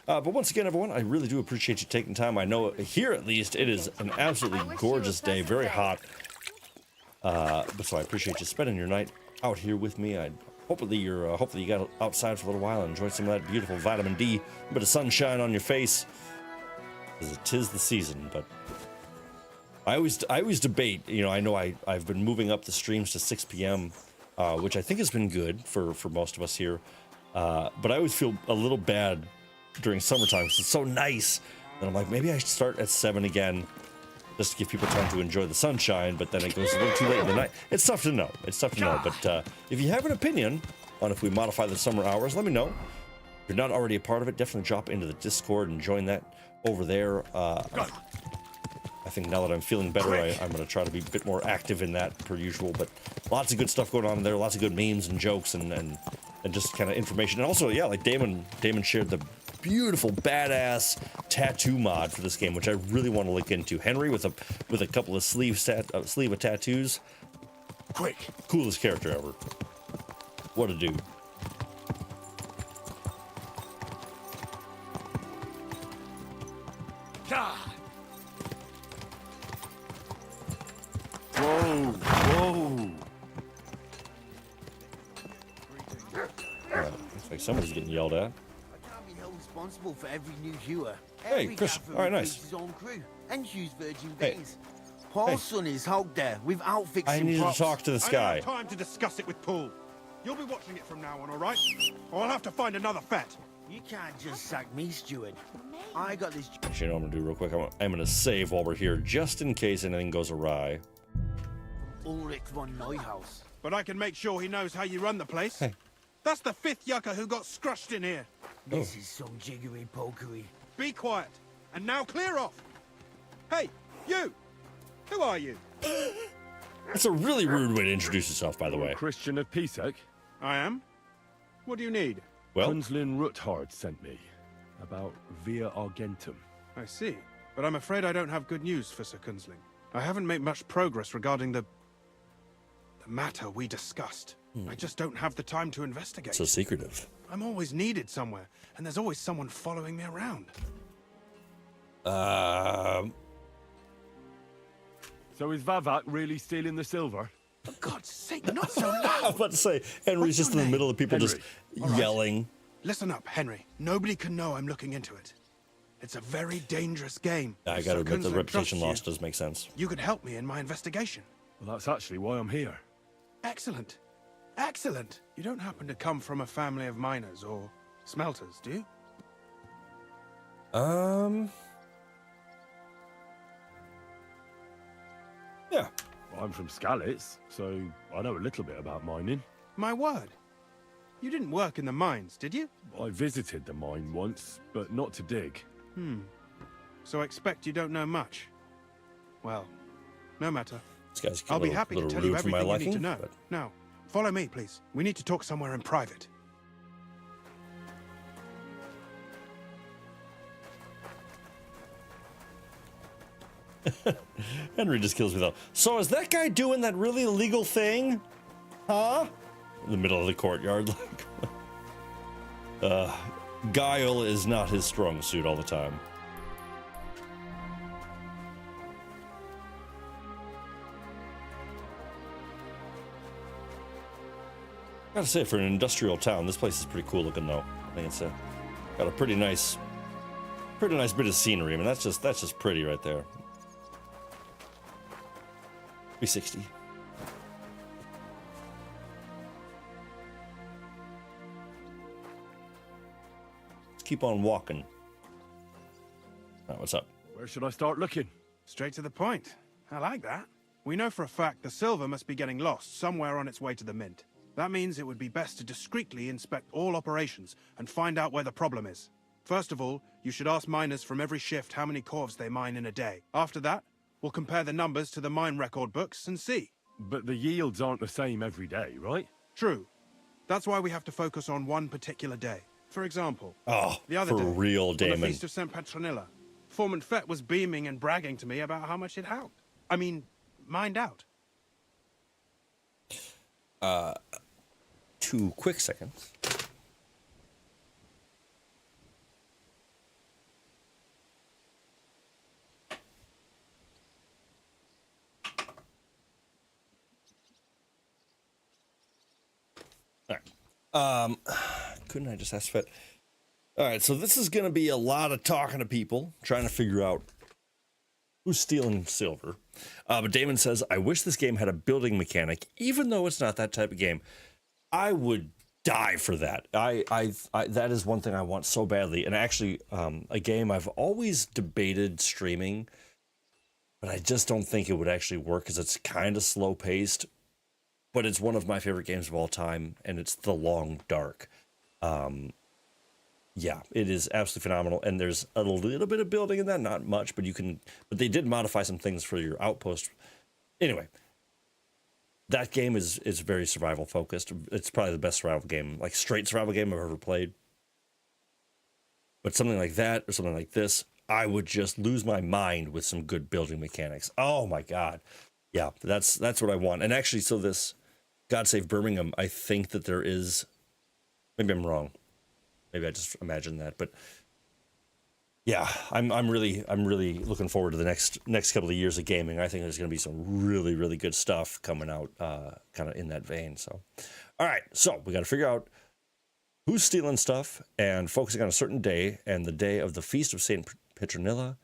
But once again, everyone, I really do appreciate you taking time. I know here, at least, it is an absolutely gorgeous day, very hot. But so I appreciate you spending your night out here with me. Hopefully you got outside for a little while and enjoyed some of that beautiful vitamin D, a bit of sunshine on your face, as it is the season. But I always debate. You know, I know I've been moving up the streams to 6 p.m., which I think has been good for most of us here. But I always feel a little bad during summertime because it's so nice. And I'm like, maybe I should start at 7 again, just to give people time to enjoy the sunshine, but then it goes a little too late in the night. It's tough to know. But if you have an opinion on if we modify the summer hours, let me know. If you're not already a part of it, definitely drop into the Discord and join that over there. I think now that I'm feeling better, I'm going to try to be a bit more active in that per usual, but lots of good stuff going on there, lots of good memes and jokes and just kind of information. And also, yeah, like Damon shared the beautiful badass tattoo mod for this game, which I really want to look into. Henry with a couple of sleeve of tattoos. Quick, coolest character ever. What a dude. Whoa. Looks like somebody's getting yelled at. Responsible for every new viewer. Hey, Chris. All right, nice. His own crew and use virgin Hey. bees. Paul's son is out there with outfits I and need to props. talk to this I guy. don't have time to discuss it with Paul. You'll be watching it from now on, all right? Or I'll have to find another fet. You can't just sack me, steward. I got this. Actually, you know what I'm gonna do real quick? I'm gonna save while we're here, just in case anything goes awry. Ulrich von Neuhaus. But I can make sure he knows how you run the place. Hey. That's the 5th yucca who got scrushed in here. This is some jiggery pokery. Be quiet. And now clear off. Hey, you! Who are you? That's a really rude way to introduce yourself, by the way. Christian of Pisek? I am. What do you need? Well, Kunzlin Ruthard sent me about Via Argentum. I see. But I'm afraid I don't have good news for Sir Kunzling. I haven't made much progress regarding the matter we discussed. I just don't have the time to investigate. so secretive. I'm always needed somewhere, and there's always someone following me around. So is Vavak really stealing the silver? For God's sake, not so loud! I was about to say, Henry's just in the middle of people just yelling. Listen up, Henry. Nobody can know I'm looking into it. It's a very dangerous game. I gotta admit, the reputation loss does make sense. You could help me in my investigation. Well, that's actually why I'm here. Excellent. Excellent. You don't happen to come from a family of miners or smelters, do you? Yeah. Well, I'm from Skalitz, so I know a little bit about mining. My word. You didn't work in the mines, did you? I visited the mine once, but not to dig. So I expect you don't know much. Well, no matter. This guy's I'll be a happy to little tell you rude for my everything you need to liking. know. But Now, follow me, please. We need to talk somewhere in private. Henry just kills me though. So is that guy doing that really illegal thing? Huh? In the middle of the courtyard. Guile is not his strong suit all the time. Gotta say, for an industrial town, this place is pretty cool looking though. I think it's got a pretty nice bit of scenery. I mean, that's just pretty right there. 360. Let's keep on walking. All right, what's up? Where should I start looking? Straight to the point. I like that. We know for a fact the silver must be getting lost somewhere on its way to the mint. That means it would be best to discreetly inspect all operations and find out where the problem is. First of all, you should ask miners from every shift how many corves they mine in a day. After that, we'll compare the numbers to the mine record books and see. But the yields aren't the same every day, right? True. That's why we have to focus on one particular day. For example, Oh, the other for day, real, on the Damon. Feast of St. Petronilla, Foreman Fett was beaming and bragging to me about how much it helped. I mean, mined out. 2 quick seconds. All right. Couldn't I just ask Fett? All right, so this is going to be a lot of talking to people, trying to figure out who's stealing silver. But Damon says, I wish this game had a building mechanic, even though it's not that type of game. I would die for that. I that is one thing I want so badly. And actually, a game I've always debated streaming, but I just don't think it would actually work because it's kind of slow paced. But it's one of my favorite games of all time, and it's The Long Dark. Yeah, it is absolutely phenomenal, and there's a little bit of building in that, not much, but they did modify some things for your outpost. Anyway, that game is very survival focused. It's probably the best survival game, like straight survival game I've ever played. But something like that or something like this, I would just lose my mind with some good building mechanics. Oh my God. Yeah, that's what I want. And actually, so this God Save Birmingham, I think that there is, maybe I'm wrong. Maybe I just imagined that, but yeah, I'm really looking forward to the next couple of years of gaming. I think there's going to be some really good stuff coming out, kind of in that vein. So, all right, so we got to figure out who's stealing stuff and focusing on a certain day, and the day of the Feast of St. Petronilla,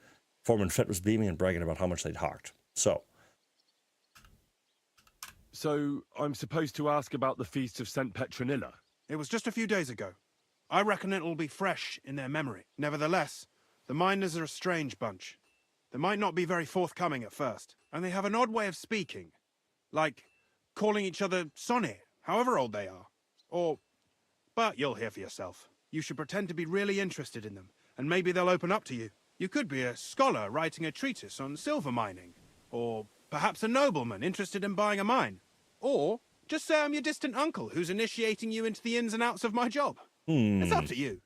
Foreman Fett was beaming and bragging about how much they'd hawked. So So, I'm supposed to ask about the Feast of St. Petronilla? It was just a few days ago. I reckon it'll be fresh in their memory. Nevertheless, the miners are a strange bunch. They might not be very forthcoming at first, and they have an odd way of speaking. Like calling each other Sonny, however old they are. But you'll hear for yourself. You should pretend to be really interested in them, and maybe they'll open up to you. You could be a scholar writing a treatise on silver mining, or perhaps a nobleman interested in buying a mine. Or just say I'm your distant uncle who's initiating you into the ins and outs of my job. It's up to you.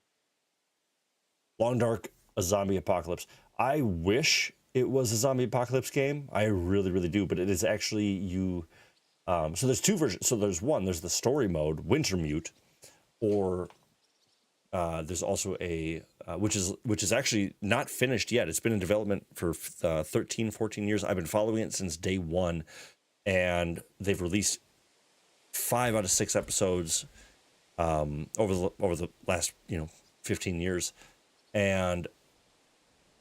Long Dark, a zombie apocalypse. I wish it was a zombie apocalypse game. I really, really do. But it is actually you. So there's two versions. So there's the story mode, Wintermute, or there's also a which is actually not finished yet. It's been in development for 13, 14 years. I've been following it since day one, and they've released 5 out of 6 episodes over the last 15 years, and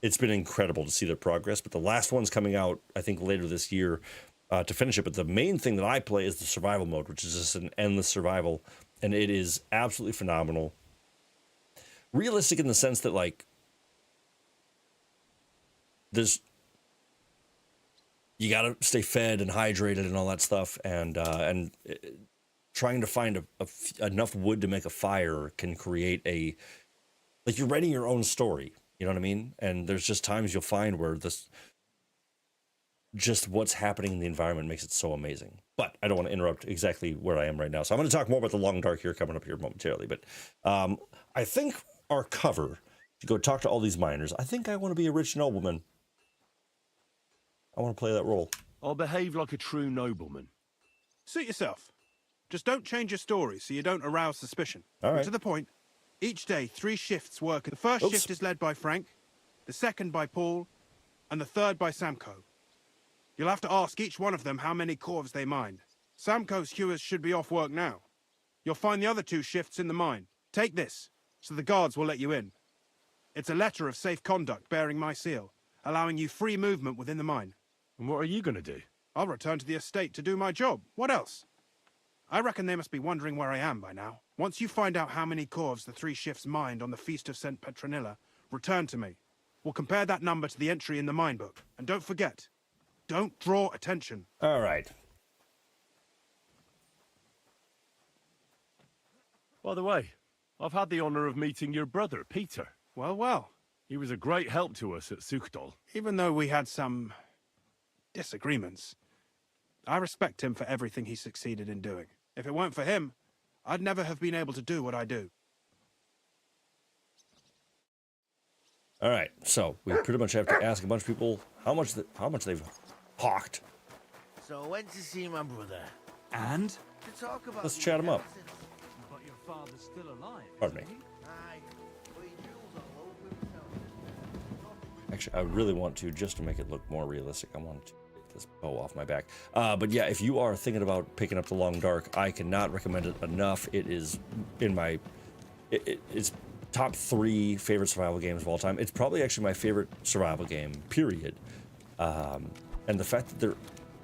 it's been incredible to see their progress. But the last one's coming out, I think, later this year to finish it. But the main thing that I play is the survival mode, which is just an endless survival, and it is absolutely phenomenal. Realistic in the sense that, like, you got to stay fed and hydrated and all that stuff, and trying to find enough wood to make a fire can create you're writing your own story. You know what I mean? And there's just times you'll find where just what's happening in the environment makes it so amazing. But I don't want to interrupt exactly where I am right now. So I'm going to talk more about the Long Dark here coming up here momentarily. But I think our cover to go talk to all these miners, I think I want to be a rich nobleman. I want to play that role. I'll behave like a true nobleman. Suit yourself. Just don't change your story so you don't arouse suspicion. All right. To the point, each day 3 shifts work. The first shift is led by Frank, the second by Paul, and the third by Samko. You'll have to ask each one of them how many corvs they mine. Samko's hewers should be off work now. You'll find the other 2 shifts in the mine. Take this, so the guards will let you in. It's a letter of safe conduct bearing my seal, allowing you free movement within the mine. And what are you going to do? I'll return to the estate to do my job. What else? I reckon they must be wondering where I am by now. Once you find out how many corvs the 3 shifts mined on the Feast of St. Petronilla, return to me. We'll compare that number to the entry in the mine book. And don't forget, don't draw attention. All right. By the way, I've had the honor of meeting your brother, Peter. Well, well. He was a great help to us at Suchdol. Even though we had some disagreements, I respect him for everything he succeeded in doing. If it weren't for him, I'd never have been able to do what I do. All right, so we pretty much have to ask a bunch of people how much they've hawked. So I went to see my brother. And? To talk about Let's chat him up. But your father's still alive. Pardon me. Aye, but he drools all over himself. Actually, I really want to, just to make it look more realistic, I want to take this bow off my back. But yeah, if you are thinking about picking up the Long Dark, I cannot recommend it enough. It is in my... It's top 3 favorite survival games of all time. It's probably actually my favorite survival game, period. And the fact that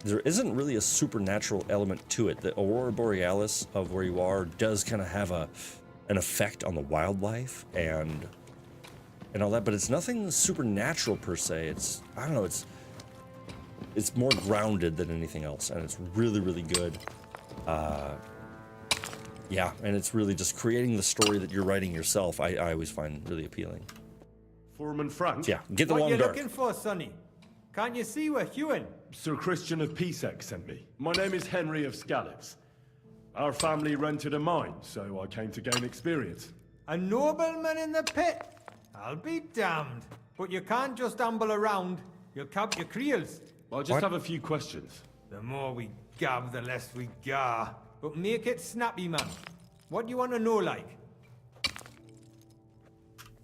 there isn't really a supernatural element to it. The Aurora Borealis of where you are does kind of have an effect on the wildlife and all that, but it's nothing supernatural per se. It's, I don't know, it's more grounded than anything else, and it's really, really good. Yeah, and it's really just creating the story that you're writing yourself. I always find really appealing. Foreman Frank? Yeah, get the Long Dark. What you looking for, Sonny? Can't you see we're hewing? Sir Christian of Pisek sent me. My name is Henry of Scallops. Our family rented a mine, so I came to gain experience. A nobleman in the pit? I'll be damned. But you can't just amble around. You'll cap your creels. I just have a few questions. The more we gab, the less we gar. But make it snappy, man. What do you want to know, like?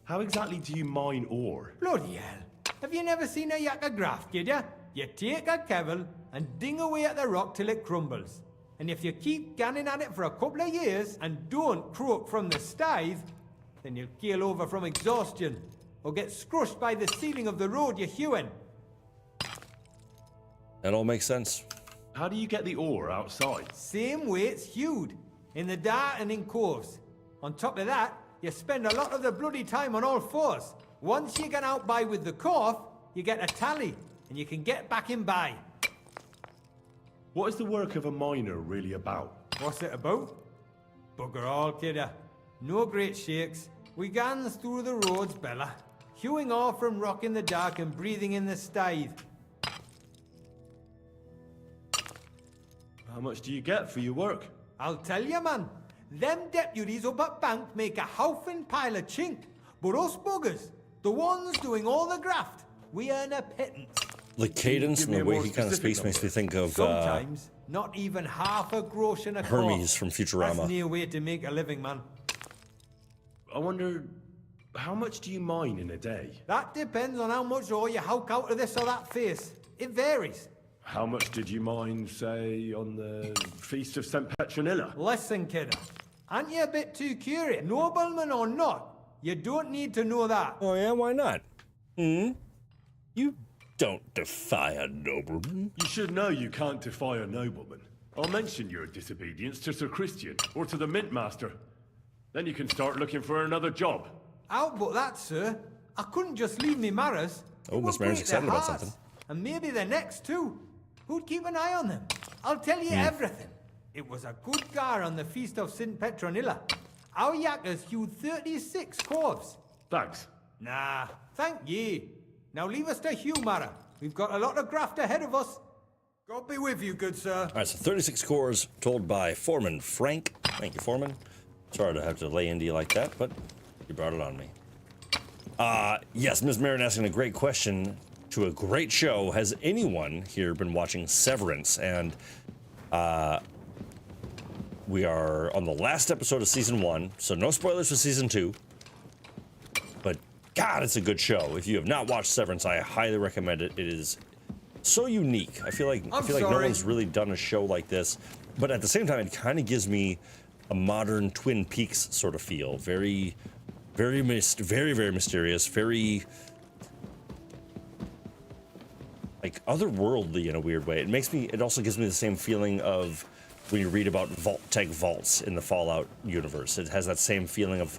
How exactly do you mine ore? Bloody hell. Have you never seen a yakka graft, kid ya? You take a kevel and ding away at the rock till it crumbles. And if you keep ganning at it for a couple of years and don't croak from the stithe, then you'll keel over from exhaustion or get scrushed by the ceiling of the road you're hewing. That all makes sense. How do you get the ore outside? Same way it's hewed, in the dark and in coves. On top of that, you spend a lot of the bloody time on all fours. Once you get out by with the corf, you get a tally, and you can get back in by. What is the work of a miner really about? What's it about? Bugger all, kidder. No great shakes. We gans through the roads, Bella. Hewing ore from rock in the dark and breathing in the stithe. How much do you get for your work? I'll tell you, man. Them deputies up at bank make a howfin' pile of chink. But us buggers, the ones doing all the graft, we earn a pittance. The cadence and the way he kind of speaks makes me think of Sometimes, not even half a grosh in a Hermes from Futurama. That's near way to make a living, man. I wonder, how much do you mine in a day? That depends on how much ore you howk out of this or that face. It varies. How much did you mine, say, on the Feast of St. Petronilla? Listen, kidder. Aren't you a bit too curious? Nobleman or not, you don't need to know that. Oh yeah, why not? You don't defy a nobleman. You should know you can't defy a nobleman. I'll mention your disobedience to Sir Christian, or to the Mint Master. Then you can start looking for another job. Out but that, sir. I couldn't just leave me Maras. Oh, Miss Mary's excited about something. And maybe the next too. Who'd keep an eye on them? I'll tell you everything. It was a good gar on the Feast of St. Petronilla. Our yakkers hewed 36 corves. Thanks. Nah, thank ye. Now leave us to hew, Mara. We've got a lot of graft ahead of us. God be with you, good sir. All right, so 36 cores told by Foreman Frank. Thank you, Foreman. Sorry to have to lay into you like that, but you brought it on me. Yes, Ms. Marin asking a great question to a great show. Has anyone here been watching Severance? And we are on the last episode of season 1, so no spoilers for season 2. But God, it's a good show. If you have not watched Severance, I highly recommend it. It is so unique. I feel like no one's really done a show like this. But at the same time, it kind of gives me a modern Twin Peaks sort of feel. Very, very mysterious. Very like otherworldly in a weird way. It also gives me the same feeling of when you read about Vault-Tec vaults in the Fallout universe. It has that same feeling of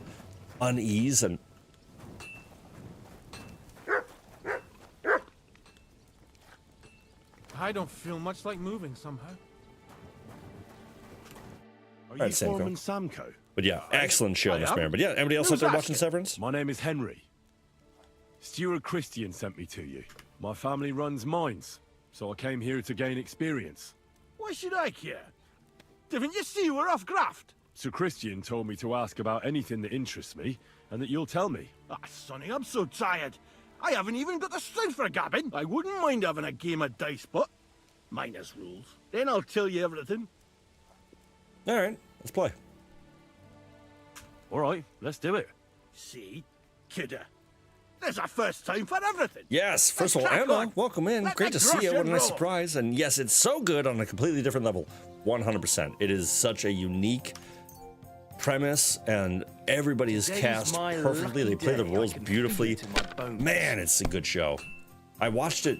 unease and I don't feel much like moving somehow. Are Right, you Samco. Foreman Samco? But yeah, excellent show, Miss Marin. But yeah, anybody else out there watching Severance? My name is Henry. Steward Christian sent me to you. My family runs mines, so I came here to gain experience. Why should I care? Didn't you see we're off graft? Sir Christian told me to ask about anything that interests me, and that you'll tell me. Ah, Sonny, I'm so tired. I haven't even got the strength for gabbing. I wouldn't mind having a game of dice, but minus rules. Then I'll tell you everything. All right, let's play. All right, let's do it. See, kidder, there's a first time for everything. Yes, first of all, Emma, welcome in. Great to see you. What a nice surprise. And yes, it's so good on a completely different level. 100%. It is such a unique premise, and everybody is cast perfectly. They play the roles beautifully. Man, it's a good show. I watched it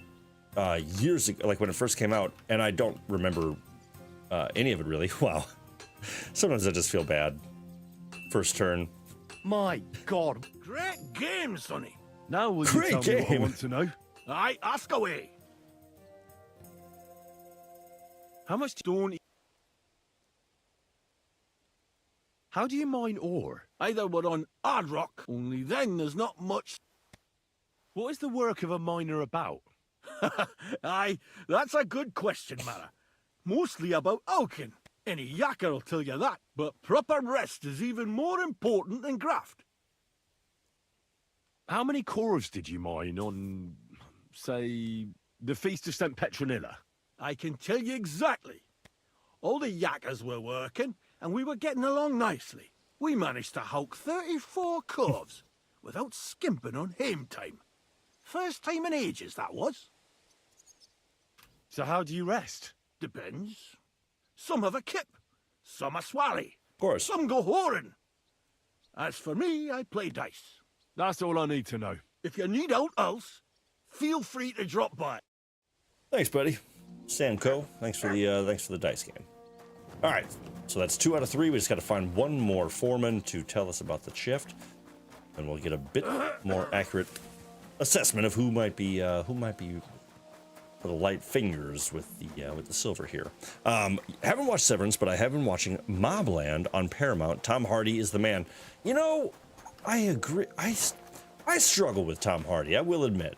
years ago, like when it first came out, and I don't remember any of it really. Wow. Sometimes I just feel bad. First turn. My God. Great game, Sonny. Now will you tell me what I want to know? Aye, ask away. How much stone... How do you mine ore? Either we're on hard rock, only then there's not much. What is the work of a miner about? Aye, that's a good question, Mara. Mostly about Alkin. Any yakker will tell you that, but proper rest is even more important than graft. How many cores did you mine on, say, the Feast of St. Petronilla? I can tell you exactly. All the yakkers were working, and we were getting along nicely. We managed to hulk 34 corves without skimping on hame time. First time in ages, that was. So how do you rest? Depends. Some have a kip, some a swally. Of course. Some go whoring. As for me, I play dice. That's all I need to know. If you need out else, feel free to drop by. Thanks, buddy. Samco, thanks for the dice game. All right, so that's 2 out of 3. We just got to find one more foreman to tell us about the shift, and we'll get a bit more accurate assessment of who might be for the light fingers with the silver here. Haven't watched Severance, but I have been watching Mobland on Paramount. Tom Hardy is the man. You know, I agree. I struggle with Tom Hardy, I will admit.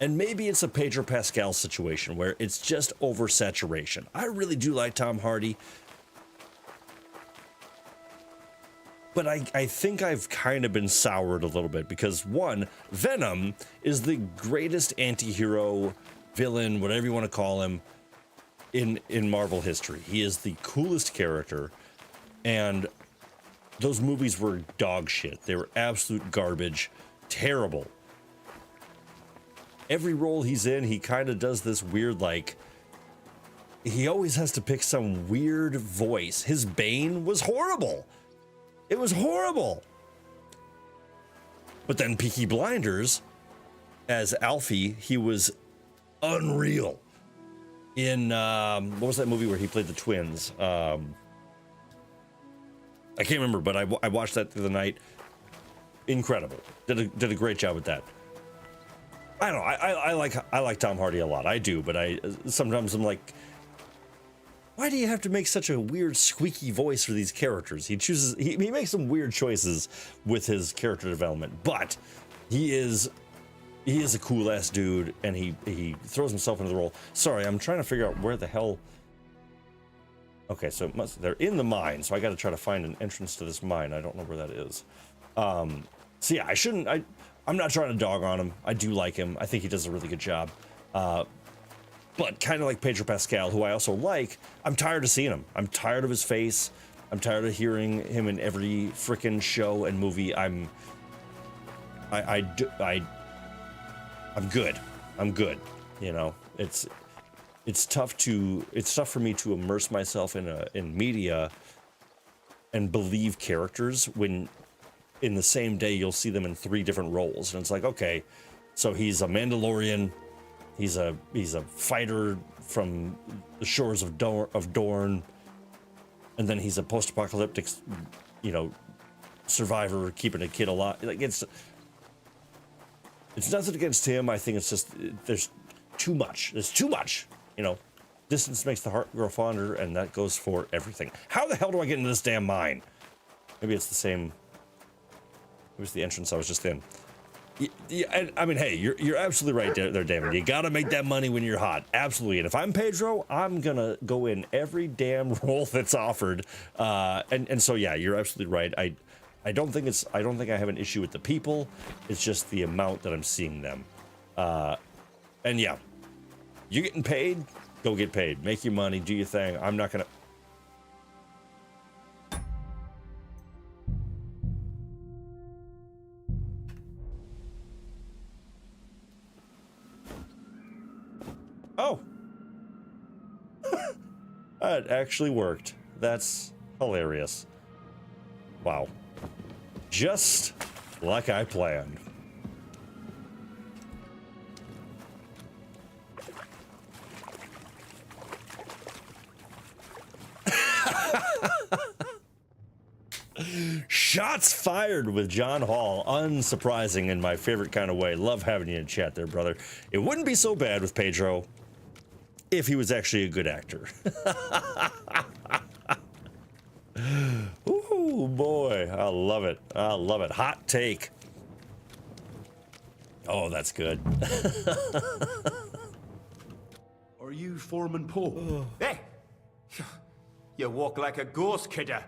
And maybe it's a Pedro Pascal situation where it's just oversaturation. I really do like Tom Hardy. But I think I've kind of been soured a little bit because, one, Venom is the greatest anti-hero, villain, whatever you want to call him, in Marvel history. He is the coolest character, and those movies were dog shit. They were absolute garbage, terrible. Every role he's in, he kind of does this weird, like, he always has to pick some weird voice. His Bane was horrible. It was horrible. But then Peaky Blinders, as Alfie, he was unreal. In, what was that movie where he played the twins? I can't remember, but I watched that the other night. Incredible. Did a great job with that. I don't know. I like Tom Hardy a lot. I do, but sometimes I'm like, why do you have to make such a weird squeaky voice for these characters? He makes some weird choices with his character development, but he is a cool ass dude, and he throws himself into the role. Sorry, I'm trying to figure out where the hell. Okay, so they're in the mine, so I got to try to find an entrance to this mine. I don't know where that is. So yeah, I'm not trying to dog on him. I do like him. I think he does a really good job. But kind of like Pedro Pascal, who I also like, I'm tired of seeing him. I'm tired of his face. I'm tired of hearing him in every frickin' show and movie. I'm good. I'm good. You know, it's tough for me to immerse myself in media and believe characters when in the same day you'll see them in 3 different roles, and it's like, okay, so he's a Mandalorian, he's a fighter from the shores of Dorne, and then he's a post-apocalyptic, you know, survivor keeping a kid alive. Like it's nothing against him. I think it's just there's too much. There's too much. You know, distance makes the heart grow fonder, and that goes for everything. How the hell do I get into this damn mine? Maybe it's the same. It was the entrance I was just in. Yeah, I mean, hey, you're absolutely right there, David. You gotta make that money when you're hot, absolutely. And if I'm Pedro, I'm gonna go in every damn role that's offered. And so yeah, you're absolutely right. I don't think I have an issue with the people. It's just the amount that I'm seeing them. And yeah, you getting paid? Go get paid. Make your money. Do your thing. I'm not gonna. Oh, that actually worked. That's hilarious. Wow. Just like I planned. Shots fired with John Hall. Unsurprising in my favorite kind of way. Love having you in chat there, brother. It wouldn't be so bad with Pedro if he was actually a good actor. Ooh, boy. I love it. I love it. Hot take. Oh, that's good. Are you Foreman Paul? Hey! You walk like a ghost, kidder.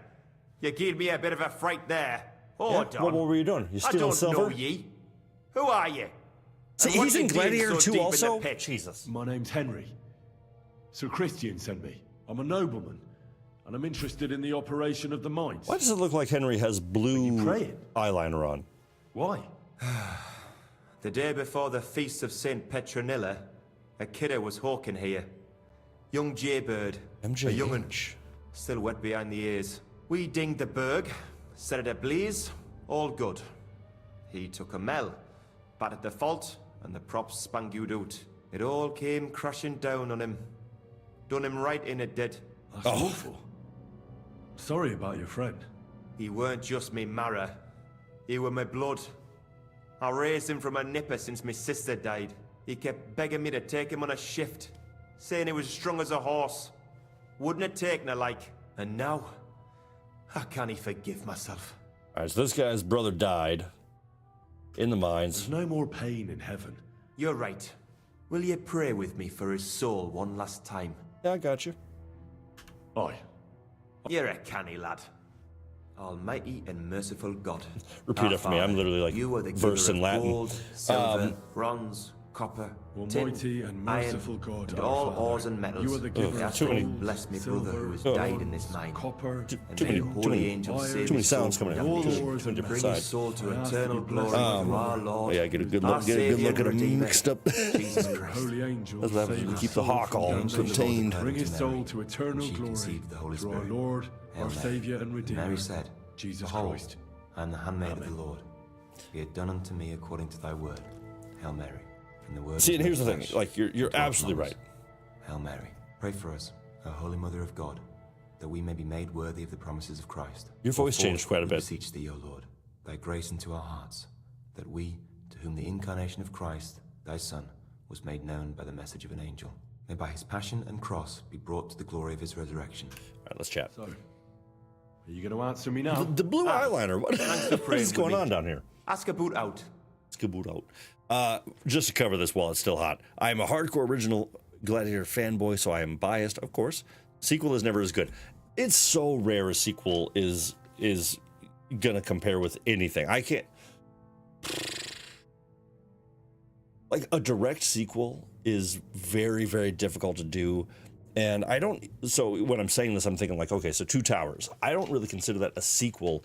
You gave me a bit of a fright there. Hold on. What were you doing? You stealing silver? I don't know ye. Who are you? See, he's in Gladiator 2 also? Jesus. My name's Henry. Sir Christian sent me. I'm a nobleman, and I'm interested in the operation of the mines. Why does it look like Henry has blue eyeliner on? Why? The day before the feast of St. Petronilla, a kidder was hawking here. Young Jaybird, a young'un, still wet behind the ears. We dinged the berg, set it ablaze, all good. He took a mell, battered the fault, and the props spangued out. It all came crashing down on him. Done him right in it, did. That's awful. Sorry about your friend. He weren't just me marrow. He were my blood. I raised him from a nipper since my sister died. He kept begging me to take him on a shift, saying he was strong as a horse. Wouldn't it take no like. And now, how can he forgive myself? Alright, so this guy's brother died in the mines. There's no more pain in heaven. You're right. Will you pray with me for his soul one last time? Yeah, I got you. Aye. You're a canny lad. Almighty and merciful God. Repeat it for me. I'm literally like you are the verse in Latin. Gold, silver, bronze, copper, Almighty and merciful iron, God, and our all Father. ores and metals. You are the giver of too many. gold, Bless me, silver, brother, who has bronze, died in this mine. Copper, And too may many- the too holy many- angels iron, save too many his soul sounds from coming in. damnation. All ores Two and different Bring his sides. soul to I ask eternal you to bless glory him. through our Lord. Yeah, get a good our look. Get a good Saviour look at and him Redeemer, mixed up. Jesus Christ. Holy angels, That's what happens save when you his keep the soul hawk from all damnation. contained. Bring his soul to eternal She glory conceived the Holy through our Spirit. Lord, Hail our Mary. Saviour and Redeemer, Mary said, Jesus Behold, Christ. I am the handmaid of the Lord. Be it done unto me according to thy word. Hail Mary. And the word See, was and here's the made thing. flesh Like, you're and dwelt absolutely among right. us. Hail Mary. Pray for us, O Holy Mother of God, that we may be made worthy of the promises of Christ. Your voice Wherefore, changed quite a we bit. beseech thee, O Lord, thy grace into our hearts, that we, to whom the incarnation of Christ, thy Son, was made known by the message of an angel, may by his passion and cross be brought to the glory of his resurrection. All right, let's chat. So, are you going to answer me now? The blue eyeliner. What, Thanks for what praying is with going me. on down here? Ask a boot out. Let's get boot out. Just to cover this while it's still hot. I am a hardcore original Gladiator fanboy, so I am biased, of course. Sequel is never as good. It's so rare a sequel is gonna compare with anything. I can't. Like, a direct sequel is very, very difficult to do. And I don't, so when I'm saying this, I'm thinking like, okay, so Two Towers. I don't really consider that a sequel.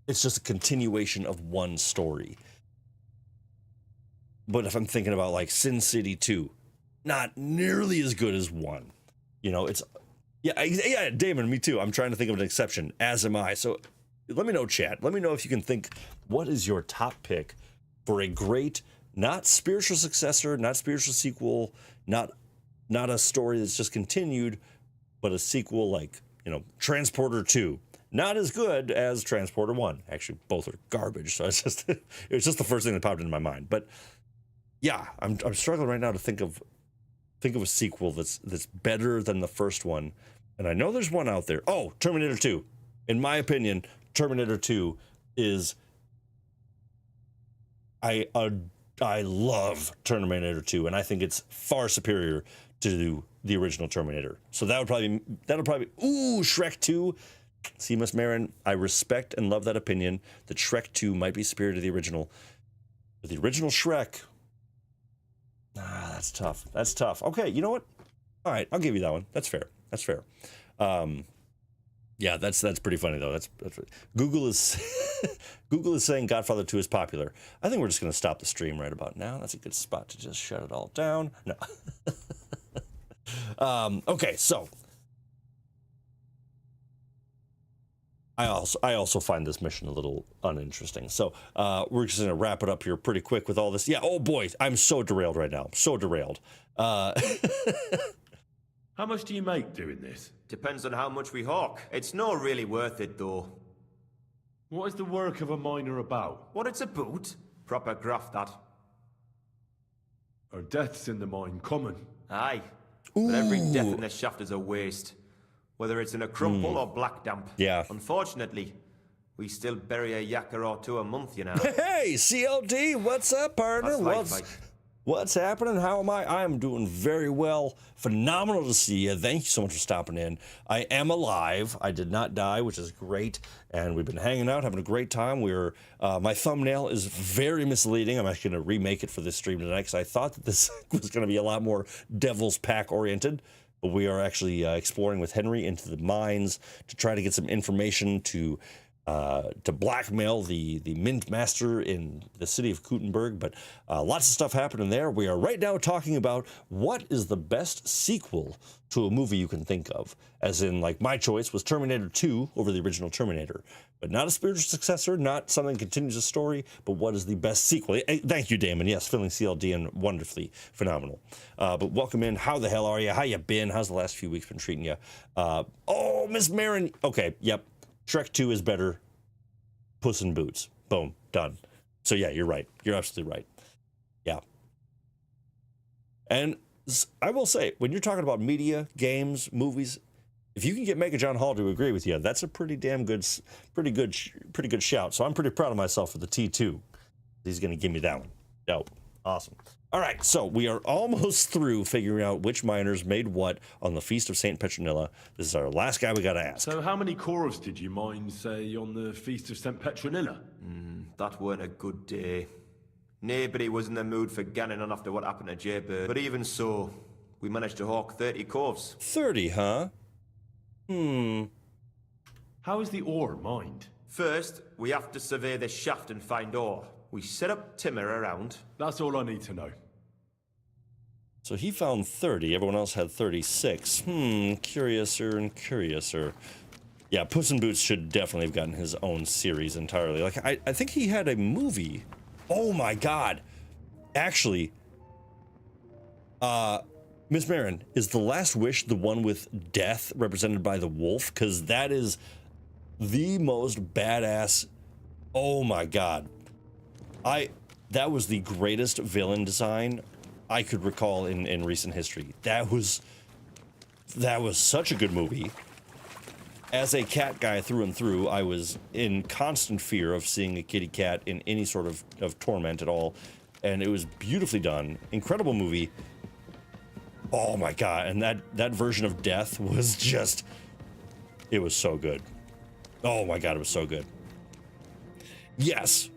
It's just a continuation of one story. But if I'm thinking about like Sin City 2, not nearly as good as 1. You know, it's, yeah, Damon, me too. I'm trying to think of an exception, as am I. So let me know, chat. Let me know if you can think, what is your top pick for a great, not spiritual successor, not spiritual sequel, not a story that's just continued, but a sequel like, you know, Transporter 2. Not as good as Transporter 1. Actually, both are garbage. So it's just the first thing that popped into my mind. But yeah, I'm struggling right now to think of a sequel that's better than the first one. And I know there's one out there. Oh, Terminator 2. In my opinion, Terminator 2 is, I love Terminator 2, and I think it's far superior to the original Terminator. So that'll probably ooh, Shrek 2. See, Miss Marin, I respect and love that opinion that Shrek 2 might be superior to the original. But the original Shrek, that's tough. That's tough. Okay, you know what? All right, I'll give you that one. That's fair. That's fair. Yeah, that's pretty funny though. That's Google is Google is saying Godfather 2 is popular. I think we're just going to stop the stream right about now. That's a good spot to just shut it all down. No. Okay, so I also find this mission a little uninteresting. So we're just going to wrap it up here pretty quick with all this. Yeah, oh boy, I'm so derailed right now. So derailed. How much do you make doing this? Depends on how much we hawk. It's not really worth it, though. What is the work of a miner about? What it's about? Proper graft, that. Are deaths in the mine common? Aye. But every death in the shaft is a waste. Whether it's in a crumple or black damp. Yeah. Unfortunately, we still bury a yakka or two a month, you know. Hey, CLD, what's up, partner? That's life, What's happening? How am I? I'm doing very well. Phenomenal to see you. Thank you so much for stopping in. I am alive. I did not die, which is great. And we've been hanging out, having a great time. My thumbnail is very misleading. I'm actually going to remake it for this stream tonight because I thought that this was going to be a lot more Devil's Pack oriented. But we are actually exploring with Henry into the mines to try to get some information to to blackmail the mint master in the city of Gutenberg, but lots of stuff happening there. We are right now talking about what is the best sequel to a movie you can think of, as in, like, my choice was Terminator 2 over the original Terminator, but not a spiritual successor, not something that continues a story, but what is the best sequel? Thank you, Damon. Yes, filling CLD and wonderfully phenomenal. But welcome in. How the hell are you? How you been? How's the last few weeks been treating you? Oh, Miss Marin. Okay, yep. Shrek 2 is better. Puss in Boots. Boom. Done. So yeah, you're right. You're absolutely right. Yeah. And I will say, when you're talking about media, games, movies, if you can get Mega John Hall to agree with you, that's a pretty damn good, pretty good shout. So I'm pretty proud of myself for the T2. He's going to give me that one. Dope. Awesome. All right, so we are almost through figuring out which miners made what on the Feast of St. Petronilla. This is our last guy we got to ask. So how many corvs did you mine, say, on the Feast of St. Petronilla? That weren't a good day. Nobody was in the mood for ganning on after what happened to Jaybird. But even so, we managed to hawk 30 corvs. 30, huh? How is the ore mined? First, we have to survey the shaft and find ore. We set up timber around. That's all I need to know. So he found 30. Everyone else had 36. Curiouser and curiouser. Yeah, Puss in Boots should definitely have gotten his own series entirely. Like, I think he had a movie. Oh my god. Actually, Miss Marin, is The Last Wish the one with death represented by the wolf? Because that is the most badass. Oh my god. That was the greatest villain design I could recall in recent history. That was such a good movie. As a cat guy through and through, I was in constant fear of seeing a kitty cat in any sort of torment at all. And it was beautifully done. Incredible movie. Oh my god, and that version of death was just, it was so good. Oh my god, it was so good. Yes.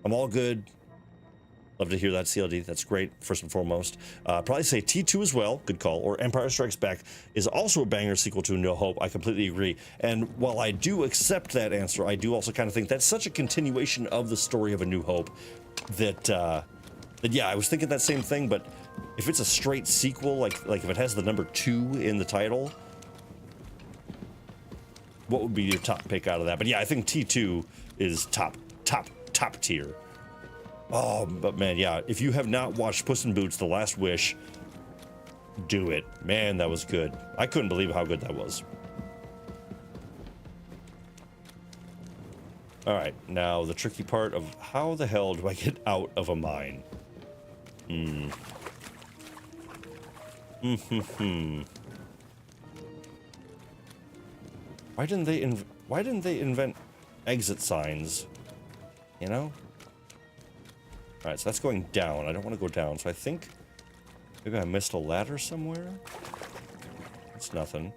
I'm all good. Love to hear that, CLD. That's great, first and foremost. Probably say T2 as well. Good call. Or Empire Strikes Back is also a banger sequel to No Hope. I completely agree. And while I do accept that answer, I do also kind of think that's such a continuation of the story of A New Hope that yeah, I was thinking that same thing, but if it's a straight sequel, like if it has the number 2 in the title, what would be your top pick out of that? But yeah, I think T2 is top tier. Oh, but man, yeah, if you have not watched Puss in Boots: The Last Wish, do it. Man, that was good. I couldn't believe how good that was. All right, now the tricky part of how the hell do I get out of a mine? Why didn't they invent exit signs? You know? All right, so that's going down. I don't want to go down, so I think maybe I missed a ladder somewhere. It's nothing.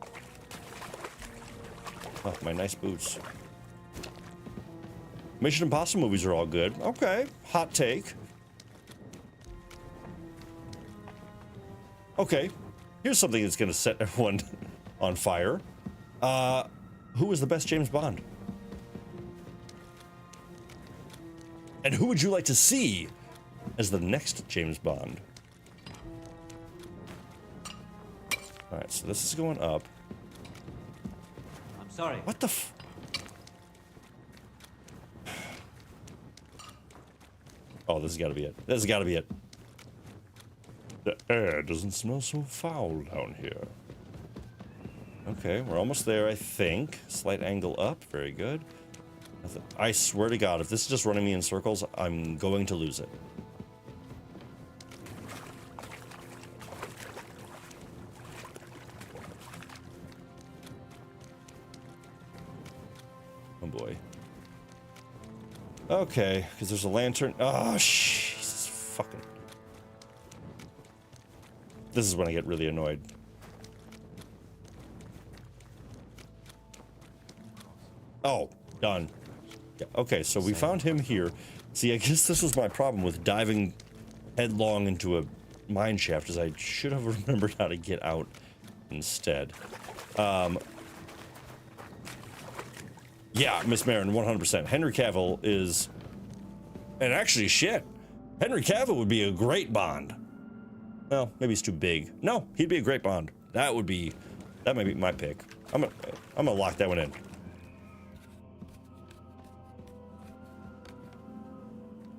Oh, my nice boots. Mission Impossible movies are all good. Okay, hot take. Okay, here's something that's gonna set everyone on fire. Who was the best James Bond? And who would you like to see as the next James Bond? All right, so this is going up. I'm sorry. What the f... Oh, this has got to be it. This has got to be it. The air doesn't smell so foul down here. Okay, we're almost there, I think. Slight angle up. Very good. I swear to God, if this is just running me in circles, I'm going to lose it. Oh boy. Okay, because there's a lantern. Oh, Jesus fucking. This is when I get really annoyed. Oh, done. Yeah, okay, so we found him here. See, I guess this was my problem with diving headlong into a mine shaft, is I should have remembered how to get out instead. Yeah, Miss Marin, 100%. Henry Cavill is... And actually, shit. Henry Cavill would be a great Bond. Well, maybe he's too big. No, he'd be a great Bond. That might be my pick. I'm gonna lock that one in.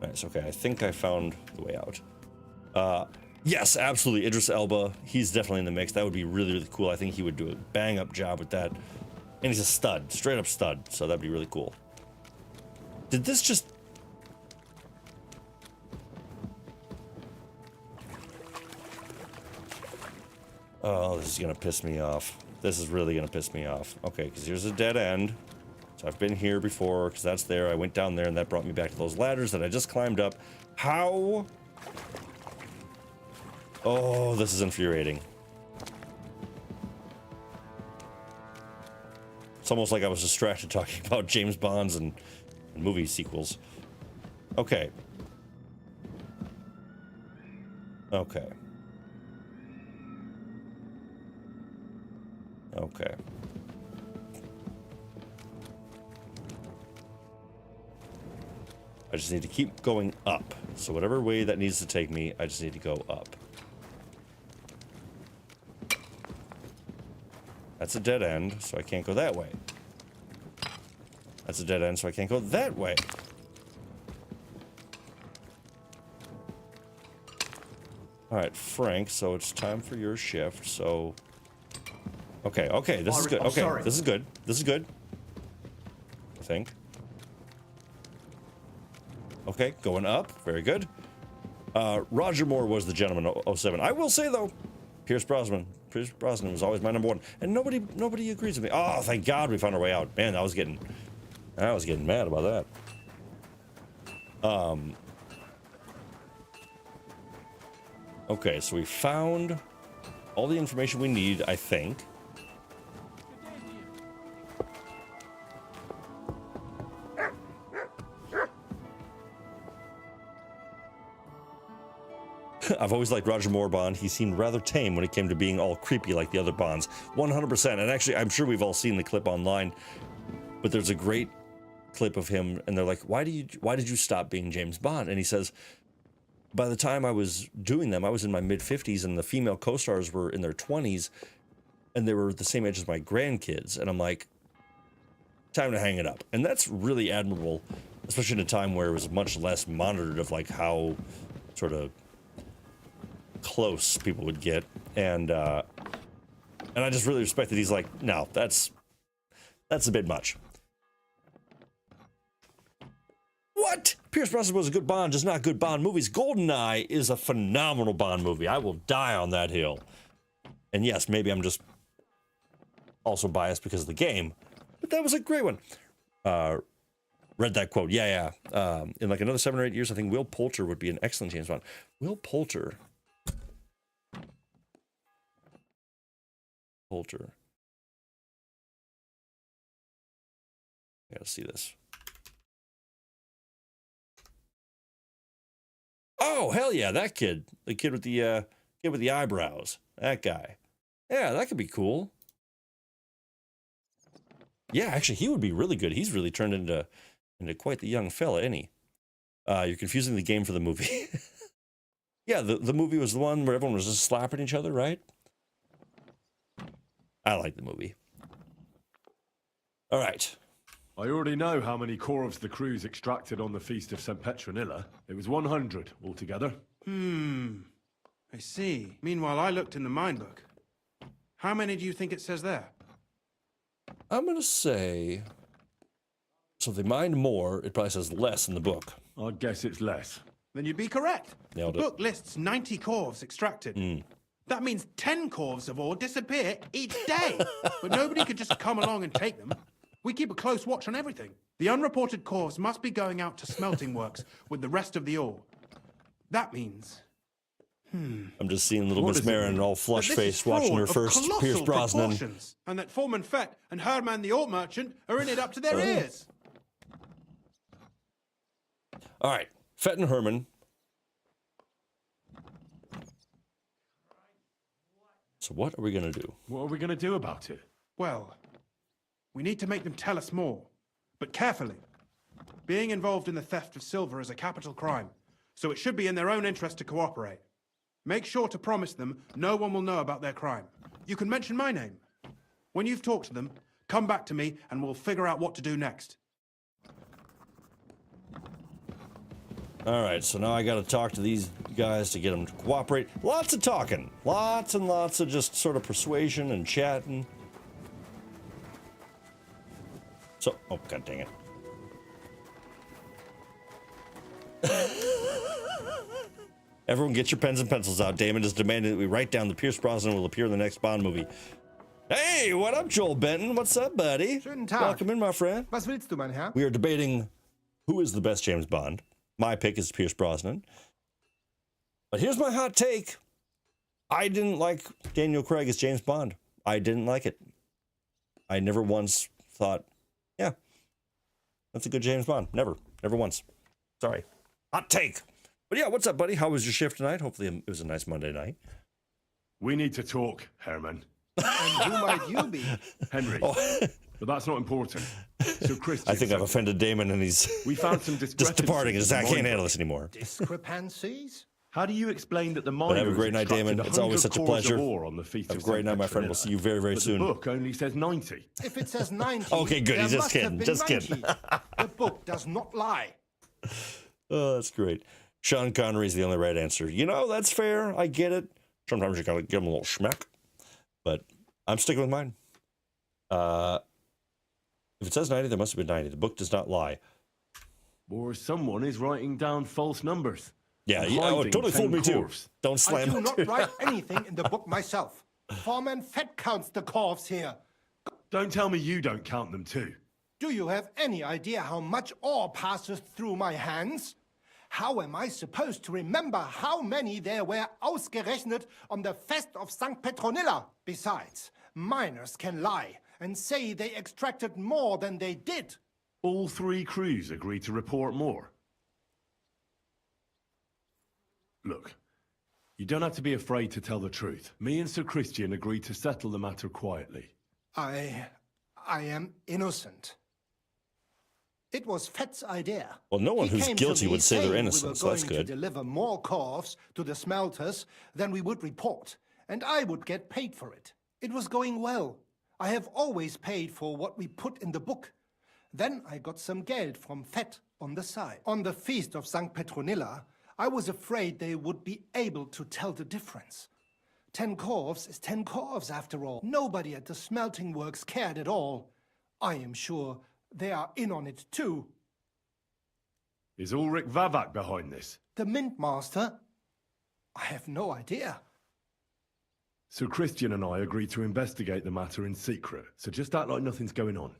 Nice, okay, I think I found the way out. Yes, absolutely, Idris Elba, he's definitely in the mix. That would be really, really cool. I think he would do a bang-up job with that. And he's a stud, straight-up stud, so that'd be really cool. Did this just... Oh, this is gonna piss me off. This is really gonna piss me off. Okay, because here's a dead end. So I've been here before, because that's there. I went down there, and that brought me back to those ladders that I just climbed up. How? Oh, this is infuriating. It's almost like I was distracted talking about James Bonds and movie sequels. Okay. Okay. Okay. I just need to keep going up. So whatever way that needs to take me, I just need to go up. That's a dead end, so I can't go that way. That's a dead end, so I can't go that way. Alright, Frank, so it's time for your shift, so... Okay, okay, this is good. Okay, this is good. This is good. I think. Okay, going up. Very good. Roger Moore was the gentleman 07. I will say, though, Pierce Brosnan was always my #1. And nobody agrees with me. Oh, thank God we found our way out. Man, I was getting mad about that. Okay, so we found all the information we need, I think. I've always liked Roger Moore Bond. He seemed rather tame when it came to being all creepy like the other Bonds. 100%. And actually, I'm sure we've all seen the clip online, but there's a great clip of him, and they're like, why did you stop being James Bond? And he says, by the time I was doing them, I was in my mid-50s, and the female co-stars were in their 20s, and they were the same age as my grandkids. And I'm like, time to hang it up. And that's really admirable, especially in a time where it was much less monitored of like how sort of close people would get. And I just really respect that he's like, no, that's a bit much. What? Pierce Brosnan was a good Bond, just not good Bond movies. GoldenEye is a phenomenal Bond movie. I will die on that hill. And yes, maybe I'm just also biased because of the game, but that was a great one. Read that quote. Yeah. In like another 7 or 8 years, I think Will Poulter would be an excellent James Bond. Will Poulter. I gotta see this. Oh, hell yeah, that kid. The kid with the eyebrows. That guy. Yeah, that could be cool. Yeah, actually, he would be really good. He's really turned into quite the young fella, isn't he? You're confusing the game for the movie. Yeah, the movie was the one where everyone was just slapping each other, right? I like the movie. All right. I already know how many Corvs the crews extracted on the Feast of St. Petronilla. It was 100 altogether. I see. Meanwhile, I looked in the mine book. How many do you think it says there? I'm gonna say... So if they mined more, it probably says less in the book. I'd guess it's less. Then you'd be correct. Nailed the it. book lists 90 Corvs extracted. That means 10 Corvs of ore disappear each day. But nobody could just come along and take them. We keep a close watch on everything. The unreported Corvs must be going out to smelting works with the rest of the ore. That means... I'm just seeing little Miss Marin all flush-faced watching her first Pierce Brosnan. And that Foreman Fett and Herman the ore merchant are in it up to their ears. All right, Fett and Herman. So what are we going to do? What are we going to do about it? Well, we need to make them tell us more. but carefully. Being involved in the theft of silver is a capital crime, so it should be in their own interest to cooperate. Make sure to promise them no one will know about their crime. You can mention my name. When you've talked to them, come back to me and we'll figure out what to do next. All right, so now I got to talk to these guys to get them to cooperate. Lots of talking. Lots and lots of just sort of persuasion and chatting. So, oh, god dang it. Everyone get your pens and pencils out. Damon is demanding that we write down the Pierce Brosnan will appear in the next Bond movie. Hey, what up, Joel Benton? What's up, buddy? Schönen Tag. Welcome in, my friend. Was willst du, mein Herr? We are debating who is the best James Bond. My pick is Pierce Brosnan. But here's my hot take. I didn't like Daniel Craig as James Bond. I didn't like it. I never once thought, yeah, that's a good James Bond. Never once. Sorry. Hot take. But yeah, what's up, buddy? How was your shift tonight? Hopefully it was a nice Monday night. We need to talk, Herman. And who might you be? Henry. Oh. But that's not important. So, Christian, I think I've offended Damon and he's we found some just departing. I can't handle this anymore. Discrepancies? How do you explain that the miners have a great night, Damon. It's always such a pleasure. On the feast have a great night, my friend. We'll see you very, very soon. The book only says 90. If it says 90, okay, good. He's just kidding. Just kidding. The book does not lie. Oh, that's great. Sean Connery's the only right answer. You know, that's fair. I get it. Sometimes you gotta give him a little schmack. But I'm sticking with mine. If it says 90, there must have been 90. The book does not lie. Or someone is writing down false numbers. Yeah, it totally fooled me too. Don't slam I do not write anything in the book myself. Foreman Fett counts the corves here. Don't tell me you don't count them too. Do you have any idea how much ore passes through my hands? How am I supposed to remember how many there were ausgerechnet on the Fest of St. Petronilla? Besides, miners can lie and say they extracted more than they did. All three crews agreed to report more. Look, you don't have to be afraid to tell the truth. Me and Sir Christian agreed to settle the matter quietly. I am innocent. It was Fett's idea. Well, no one who's guilty would say they're innocent, so that's good. We were going to deliver more corves to the smelters than we would report, and I would get paid for it. It was going well. I have always paid for what we put in the book. Then I got some geld from Fett on the side. On the feast of St. Petronilla, I was afraid they would be able to tell the difference. 10 corves is 10 corves after all. Nobody at the smelting works cared at all. I am sure they are in on it too. Is Ulrich Vavak behind this? The Mint Master? I have no idea. Sir Christian and I agreed to investigate the matter in secret, so just act like nothing's going on.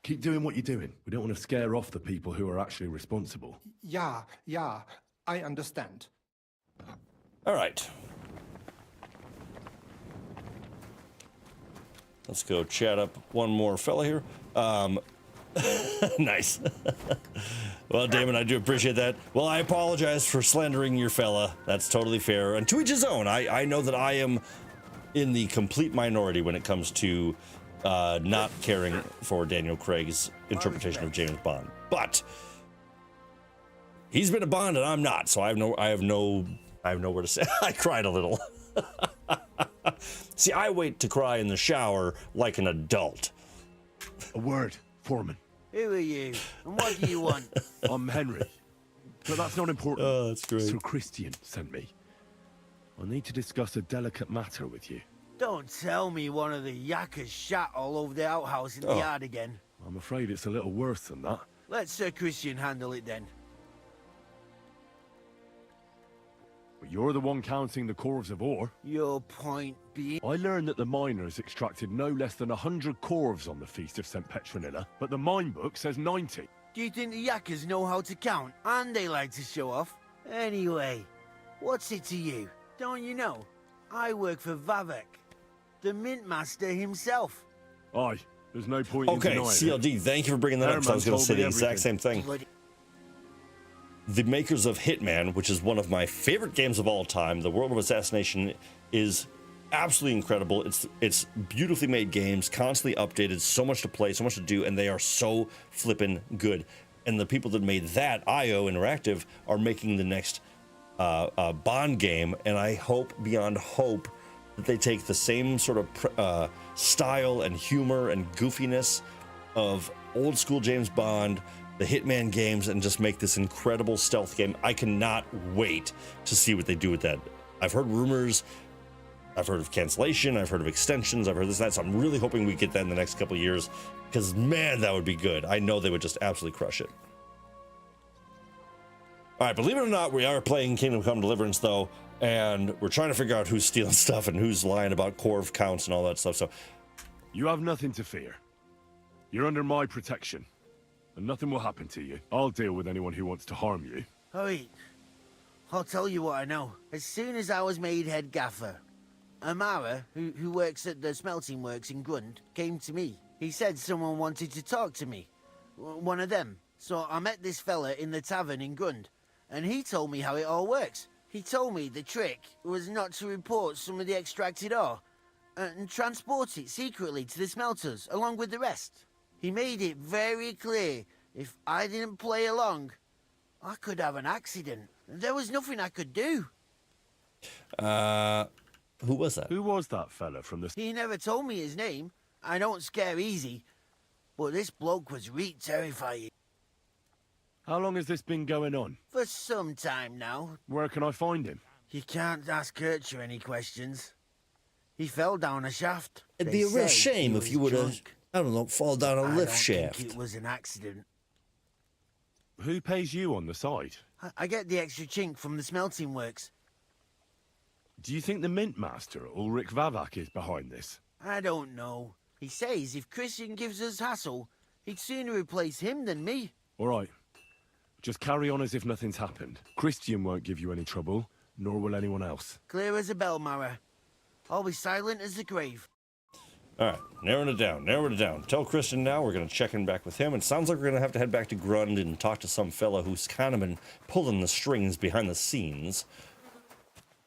Keep doing what you're doing. We don't want to scare off the people who are actually responsible. Yeah, I understand. All right. Let's go chat up one more fella here. Nice. Well, Damon, I do appreciate that. Well, I apologize for slandering your fella. That's totally fair. And to each his own. I know that I am in the complete minority when it comes to not caring for Daniel Craig's interpretation of James Bond. But he's been a Bond and I'm not, so I have nowhere to say. I cried a little. See, I wait to cry in the shower like an adult. A word, Foreman. Who are you? And what do you want? I'm Henry. But that's not important. Oh, that's great. Sir Christian sent me. I need to discuss a delicate matter with you. Don't tell me one of the yakkers shot all over the outhouse in the yard again. I'm afraid it's a little worse than that. Let Sir Christian handle it then. But you're the one counting the corves of ore. Your point being? I learned that the miners extracted no less than 100 corves on the Feast of St. Petronilla, but the mine book says 90. Do you think the yakkers know how to count? And they like to show off? Anyway, what's it to you? Don't you know? I work for Vavek, the Mint Master himself. Aye, there's no point in denying CLD, it. thank you for bringing that up, because I was going to say the exact same thing. The makers of Hitman, which is one of my favorite games of all time, the World of Assassination, is absolutely incredible. It's beautifully made games, constantly updated, so much to play, so much to do, and they are so flippin' good. And the people that made that, IO Interactive, are making the next Bond game, and I hope beyond hope that they take the same sort of style and humor and goofiness of old school James Bond, the Hitman games, and just make this incredible stealth game. I cannot wait to see what they do with that. I've heard rumors, I've heard of cancellation, I've heard of extensions, I've heard this and that, so I'm really hoping we get that in the next couple of years, because man, that would be good. I know they would just absolutely crush it. All right, believe it or not, we are playing Kingdom Come Deliverance, though, and we're trying to figure out who's stealing stuff and who's lying about Corv counts and all that stuff, so... You have nothing to fear. You're under my protection, and nothing will happen to you. I'll deal with anyone who wants to harm you. Wait, I'll tell you what I know. As soon as I was made head gaffer, Amara, who works at the smelting works in Grund, came to me. He said someone wanted to talk to me. One of them. So I met this fella in the tavern in Grund, and he told me how it all works. He told me the trick was not to report some of the extracted ore, and transport it secretly to the smelters, along with the rest. He made it very clear, if I didn't play along, I could have an accident. There was nothing I could do. Who was that? Who was that fella from the... He never told me his name. I don't scare easy, but this bloke was terrifying. How long has this been going on? For some time now. Where can I find him? You can't ask Kircher any questions. He fell down a shaft. It'd be a real shame if you would have, I don't know, fall down a lift shaft. I think it was an accident. Who pays you on the side? I get the extra chink from the smelting works. Do you think the Mint Master, Ulrich Vavak, is behind this? I don't know. He says if Christian gives us hassle, he'd sooner replace him than me. All right. Just carry on as if nothing's happened. Christian won't give you any trouble, nor will anyone else. Clear as a bell, Mara. I'll be silent as the grave. All right, narrowing it down. Tell Christian now we're going to check in back with him. It sounds like we're going to have to head back to Grund and talk to some fella who's kind of been pulling the strings behind the scenes.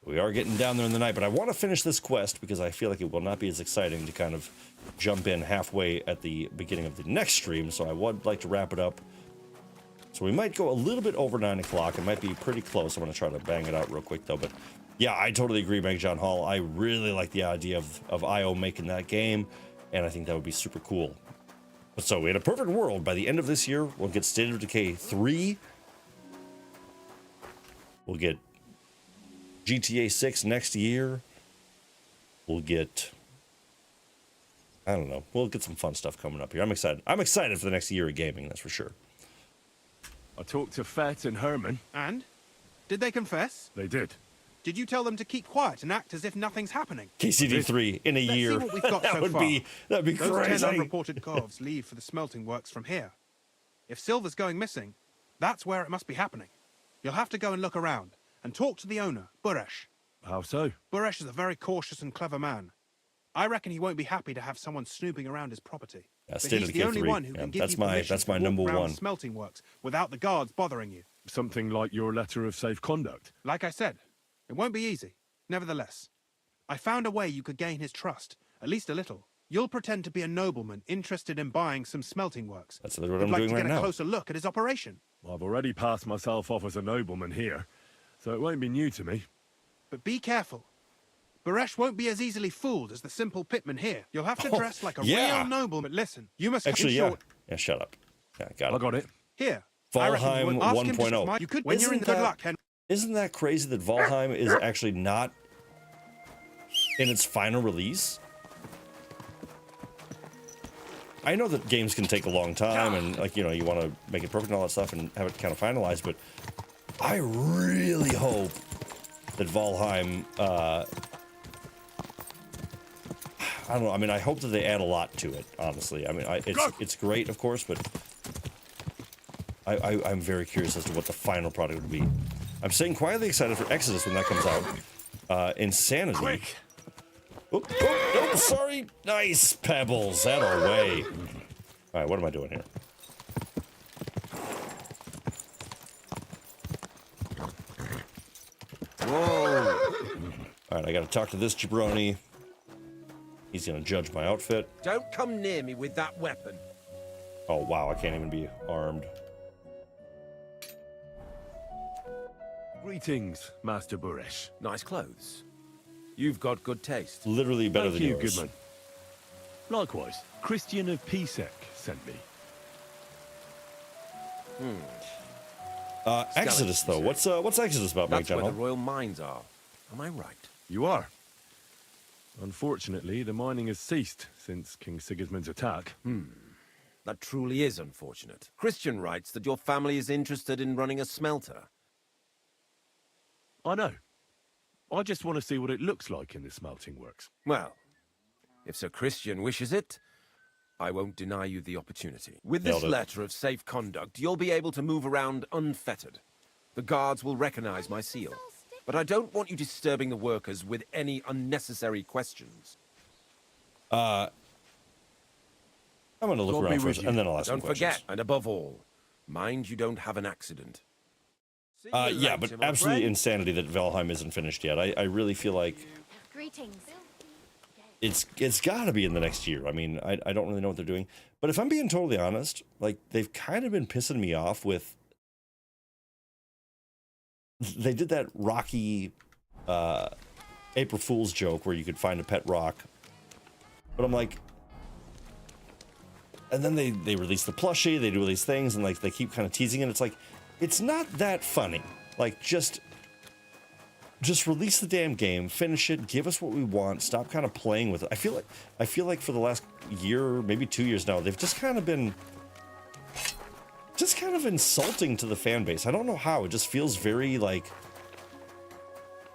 We are getting down there in the night, but I want to finish this quest because I feel like it will not be as exciting to kind of jump in halfway at the beginning of the next stream, so I would like to wrap it up. So we might go a little bit over 9 o'clock. It might be pretty close. I'm going to try to bang it out real quick, though. But yeah, I totally agree, Meg John Hall. I really like the idea of IO making that game, and I think that would be super cool. But so, in a perfect world, by the end of this year, we'll get State of Decay 3. We'll get GTA 6 next year. We'll get... I don't know. We'll get some fun stuff coming up here. I'm excited. I'm excited for the next year of gaming, that's for sure. I talked to Fett and Herman. And? Did they confess? They did. Did you tell them to keep quiet and act as if nothing's happening? KCD3 in a year. Let's see what we've got so far. That'd be Those crazy. 10 unreported calves leave for the smelting works from here. If Silver's going missing, that's where it must be happening. You'll have to go and look around and talk to the owner, Buresh. How so? Buresh is a very cautious and clever man. I reckon he won't be happy to have someone snooping around his property. Yeah, But State he's of the Decay only 3. one who Yeah, can give that's you my permission to walk number around one. the smelting works without the guards bothering you. Something like your letter of safe conduct. Like I said, it won't be easy. Nevertheless, I found a way you could gain his trust, at least a little. You'll pretend to be a nobleman interested in buying some smelting works. That's what I'm You'd like doing to right get now. a closer look at his operation. I've already passed myself off as a nobleman here, so it won't be new to me. But be careful. Buresh won't be as easily fooled as the simple pitman here. You'll have to dress like a real noble. But listen, you must Actually, cut yeah. short. Yeah, shut up. Yeah, got it. I got it. Here. I reckon you Valheim won't ask him to 1.0. smile. You could when you're in good luck, Henry. Isn't that crazy that Valheim is actually not in its final release? I know that games can take a long time and, like, you know, you want to make it perfect and all that stuff and have it kind of finalized, but I really hope that Valheim, I don't know, I mean, I hope that they add a lot to it, honestly. I mean, it's great, of course, but I'm very curious as to what the final product would be. I'm staying quietly excited for Exodus when that comes out. Insanity. Quick. Oh, sorry. Nice pebbles. That away. All right, what am I doing here? Whoa. All right, I got to talk to this jabroni. He's gonna judge my outfit. Don't come near me with that weapon. Oh wow, I can't even be armed. Greetings, Master Buresh. Nice clothes. You've got good taste. Literally better Thank than you, yours. Goodman. Likewise, Christian of Pisek sent me. Exodus though. What's Exodus about, my That's where general? the royal mines are. Am I right? You are. Unfortunately, the mining has ceased since King Sigismund's attack. That truly is unfortunate. Christian writes that your family is interested in running a smelter. I know. I just want to see what it looks like in the smelting works. Well, if Sir Christian wishes it, I won't deny you the opportunity. With Nailed this it. letter of safe conduct, you'll be able to move around unfettered. The guards will recognize my seal. But I don't want you disturbing the workers with any unnecessary questions. I'm gonna look God be around with first, you. and then I'll ask some Don't questions. forget, and above all, mind you don't have an accident. Yeah, but absolutely insanity that Valheim isn't finished yet. I really feel like Greetings. it's got to be in the next year. I mean, I don't really know what they're doing. But if I'm being totally honest, like, they've kind of been pissing me off with... They did that Rocky April Fool's joke where you could find a pet rock. But I'm like... And then they release the plushie, they do all these things, and like they keep kind of teasing it. It's like, it's not that funny. Like, just release the damn game, finish it, give us what we want, stop kind of playing with it. I feel like for the last year, maybe 2 years now, they've just kind of been insulting to the fan base. I don't know how. It just feels very like,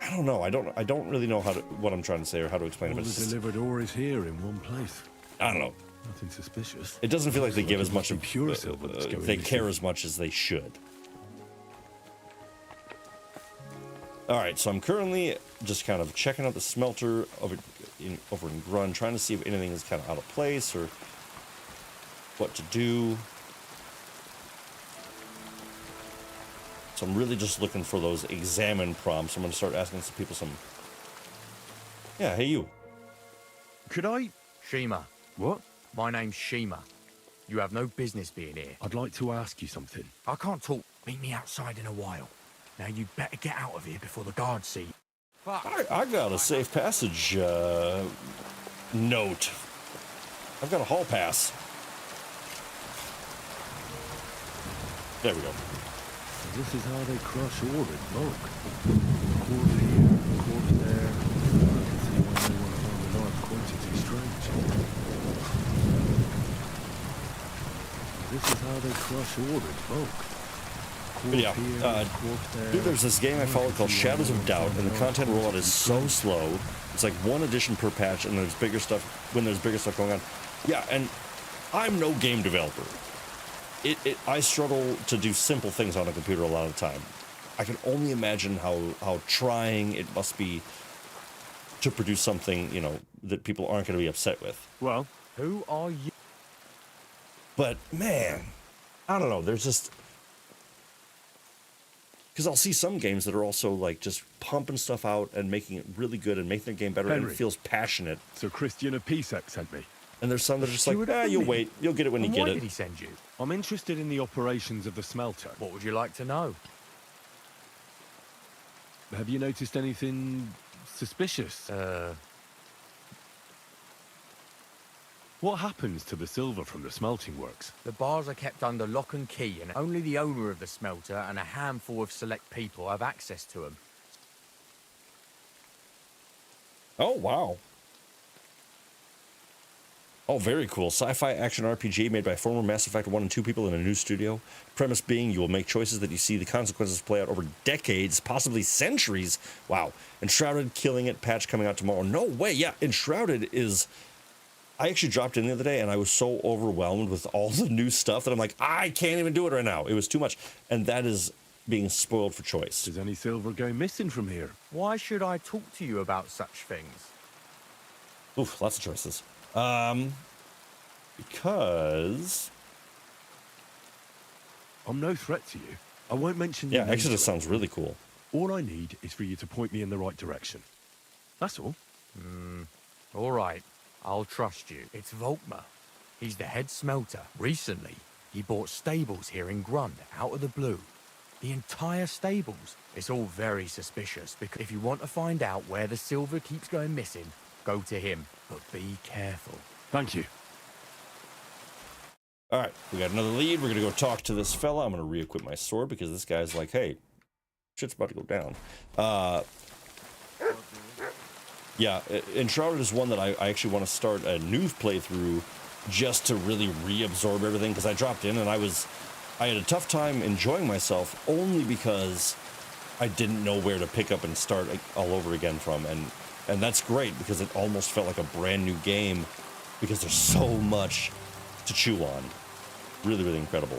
I don't know. I don't really know what I'm trying to say or how to explain All it. But the delivered ore is here in one place. I don't know. Nothing suspicious. It doesn't feel like they give as much of pure silver that's going they into care it. as much as they should. All right, so I'm currently just kind of checking out the smelter over in Grun, trying to see if anything is kind of out of place or what to do. So I'm really just looking for those examine prompts. I'm going to start asking some people some... Yeah, hey you. Could I... Shima. What? My name's Shima. You have no business being here. I'd like to ask you something. I can't talk. Meet me outside in a while. Now you'd better get out of here before the guards see you. I got a safe passage note. I've got a hall pass. There we go. This is how they crush ore in bulk. Quarter here, quarter there. I can see why they want to find a large quantity strange. This is how they crush ore in bulk. But yeah, dude, there's this game I follow called Shadows of Doubt, and the content rollout is so slow. It's like one edition per patch, and there's bigger stuff when there's bigger stuff going on. Yeah, and I'm no game developer. I struggle to do simple things on a computer a lot of the time. I can only imagine how trying it must be to produce something, you know, that people aren't going to be upset with. Well, who are you? But man, I don't know. There's just... Because I'll see some games that are also like just pumping stuff out and making it really good and making their game better, and Henry. it feels passionate. So Christian of Pisek sent me. And there's some that are just like, you'll wait. You'll get it when you get Why it. did he send you? I'm interested in the operations of the smelter. What would you like to know? Have you noticed anything suspicious? What happens to the silver from the smelting works? The bars are kept under lock and key, and only the owner of the smelter and a handful of select people have access to them. Oh, wow. Oh, very cool. Sci-fi action RPG made by former Mass Effect 1 and 2 people in a new studio. Premise being you will make choices that you see the consequences play out over decades, possibly centuries. Wow. Enshrouded, killing it, patch coming out tomorrow. No way. Yeah, Enshrouded is... I actually dropped in the other day, and I was so overwhelmed with all the new stuff that I'm like, I can't even do it right now. It was too much. And that is being spoiled for choice. Does any silver go missing from here? Why should I talk to you about such things? Oof, lots of choices. Because... I'm no threat to you. I won't mention your Yeah, name Exodus to sounds really cool. All I need is for you to point me in the right direction. That's all. All right. I'll trust you. It's Volkmar. He's the head smelter. Recently, he bought stables here in Grund, out of the blue. The entire stables. It's all very suspicious, because if you want to find out where the silver keeps going missing, go to him. But be careful. Thank you. All right, we got another lead. We're gonna go talk to this fella. I'm gonna re-equip my sword because this guy's like, hey, shit's about to go down. Yeah, Enshrouded is one that I actually want to start a new playthrough just to really reabsorb everything, because I dropped in and I had a tough time enjoying myself only because I didn't know where to pick up and start all over again from, and that's great because it almost felt like a brand new game because there's so much to chew on. Really, really incredible.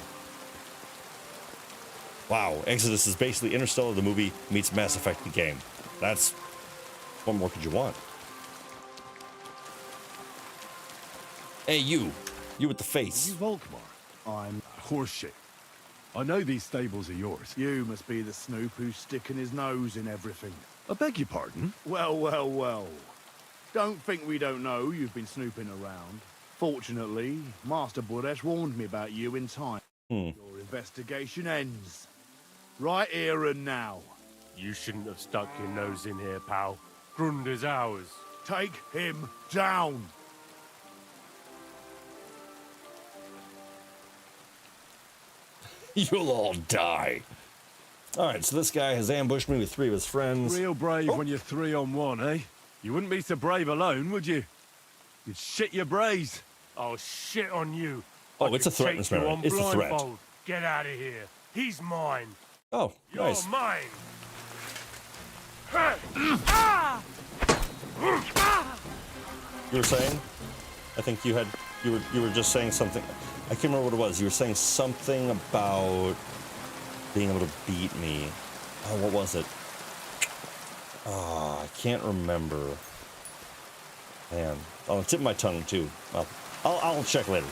Wow, Exodus is basically Interstellar the movie meets Mass Effect the game. What more could you want? Hey, you with the face. You Volkmar? I'm horseshit. I know these stables are yours. You must be the snoop who's sticking his nose in everything. I beg your pardon? Well, well, well. Don't think we don't know you've been snooping around. Fortunately, Master Buresh warned me about you in time. Your investigation ends. Right here and now. You shouldn't have stuck your nose in here, pal. Grund is ours. Take him down. You'll all die. All right, so this guy has ambushed me with 3 of his friends. Real brave when you're 3 on 1, eh? You wouldn't be so brave alone, would you? You'd shit your brains. I'll shit on you. Oh, it's a threat, Mr. Merritt. It's a threat. Get out of here. He's mine. Oh, nice. You're mine. You were saying? I think you were just saying something. I can't remember what it was. You were saying something about being able to beat me. Oh, what was it? Oh, I can't remember. Man, on the tip of my tongue too. I'll check later.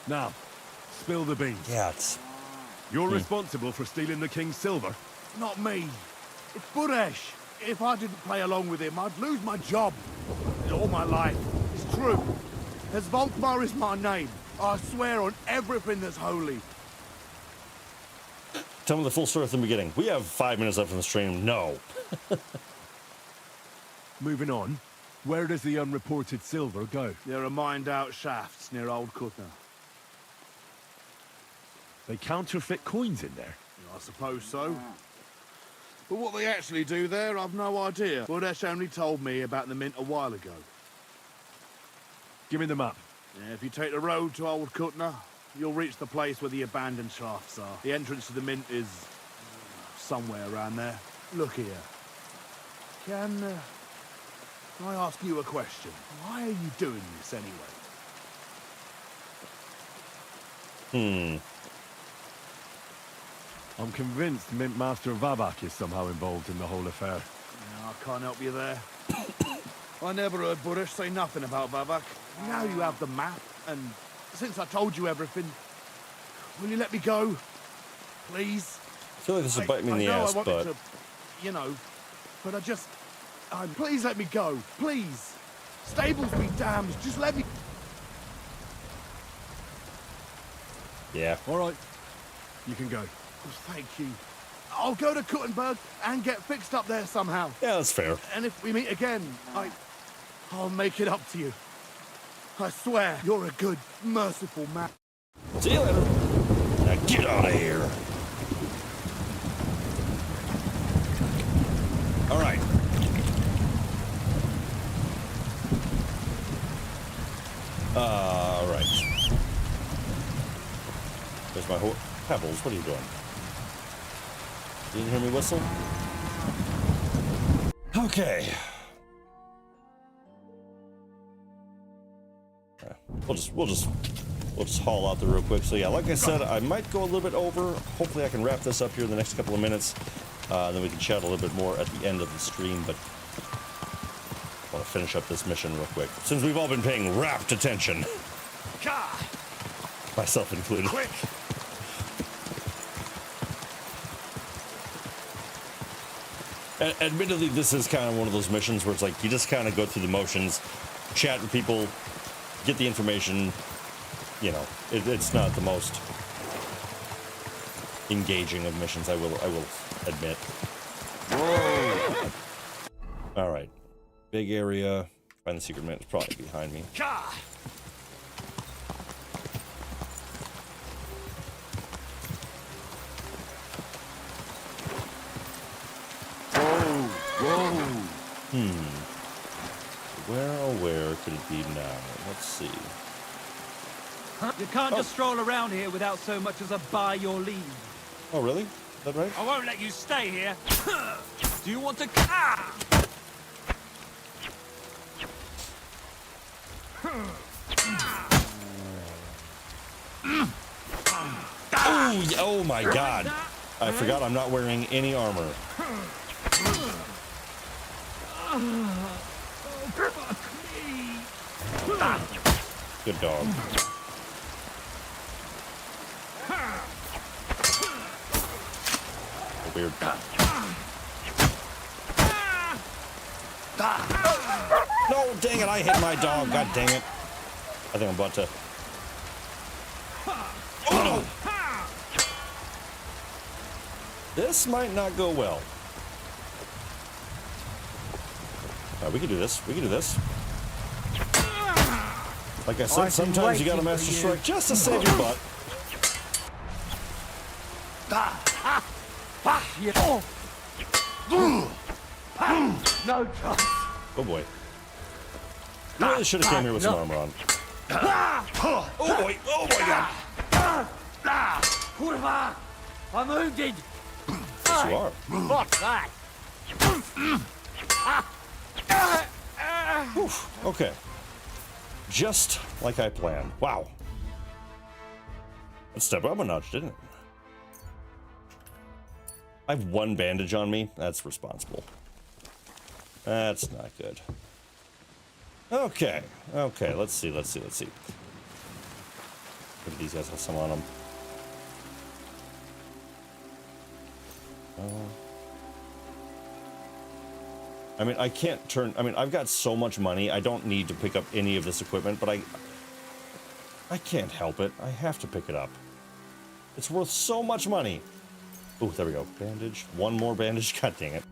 Now, spill the beans. Yeah, it's... You're responsible for stealing the king's silver? Not me. It's Buresh. If I didn't play along with him, I'd lose my job. All my life. It's true. As Volkmar is my name, I swear on everything that's holy. Tell me the full story from the beginning. We have 5 minutes left in the stream. No. Moving on. Where does the unreported silver go? There are mined-out shafts near Old Kutna. They counterfeit coins in there? I suppose so. But what they actually do there, I've no idea. Buresh only told me about the mint a while ago. Give me the map. Yeah, if you take the road to Old Kutna, you'll reach the place where the abandoned shafts are. The entrance to the mint is... somewhere around there. Look here. Can I ask you a question? Why are you doing this anyway? I'm convinced Mint Master Vavak is somehow involved in the whole affair. No, I can't help you there. I never heard Buresh say nothing about Vavak. Now you have the map, and since I told you everything, will you let me go? Please? I feel like this will bite me in the ass, but... To, you know, but I just... please let me go. Please. Stables be damned. Just let me... Yeah. All right. You can go. Thank you. I'll go to Kuttenberg and get fixed up there somehow. Yeah, that's fair. And if we meet again, I'll make it up to you. I swear, you're a good, merciful man. See you later. Now get out of here. All right. All right. There's my Pebbles. What are you doing? You didn't hear me whistle? Okay. We'll just haul out there real quick. So yeah, like I said, I might go a little bit over. Hopefully I can wrap this up here in the next couple of minutes. Then we can chat a little bit more at the end of the stream, but I want to finish up this mission real quick. Since we've all been paying rapt attention. Myself included. Quick! Admittedly, this is kind of one of those missions where it's like you just kind of go through the motions, chat with people, get the information. You know, it's not the most engaging of missions. I will admit. Whoa! All right, big area. Find the secret mint. It's probably behind me. Where could it be now? Let's see. You can't just stroll around here without so much as a by your leave. Oh, really? Is that right? I won't let you stay here. Do you want to... Oh my God! I forgot I'm not wearing any armor. Good dog. Weird. No, dang it! I hit my dog. God dang it! I think I'm about to. Oh no! This might not go well. All right, we can do this. We can do this. Like I said, sometimes you gotta master strike just to save your butt. No chance. Oh boy. You really should have came here with some armor on. Oh boy! Oh my God! Kurva! I'm wounded! Yes, you are. What's that? Oof, okay. Just like I planned. Wow. That step up a notch, didn't it? I have one bandage on me. That's responsible. That's not good. Okay. Okay, let's see. Maybe these guys have some on them. I mean, I can't turn... I mean, I've got so much money. I don't need to pick up any of this equipment, but I can't help it. I have to pick it up. It's worth so much money. Oh, there we go. Bandage. One more bandage. God dang it.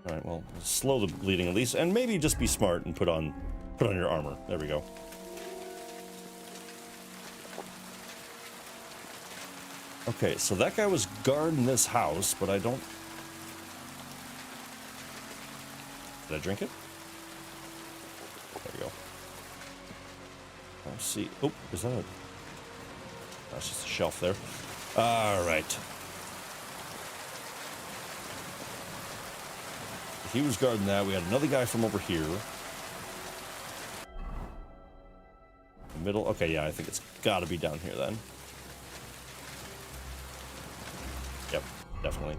All right, well, slow the bleeding at least, and maybe just be smart and put on your armor. There we go. Okay, so that guy was guarding this house, but I don't... Did I drink it? There we go. Let's see. Oh, is that a... That's just a shelf there. All right. He was guarding that. We had another guy from over here. Middle. Okay, yeah, I think it's got to be down here then. Yep, definitely.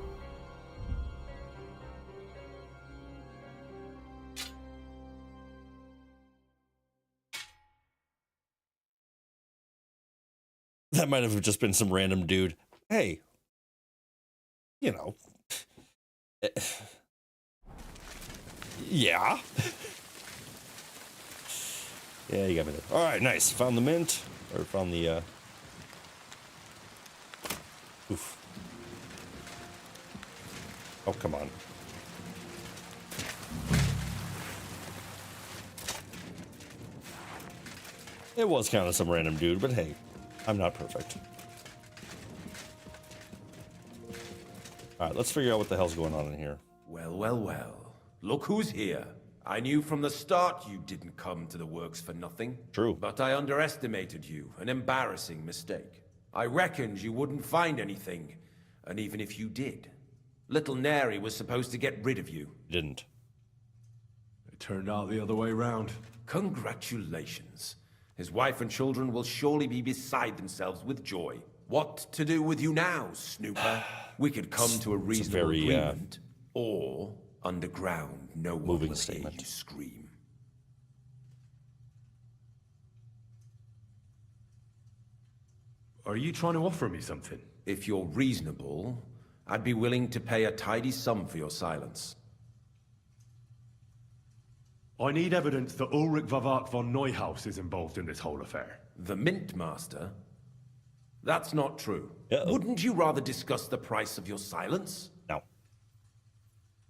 That might have just been some random dude. Hey, you know. Yeah. Yeah, you got me there. All right, nice. Found the mint, or found the, Oof. Oh, come on. It was kind of some random dude, but hey, I'm not perfect. All right, let's figure out what the hell's going on in here. Well, well, well. Look who's here. I knew from the start you didn't come to the works for nothing. True. But I underestimated you. An embarrassing mistake. I reckoned you wouldn't find anything. And even if you did, little Neri was supposed to get rid of you. Didn't. It turned out the other way round. Congratulations. His wife and children will surely be beside themselves with joy. What to do with you now, Snooper? We could come to a reasonable agreement. Or... underground, no one will hear you scream. Are you trying to offer me something? If you're reasonable, I'd be willing to pay a tidy sum for your silence. I need evidence that Ulrich Vavak von Neuhaus is involved in this whole affair. The Mint Master? That's not true. Uh-oh. Wouldn't you rather discuss the price of your silence? No.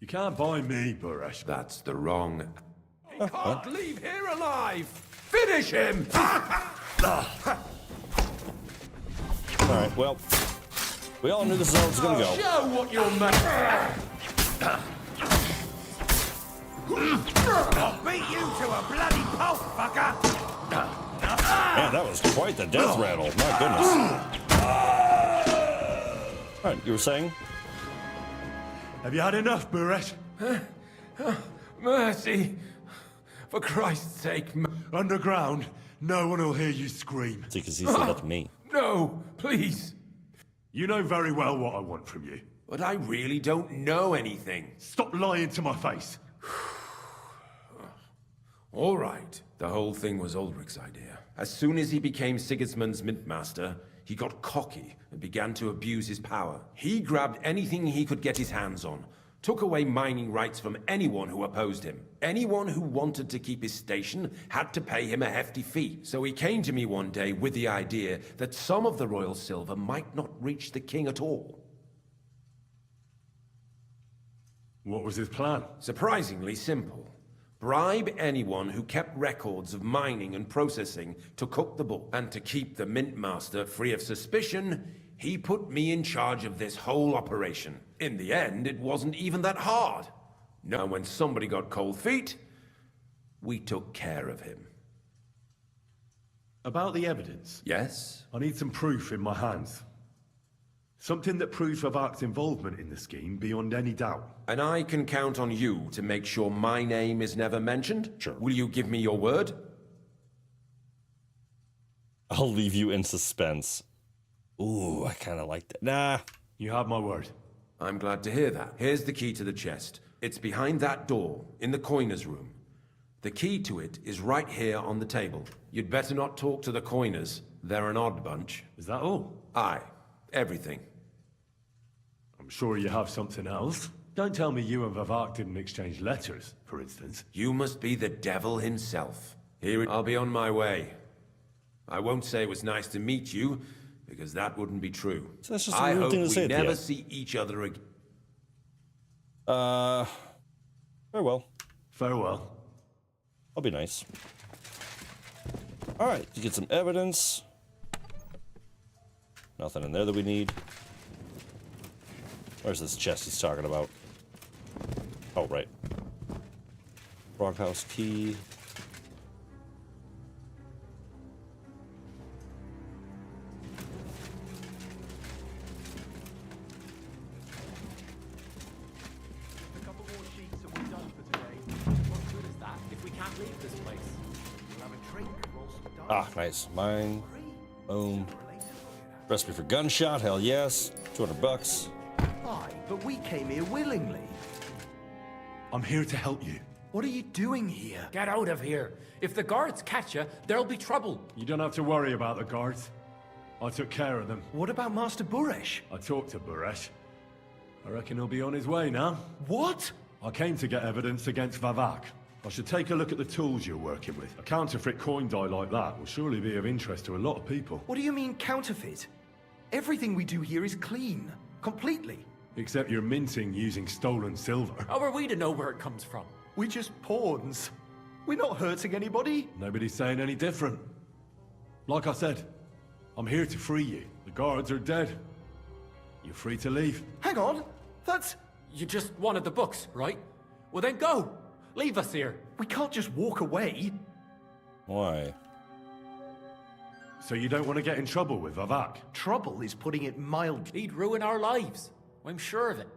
You can't buy me, Buresh. That's the wrong... He can't leave here alive! Finish him! Alright, well, we all knew this is how it was gonna go. Show what you're made. I'll beat you to a bloody pulp, fucker! Man, that was quite the death rattle. My goodness. Alright, you were saying? Have you had enough, Buresh? Mercy! For Christ's sake, Underground, no one will hear you scream. See, because he said that to me. No, please. You know very well what I want from you. But I really don't know anything. Stop lying to my face. All right. The whole thing was Ulrich's idea. As soon as he became Sigismund's Mint Master, he got cocky and began to abuse his power. He grabbed anything he could get his hands on, took away mining rights from anyone who opposed him. Anyone who wanted to keep his station had to pay him a hefty fee. So he came to me one day with the idea that some of the royal silver might not reach the king at all. What was his plan? Surprisingly simple. Bribe anyone who kept records of mining and processing to cook the book. And to keep the Mint Master free of suspicion, he put me in charge of this whole operation. In the end, it wasn't even that hard. Now, when somebody got cold feet, we took care of him. About the evidence? Yes? I need some proof in my hands. Something that proves Vavak's involvement in the scheme beyond any doubt. And I can count on you to make sure my name is never mentioned? Sure. Will you give me your word? I'll leave you in suspense. Ooh, I kind of like that. Nah. You have my word. I'm glad to hear that. Here's the key to the chest. It's behind that door, in the coiner's room. The key to it is right here on the table. You'd better not talk to the coiners. They're an odd bunch. Is that all? Aye. Everything. I'm sure you have something else. Don't tell me you and Vavak didn't exchange letters, for instance. You must be the devil himself. Here, I'll be on my way. I won't say it was nice to meet you, because that wouldn't be true. So that's just a I weird hope thing to we say at the never end. see each other again. Farewell. Farewell. I'll be nice. Alright, to get some evidence. Nothing in there that we need. Where's this chest he's talking about? Oh, right. Froghouse key. A couple more sheets and we're done for today. What good is that if we can't leave this place? We'll have a drink and roll some dice. Ah, nice. Mine. Boom. Recipe for gunshot, hell yes. $200. Aye, but we came here willingly. I'm here to help you. What are you doing here? Get out of here. If the guards catch you, there'll be trouble. You don't have to worry about the guards. I took care of them. What about Master Buresh? I talked to Buresh. I reckon he'll be on his way now. What? I came to get evidence against Vavak. I should take a look at the tools you're working with. A counterfeit coin die like that will surely be of interest to a lot of people. What do you mean counterfeit? Everything we do here is clean. Completely. Except you're minting using stolen silver. How are we to know where it comes from? We're just pawns. We're not hurting anybody. Nobody's saying any different. Like I said, I'm here to free you. The guards are dead. You're free to leave. Hang on. That's... You just wanted the books, right? Well then go. Leave us here. We can't just walk away. Why? So you don't want to get in trouble with Vavak? Trouble is putting it mildly. He'd ruin our lives. I'm sure of it.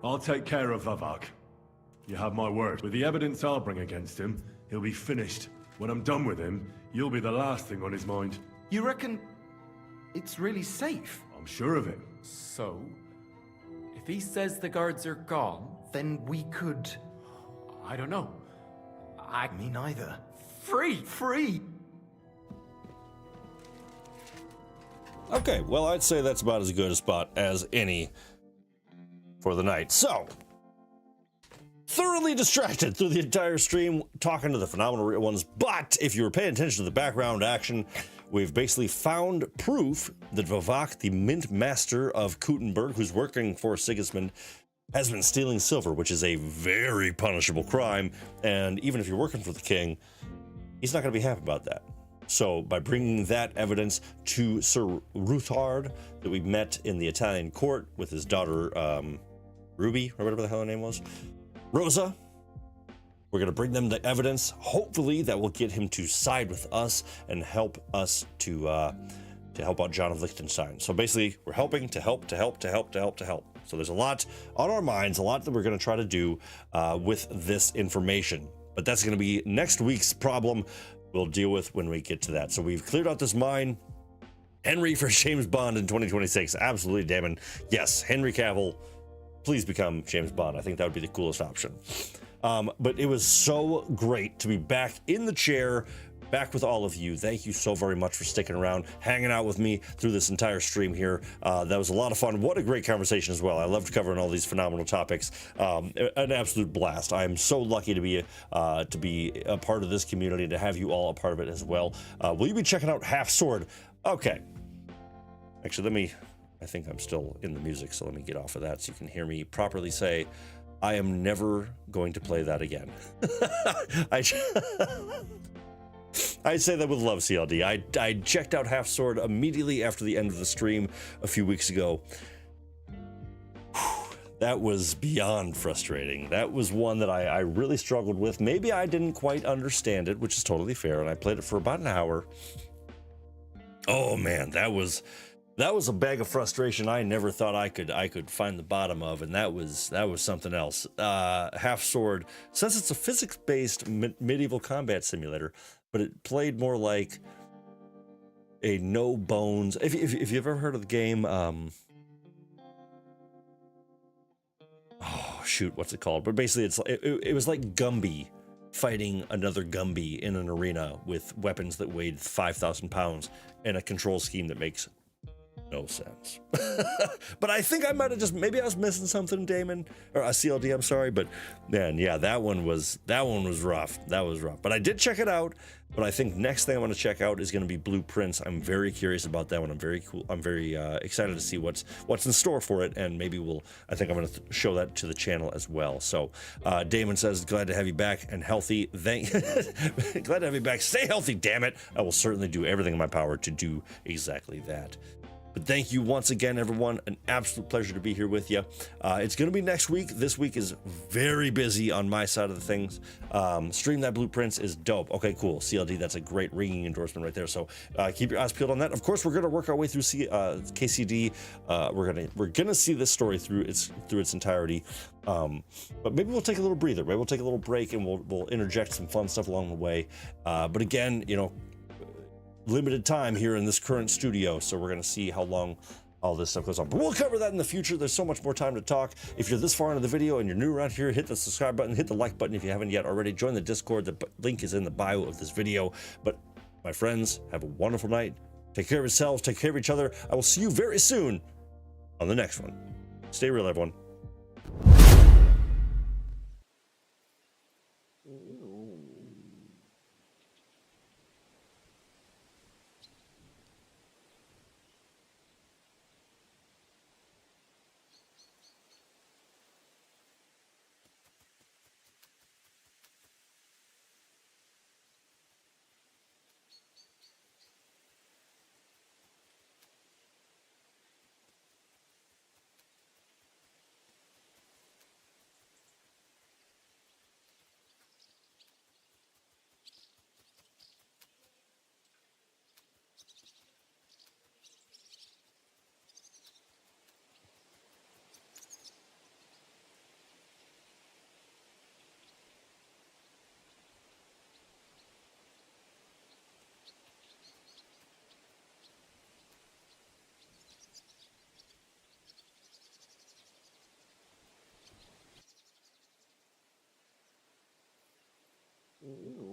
I'll take care of Vavak. You have my word. With the evidence I'll bring against him, he'll be finished. When I'm done with him, you'll be the last thing on his mind. You reckon it's really safe? I'm sure of it. So, if he says the guards are gone... Then we could... I don't know. Me neither. Free! Free! Okay, well, I'd say that's about as good a spot as any for the night. So, thoroughly distracted through the entire stream talking to the phenomenal real ones, but if you were paying attention to the background action, we've basically found proof that Vavak, the Mint Master of Kuttenberg, who's working for Sigismund, has been stealing silver, which is a very punishable crime, and even if you're working for the king, he's not going to be happy about that. So by bringing that evidence to Sir Ruthard that we met in the Italian court with his daughter Ruby, or whatever the hell her name was, Rosa, we're going to bring them the evidence. Hopefully that will get him to side with us and help us to help out Jon of Liechtenstein. So basically we're helping to help. So there's a lot on our minds, a lot that we're going to try to do with this information. But that's going to be next week's problem. We'll deal with when we get to that. So we've cleared out this mine. Henry for James Bond in 2026. Absolutely, Damon. Yes, Henry Cavill, please become James Bond. I think that would be the coolest option. But it was so great to be back in the chair, back with all of you. Thank you so very much for sticking around, hanging out with me through this entire stream here. That was a lot of fun. What a great conversation as well. I loved covering all these phenomenal topics. An absolute blast. I am so lucky to be a part of this community, to have you all a part of it as well. Will you be checking out Half Sword? Okay. Actually, I think I'm still in the music, so let me get off of that so you can hear me properly say, I am never going to play that again. I say that with love, CLD. I checked out Half Sword immediately after the end of the stream a few weeks ago. That was beyond frustrating. That was one that I really struggled with. Maybe I didn't quite understand it, which is totally fair, and I played it for about an hour. Oh man, that was a bag of frustration I never thought I could find the bottom of, and that was something else. Half Sword, since it's a physics-based medieval combat simulator, but it played more like a no bones. If you've ever heard of the game, oh shoot, what's it called? But basically, it was like Gumby fighting another Gumby in an arena with weapons that weighed 5,000 pounds and a control scheme that makes no sense. But I think I might have maybe I was missing something, Damon, or CLD, I'm sorry, but man, yeah, that one was rough. That was rough, but I did check it out. But I think next thing I want to check out is going to be Blueprints. I'm very curious about that one. I'm very excited to see what's in store for it, and maybe I think I'm going to show that to the channel as well. So Damon says, glad to have you back and healthy. Glad to have you back. Stay healthy, damn it. I will certainly do everything in my power to do exactly that. But thank you once again, everyone. An absolute pleasure to be here with you. It's going to be next week. This week is very busy on my side of the things. Stream That Blueprints is dope. Okay, cool. CLD, that's a great ringing endorsement right there. So keep your eyes peeled on that. Of course, we're going to work our way through KCD. We're gonna see this story through its entirety. But maybe we'll take a little breather. Maybe we'll take a little break, and we'll interject some fun stuff along the way. But again, limited time here in this current studio, so we're going to see how long all this stuff goes on. But we'll cover that in the future. There's so much more time to talk. If you're this far into the video and you're new around here, hit the subscribe button, hit the like button if you haven't yet already. Join the Discord. The link is in the bio of this video. But my friends, have a wonderful night. Take care of yourselves. Take care of each other. I will see you very soon on the next one. Stay real, everyone. Ooh.